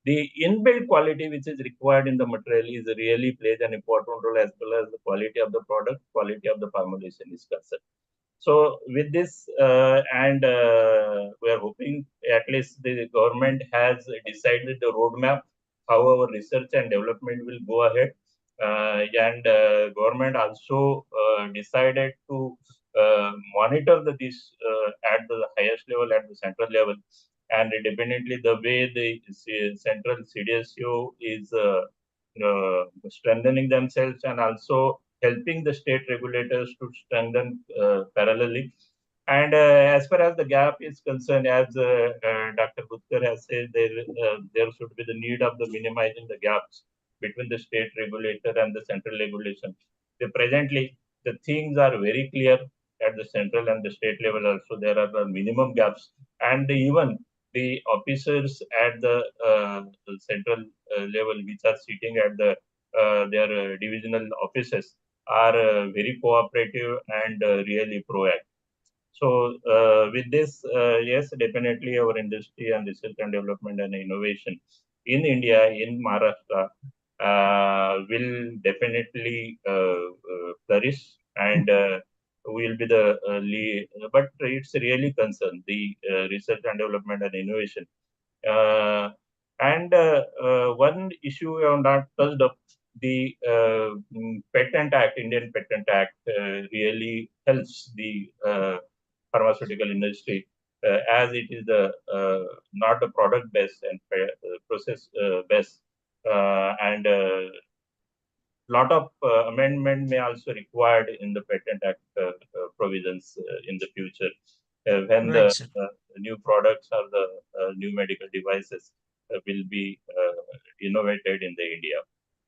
The inbuilt quality which is required in the material is really plays an important role, as well as the quality of the product, quality of the formulation is concerned. So with this, we are hoping at least the government has decided the roadmap how our research and development will go ahead. Government also decided to monitor this at the highest level, at the central level. And definitely the way the central CDSU is strengthening themselves and also helping the state regulators to strengthen parallelly. And as far as the gap is concerned, as Dr. Gutkar has said, there should be the need of the minimizing the gaps between the state regulator and the central regulation. Presently, the things are very clear at the central and the state level also. There are the minimum gaps, and even the officers at the central level, which are sitting at the their divisional offices, are very cooperative and really proactive. So with this, yes, definitely our industry and research and development and innovation in India, in Maharashtra, will definitely flourish, and will be the lead. But it's really concerned the research and development and innovation. One issue we have not touched up, the Patent Act, Indian Patent Act, really helps the pharmaceutical industry, as it is the not the product based and process based, and lot of amendment may also required in the Patent Act provisions in the future, when Right, the new products or the new medical devices will be innovated in the India.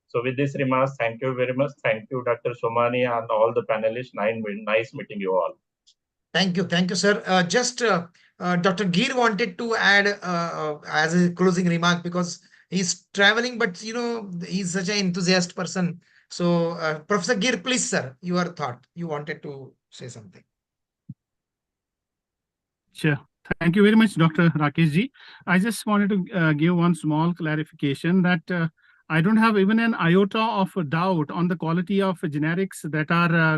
So with this remarks, thank you very much. Thank you, Dr. Somani, and all the panelists. Nice meeting you all. Thank you, sir. Dr. Gir wanted to add as a closing remark, because he's traveling, but he's such an enthusiast person. So, Professor Gir, please, sir, your thought. You wanted to say something. Sure. Thank you very much, Dr. Rakesh ji. I just wanted to give one small clarification that I don't have even an iota of a doubt on the quality of generics that are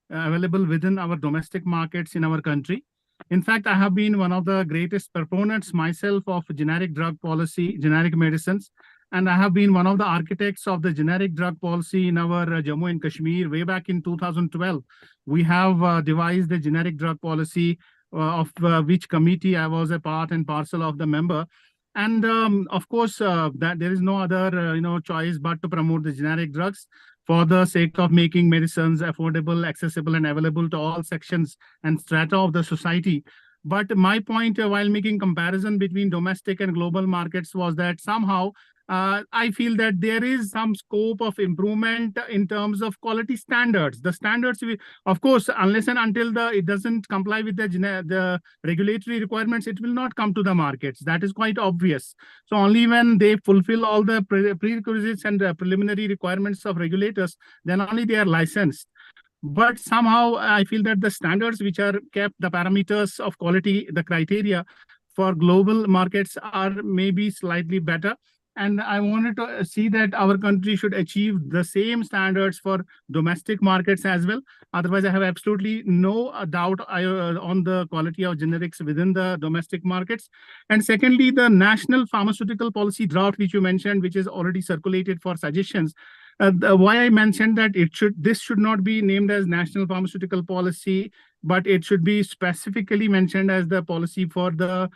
available within our domestic markets in our country. In fact, I have been one of the greatest proponents myself of generic drug policy, generic medicines, and I have been one of the architects of the generic drug policy in our Jammu and Kashmir way back in 2012. We have devised the generic drug policy of which committee I was a part and parcel of the member. And of course, that there is no other choice but to promote the generic drugs for the sake of making medicines affordable, accessible, and available to all sections and strata of the society. But my point while making comparison between domestic and global markets was that somehow I feel that there is some scope of improvement in terms of quality standards. The standards, of course, unless and until it doesn't comply with the regulatory requirements, it will not come to the markets. That is quite obvious. So only when they fulfill all the prerequisites and the preliminary requirements of regulators, then only they are licensed. But somehow I feel that the standards which are kept, the parameters of quality, the criteria for global markets are maybe slightly better. And I wanted to see that our country should achieve the same standards for domestic markets as well. Otherwise, I have absolutely no doubt on the quality of generics within the domestic markets. And secondly, the national pharmaceutical policy draft, which you mentioned, which is already circulated for suggestions. Why I mentioned that this should not be named as national pharmaceutical policy, but it should be specifically mentioned as the policy for the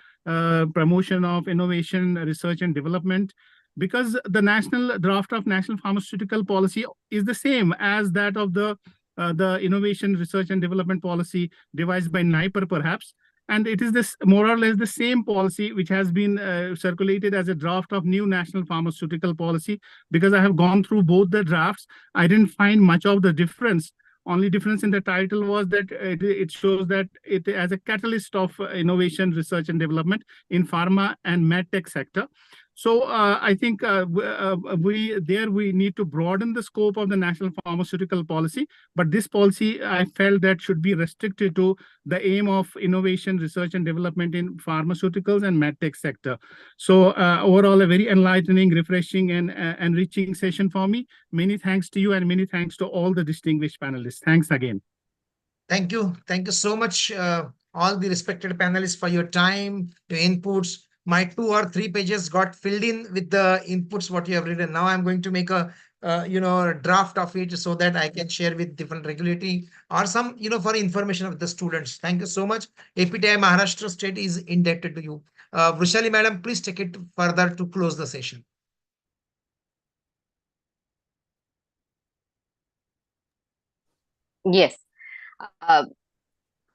promotion of innovation, research, and development, because the national draft of national pharmaceutical policy is the same as that of the innovation, research, and development policy devised by NIPER, perhaps. And it is this more or less the same policy which has been circulated as a draft of new national pharmaceutical policy. Because I have gone through both the drafts, I didn't find much of the difference Only difference in the title was that it shows that it as a catalyst of innovation, research and development in pharma and medtech sector. So I think we need to broaden the scope of the national pharmaceutical policy, but this policy I felt that should be restricted to the aim of innovation, research and development in pharmaceuticals and medtech sector. So overall, a very enlightening, refreshing and enriching session for me. Many thanks to you and many thanks to all the distinguished panelists. Thanks again. Thank you. Thank you so much, all the respected panelists, for your time, your inputs. My 2 or 3 pages got filled in with the inputs what you have written. Now I'm going to make a draft of it so that I can share with different regulatory or some for information of the students. Thank you so much. APTI Maharashtra State is indebted to you. Vrushali Madam, please take it further to close the session. Yes.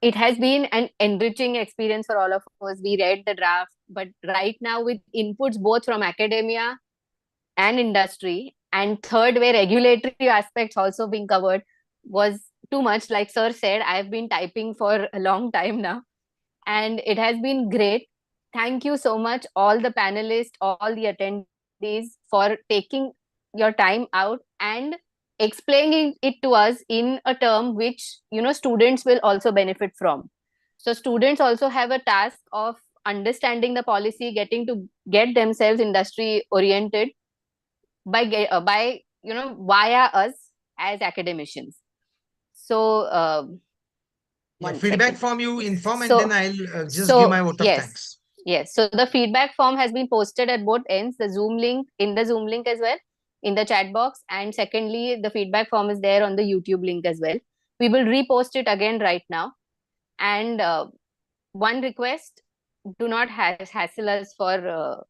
It has been an enriching experience for all of us. We read the draft, but right now with inputs both from academia and industry, and third, where regulatory aspects also being covered, was too much. Like sir said, I've been typing for a long time now, and it has been great. Thank you so much, all the panelists, all the attendees, for taking your time out and explaining it to us in a term which students will also benefit from. So students also have a task of understanding the policy, getting to get themselves industry oriented by via us as academicians. So Yeah, one feedback second. form you inform, and So- then I'll just give my vote of thanks. Yes. So the feedback form has been posted at both ends, the Zoom link as well, in the chat box. And secondly, the feedback form is there on the YouTube link as well. We will repost it again right now. And one request, do not hassle us for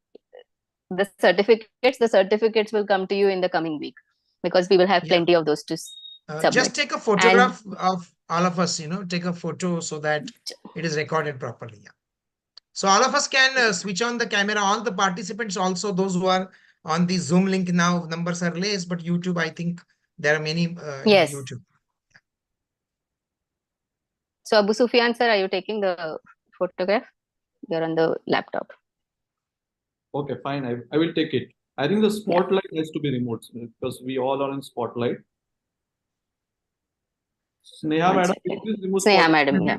the certificates. The certificates will come to you in the coming week because we will have plenty of those to submit. Just take a photograph of all of us, take a photo so that it is recorded properly. Yeah. So all of us can switch on the camera. All the participants, also those who are on the Zoom link now, numbers are less, but YouTube, I think there are many Yes. in YouTube. So Abu Sufyan sir, are you taking the photograph? You're on the laptop. Okay, fine. I will take it. I think the spotlight has to be removed because we all are in spotlight. Sneha madam, please remove Sneha madam, yeah.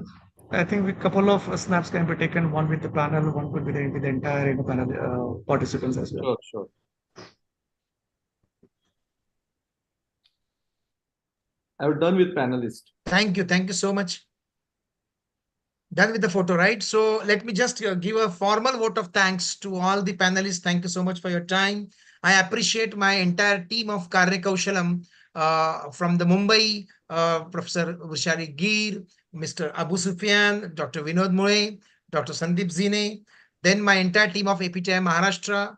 I think a couple of snaps can be taken, one with the panel, one could be with the entire panel participants as well. Sure. I've done with panelists. Thank you so much. Done with the photo, right? So let me just give a formal vote of thanks to all the panelists. Thank you so much for your time. I appreciate my entire team of Karya Kaushalam from the Mumbai, Professor Vrushali Gir, Mr. Abu Sufyan, Dr. Vinod Moe, Dr. Sandeep Zine, then my entire team of APTI Maharashtra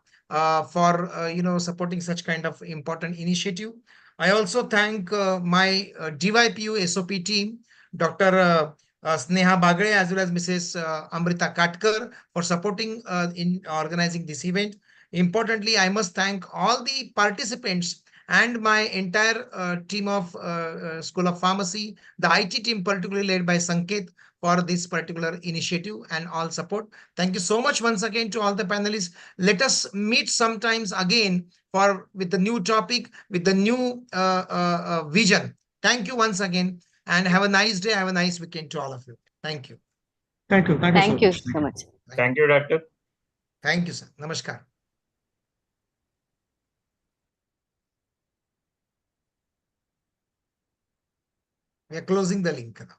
for supporting such kind of important initiative. I also thank my DYPU SOP team, Dr. Sneha Bagre, as well as Mrs. Amrita Katkar, for supporting in organizing this event. Importantly, I must thank all the participants and my entire team of School of Pharmacy, the IT team particularly led by Sanket, for this particular initiative and all support. Thank you so much once again to all the panelists. Let us meet sometimes again with the new topic, with the new vision. Thank you once again. And have a nice day. Have a nice weekend to all of you. Thank you. Thank you. Thank you so much. Thank you, Doctor. Thank you, sir. Namaskar. We are closing the link now.